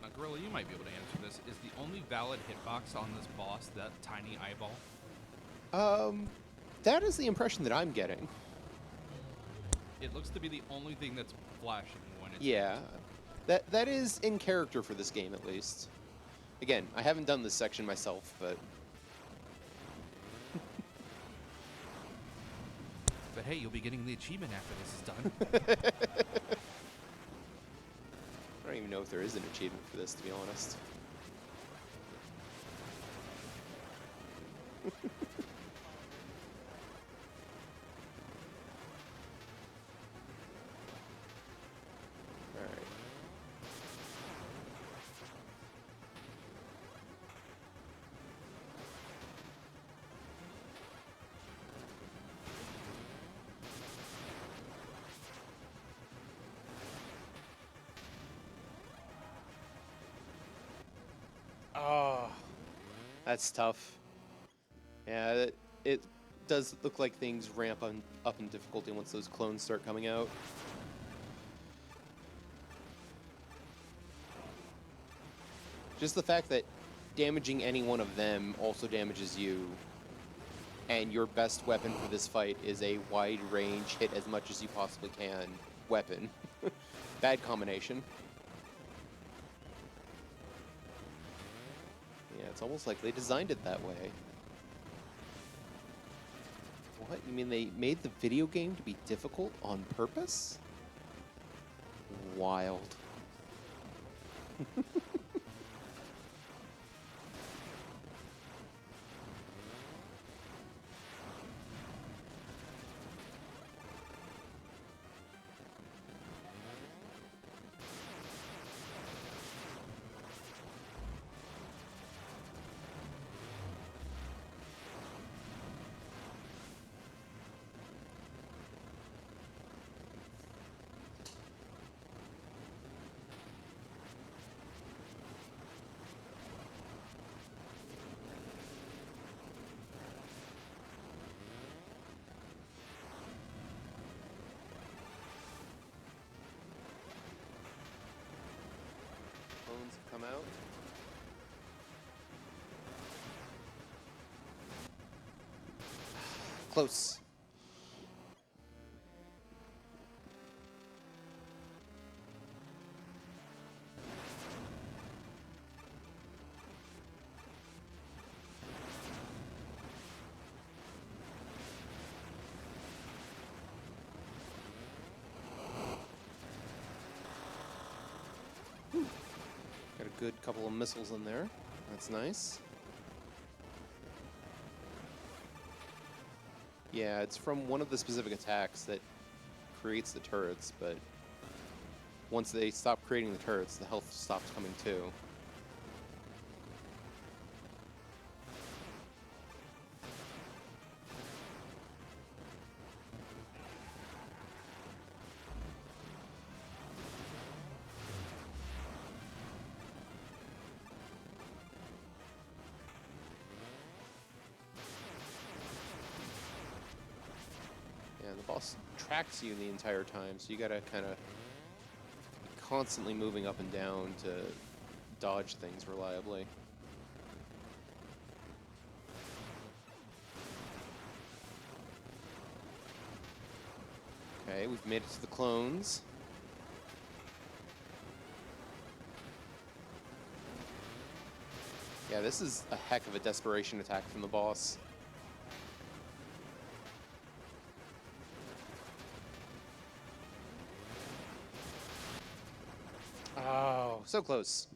Now, Gorilla, you might be able to answer this. Is the only valid hitbox on this boss that tiny eyeball? That is the impression that I'm getting. It looks to be the only thing that's flashing when it's Yeah, that is in character for this game, at least. Again, I haven't done this section myself, but... But hey, you'll be getting the achievement after this is done. I don't even know if there is an achievement for this, to be honest. Alright. Oh, that's tough. Yeah, it does look like things ramp up in difficulty once those clones start coming out. Just the fact that damaging any one of them also damages you, and your best weapon for this fight is a wide range, hit as much as you possibly can weapon. Bad combination. Yeah, it's almost like they designed it that way. What? You mean they made the video game to be difficult on purpose? Wild. Clones have come out. Close. Got a good couple of missiles in there. That's nice. Yeah, it's from one of the specific attacks that creates the turrets, but once they stop creating the turrets, the health stops coming too. Yeah, the boss tracks you the entire time, so you gotta kind of constantly moving up and down to dodge things reliably. Okay, we've made it to the clones. Yeah, this is a heck of a desperation attack from the boss. Oh, so close.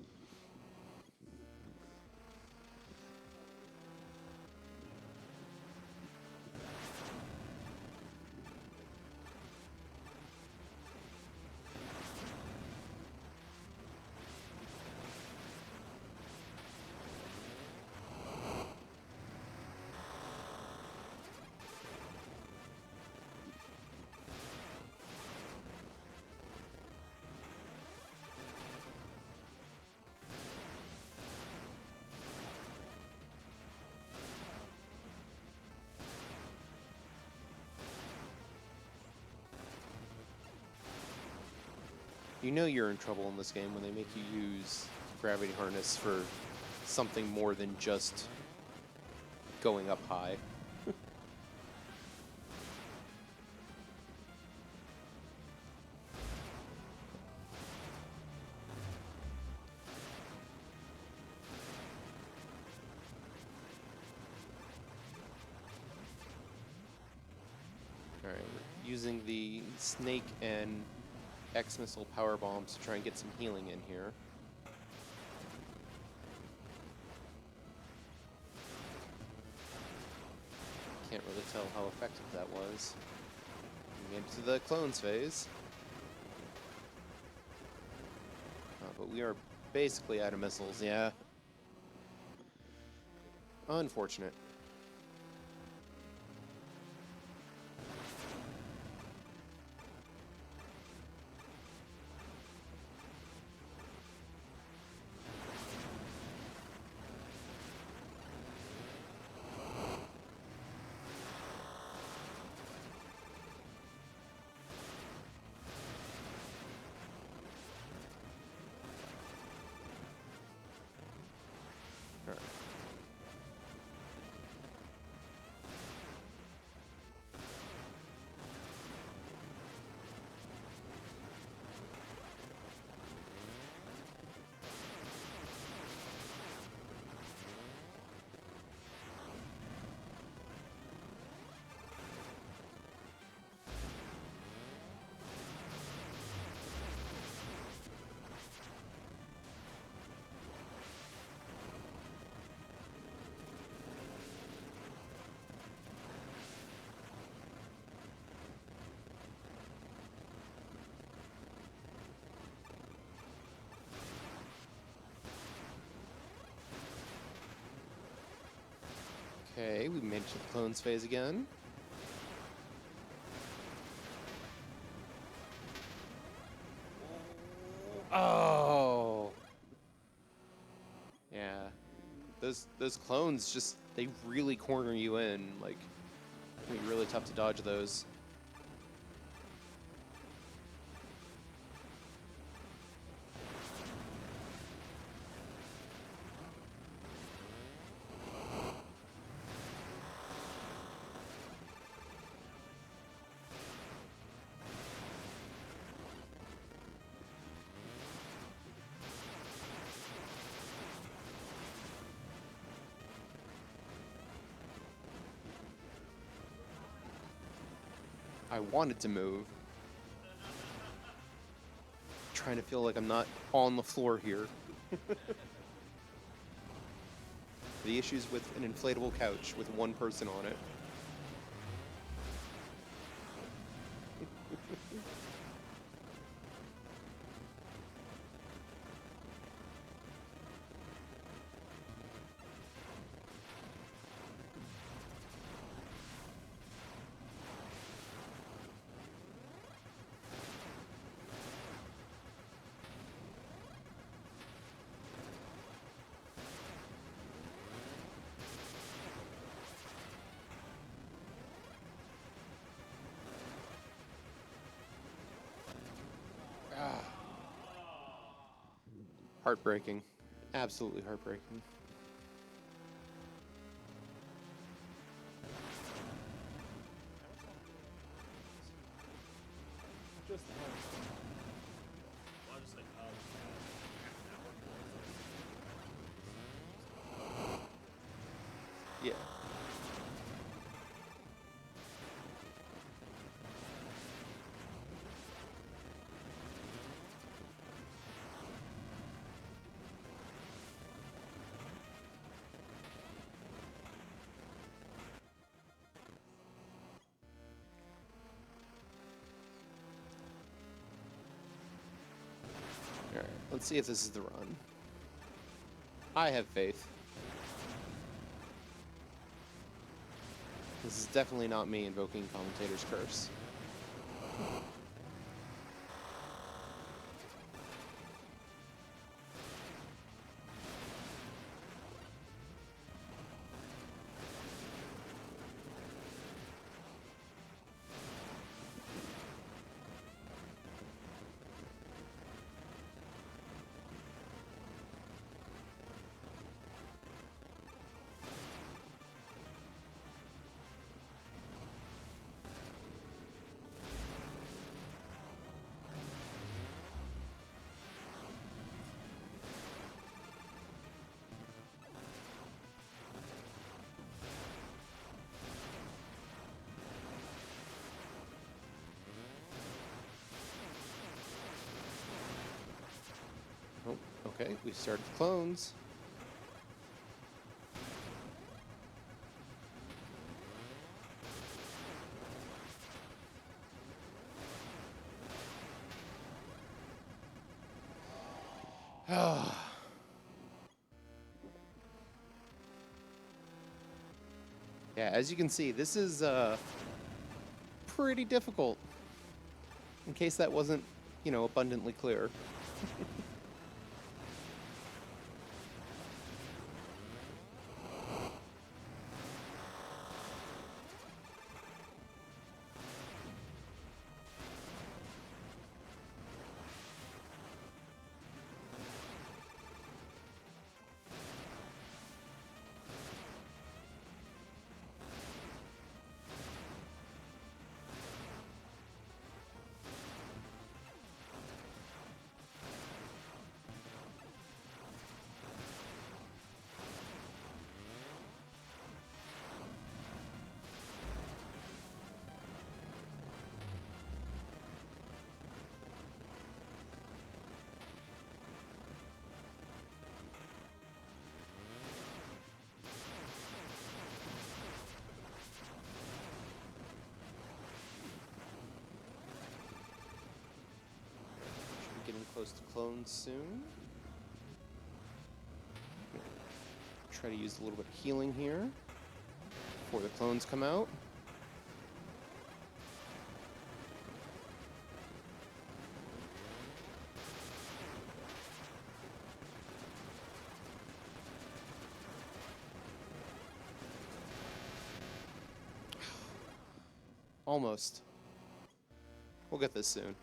You know you're in trouble in this game when they make you use gravity harness for something more than just going up high. Alright, we're using the snake and X-missile power bombs to try and get some healing in here. Can't really tell how effective that was. Moving into the clones phase. But we are basically out of missiles, yeah. Unfortunate. Alright. Okay, we made it to the clones phase again. Oh. Yeah. Those clones just, they really corner you in. Like, it'd be really tough to dodge those. I wanted to move. Trying to feel like I'm not on the floor here. The issues with an inflatable couch with one person on it. Heartbreaking. Absolutely heartbreaking. Yeah. Alright, let's see if this is the run. I have faith. This is definitely not me invoking Commentator's Curse. Okay, we started the clones. Yeah, as you can see, this is pretty difficult. In case that wasn't, abundantly clear. Getting close to clones soon. Try to use a little bit of healing here before the clones come out. Almost. We'll get this soon.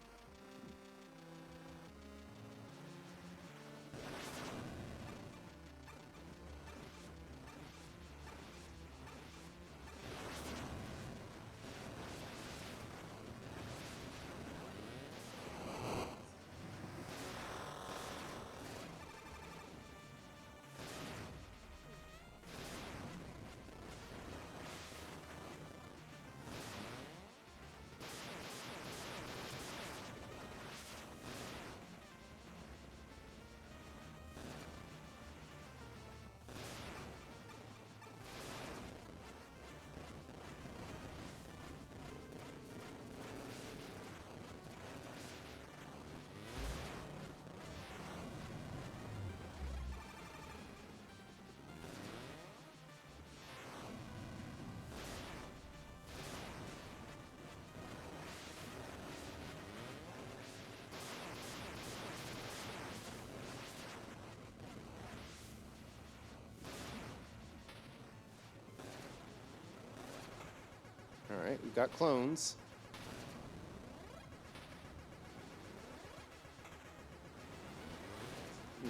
Alright, we've got clones.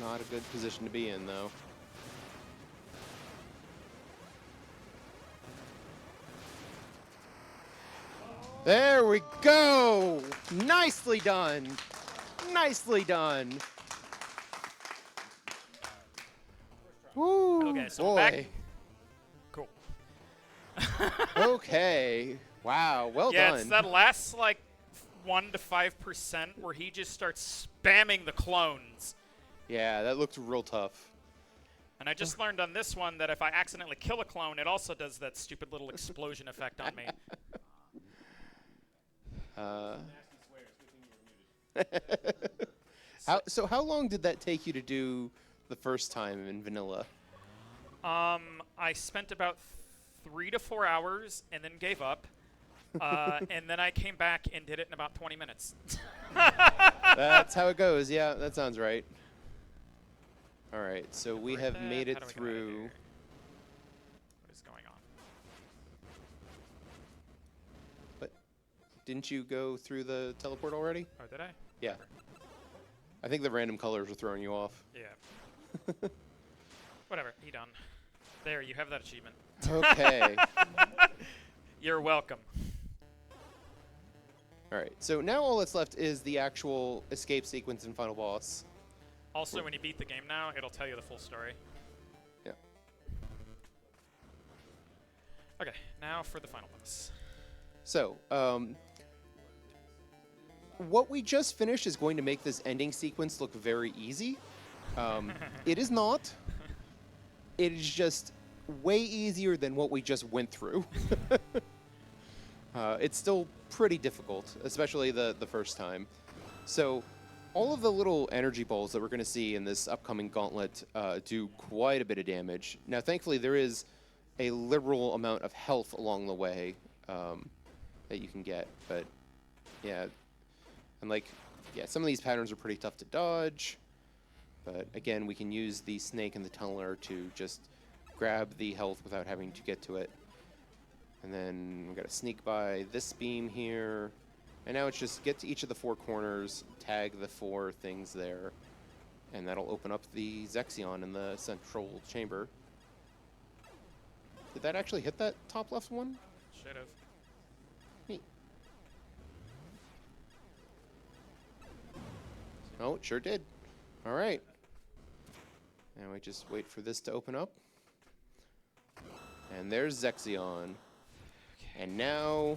Not a good position to be in, though. There we go! Nicely done! Nicely done! Woo! Okay, so boy. I'm back. Cool. Okay. Wow, well Yeah, done. it's that last, 1 to 5% where he just starts spamming the clones. Yeah, that looked real tough. And I just learned on this one that if I accidentally kill a clone, it also does that stupid little explosion effect on me. How long did that take you to do the first time in vanilla? I spent about 3 to 4 hours and then gave up. And then I came back and did it in about 20 minutes. That's how it goes. Yeah, that sounds right. All right, so we have That- made it how do I get out of through. here? What is going on? But didn't you go through the teleport already? Oh, did I? Yeah. Whatever. I think the random colors are throwing you off. Yeah. Whatever. He done. There, you have that achievement. Okay. You're welcome. All right, so now all that's left is the actual escape sequence and final boss. Also, when you beat the game now, it'll tell you the full story. Yeah. Okay, now for the final boss. So, what we just finished is going to make this ending sequence look very easy. It is not. It is just way easier than what we just went through. It's still pretty difficult, especially the first time. So all of the little energy balls that we're going to see in this upcoming gauntlet do quite a bit of damage. Now, thankfully, there is a liberal amount of health along the way that you can get. But, yeah. And, like, yeah, some of these patterns are pretty tough to dodge. But, again, we can use the snake and the tunneler to just grab the health without having to get to it. And then we got to sneak by this beam here. And now it's just get to each of the 4 corners, tag the 4 things there, and that'll open up the Zexion in the central chamber. Did that actually hit that top left one? Should have. Neat. Oh, it sure did. All right. Now we just wait for this to open up. And there's Zexion. And now,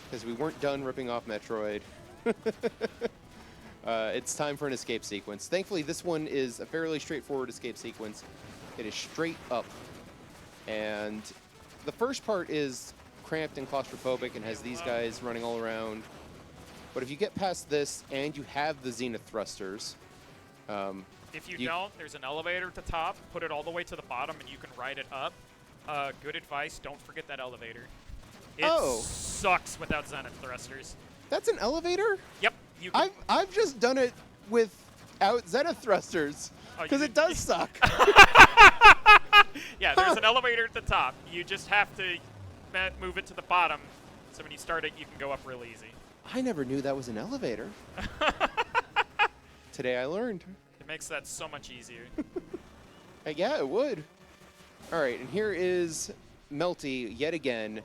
because we weren't done ripping off Metroid, it's time for an escape sequence. Thankfully, this one is a fairly straightforward escape sequence. It is straight up. And the first part is cramped and claustrophobic and has these guys running all around. But if you get past this and you have the Zenith thrusters, if you don't, there's an elevator at the top. Put it all the way to the bottom, and you can ride it up. Good advice, don't forget that elevator. It sucks without Zenith thrusters. That's an elevator? Yep. You can I've just done it without Zenith thrusters, because it does suck. Yeah, there's an elevator at the top. You just have to move it to the bottom, so when you start it, you can go up real easy. I never knew that was an elevator. Today I learned. It makes that so much easier. Yeah, it would. All right, and here is Melty yet again,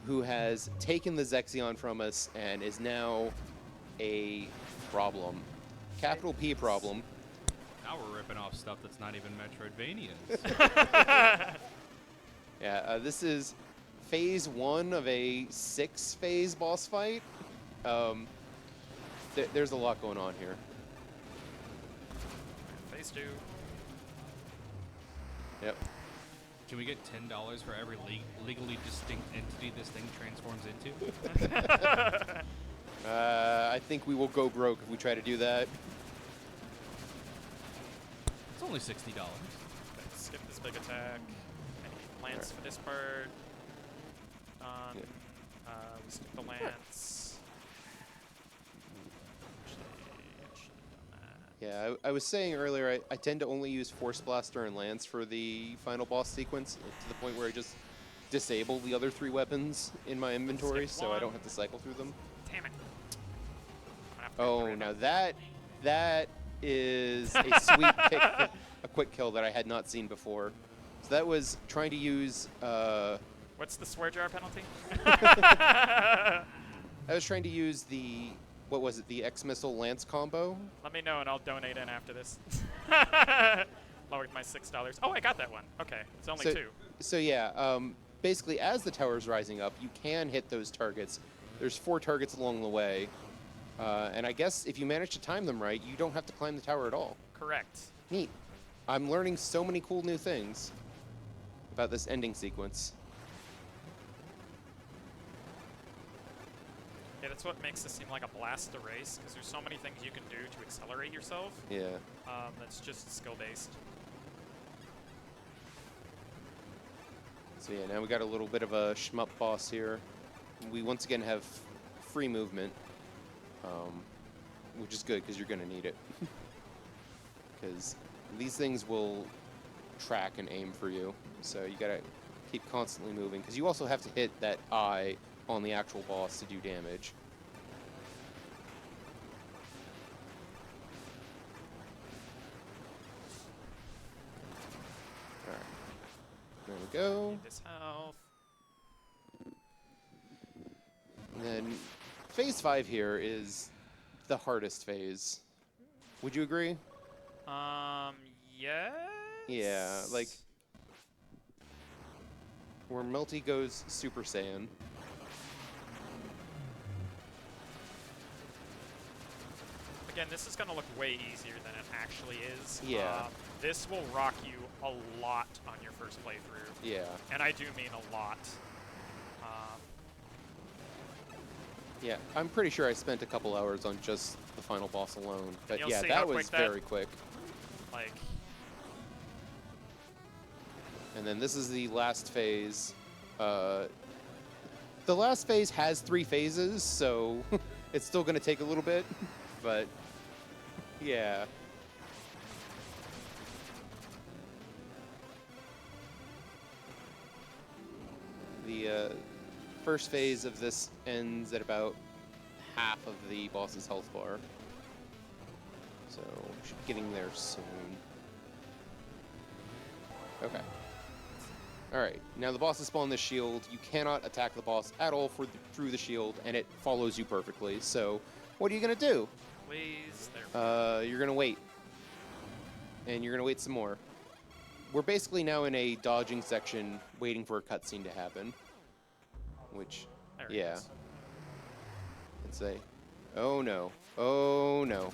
who has taken the Zexion from us and is now a problem. Capital P problem. Now we're ripping off stuff that's not even Metroidvanians. Yeah, this is phase 1 of a 6-phase boss fight. There's a lot going on here. Phase 2. Yep. Can we get $10 for every legally distinct entity this thing transforms into? I think we will go broke if we try to do that. It's only $60. Let's skip this big attack. Any lance for this part. Done. Yeah. We skip the lance. Actually, I should have done that. Yeah, I was saying earlier, I tend to only use Force Blaster and Lance for the final boss sequence, to the point where I just disable the other 3 weapons in my inventory, Skip so I one. don't have to cycle through them. Damn it. I'm gonna have to go Oh, through it. now that is a sweet a quick kill that I had not seen before. So that was trying to use... What's the swear jar penalty? I was trying to use the... What was it? The X-Missile Lance combo? Let me know and I'll donate in after this. Lowered my $6. Oh, I got that one. Okay, it's only 2. So yeah, basically as the tower's rising up, you can hit those targets. There's 4 targets along the way. And I guess if you manage to time them right, you don't have to climb the tower at all. Correct. Neat. I'm learning so many cool new things about this ending sequence. Yeah, that's what makes this seem like a blast to race, because there's so many things you can do to accelerate yourself. Yeah. That's just skill-based. So yeah, now we got a little bit of a shmup boss here. We once again have free movement, which is good because you're going to need it. Because these things will track and aim for you, so you got to keep constantly moving. Because you also have to hit that eye on the actual boss to do damage. Alright. There we go. Need this health. And then phase 5 here is the hardest phase. Would you agree? Yes? Yeah, like where Melty goes Super Saiyan. Again, this is going to look way easier than it actually is. Yeah. This will rock you a lot on your first playthrough. Yeah. And I do mean a lot. Yeah, I'm pretty sure I spent a couple hours on just the final boss alone. But you'll yeah, see that how was quick that- very quick. Like, And then this is the last phase. The last phase has 3 phases, so it's still going to take a little bit. But yeah. The first phase of this ends at about half of the boss's health bar. So, should be getting there soon. Okay. Alright, now the boss is spawned this shield. You cannot attack the boss at all through the shield, and it follows you perfectly. So, what are you going to do? please. There. You're going to wait. And you're going to wait some more. We're basically now in a dodging section, waiting for a cutscene to happen. Which, There it yeah. is. Let's say, oh no, oh no.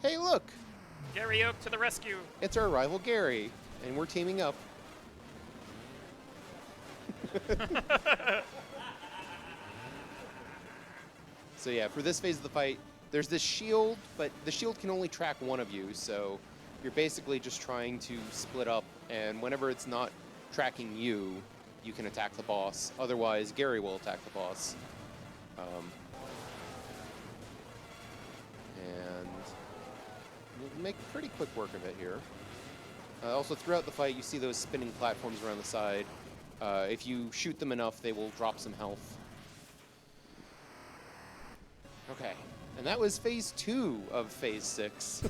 Hey, look, Gary Oak to the rescue. it's our rival Gary, and we're teaming up. So yeah, for this phase of the fight, there's this shield, but the shield can only track one of you, so you're basically just trying to split up, and whenever it's not tracking you, you can attack the boss. Otherwise, Gary will attack the boss. And we'll make pretty quick work of it here. Also, throughout the fight, you see those spinning platforms around the side. If you shoot them enough, they will drop some health. Okay, and that was phase 2 of phase 6.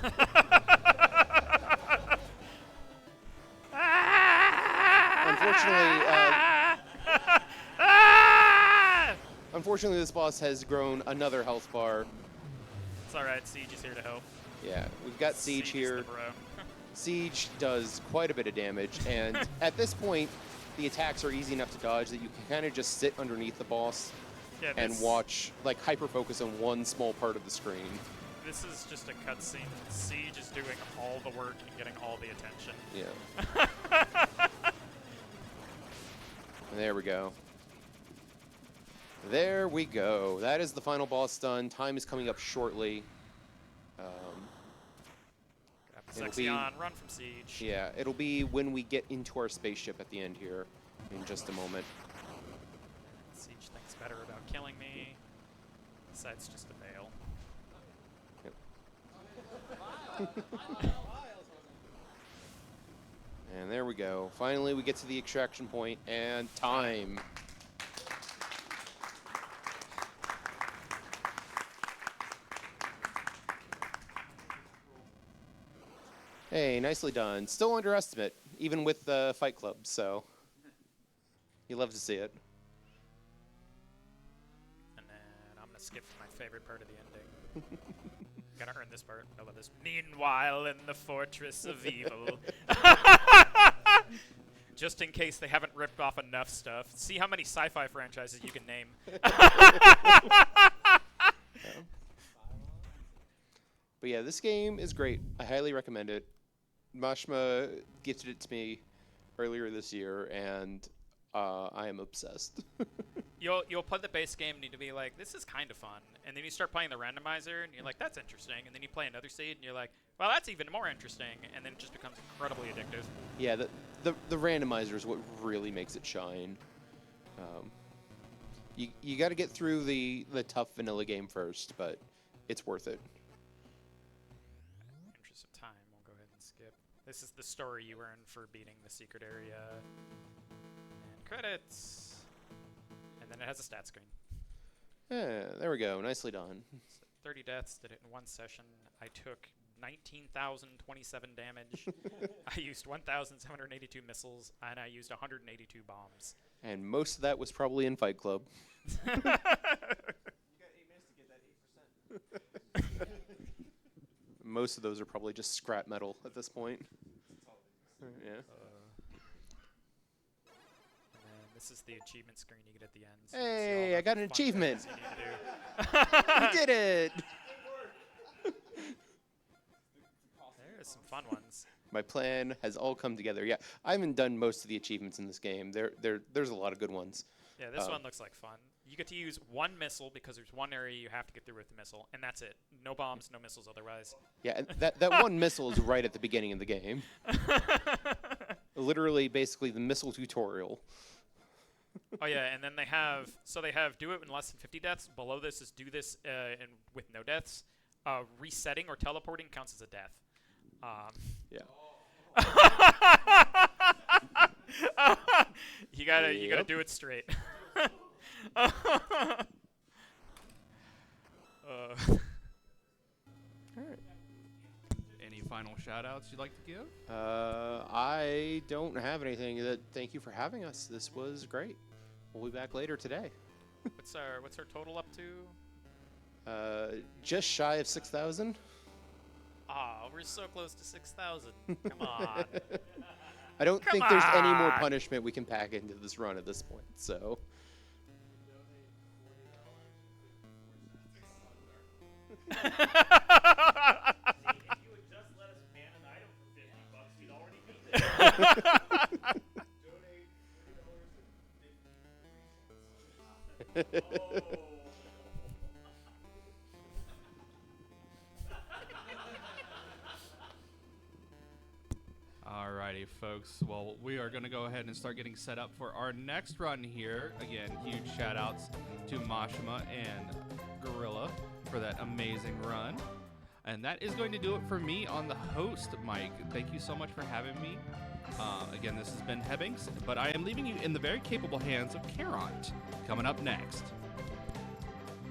Unfortunately, this boss has grown another health bar. It's alright, Siege is here to help. Yeah, we've got Siege is here. the bro. Siege does quite a bit of damage, and at this point, the attacks are easy enough to dodge that you can kind of just sit underneath the boss Yeah, and this- watch, like, hyper-focus on one small part of the screen. This is just a cutscene. Siege is doing all the work and getting all the attention. Yeah. There we go. There we go. That is the final boss done. Time is coming up shortly. Grab It'll be- Zexion, run from Siege. Yeah, it'll be when we get into our spaceship at the end here in just a moment. Siege thinks better about killing me. Decides just to bail. And there we go. Finally, we get to the extraction point, and time. Hey, nicely done. Still underestimate, even with the Fight Club, so you love to see it. And then I'm gonna skip to my favorite part of the ending. Gotta earn this part. I love this. Meanwhile, in the fortress of evil. Just in case they haven't ripped off enough stuff. See how many sci-fi franchises you can name. But yeah, this game is great. I highly recommend it. Mashma gifted it to me earlier this year, and I am obsessed. You'll play the base game and you'll be like, this is kind of fun. And then you start playing the randomizer and you're like, that's interesting. And then you play another seed and you're like, well, that's even more interesting. And then it just becomes incredibly addictive. Yeah, the randomizer is what really makes it shine. You got to get through the tough vanilla game first, but it's worth it. In the interest of time, we'll go ahead and skip. This is the story you earn for beating the secret area. And credits. And then it has a stat screen. Yeah, there we go. Nicely done. 30 deaths, did it in one session. I took 19,027 damage. I used 1,782 missiles, and I used 182 bombs. And most of that was probably in Fight Club. You got 8 minutes to get that 8%. Most of those are probably just scrap metal at this point. Yeah. And then this is the achievement screen you get at the end. So you can see Hey, all the I got an fun achievement. things you need to do. We did it! with some fun ones. My plan has all come together. Yeah, I haven't done most of the achievements in this game. There's a lot of good ones. Yeah, this one looks like fun. You get to use one missile because there's one area you have to get through with the missile, and that's it. No bombs, no missiles otherwise. Yeah, and that one missile is right at the beginning of the game. Literally, basically, the missile tutorial. Oh yeah, and then they have do it in less than 50 deaths. Below this is do this with no deaths. Resetting or teleporting counts as a death. Yeah. You gotta do it straight. Any final shout-outs you'd like to give? I don't have anything. Thank you for having us. This was great. We'll be back later today. What's our total up to? Just shy of 6,000. Ah, we're so close to 6,000. Come on. I don't Come think there's any more on. punishment we can pack into this run at this point. So. If you would just let us ban an item for $50, we'd already beat this. Donate $40 Alrighty, folks. Well, we are going to go ahead and start getting set up for our next run here. Again, huge shout-outs to Mashima and Gorilla for that amazing run. And that is going to do it for me on the host mic. Thank you so much for having me. Again, this has been Hebbings, but I am leaving you in the very capable hands of Caront. Coming up next.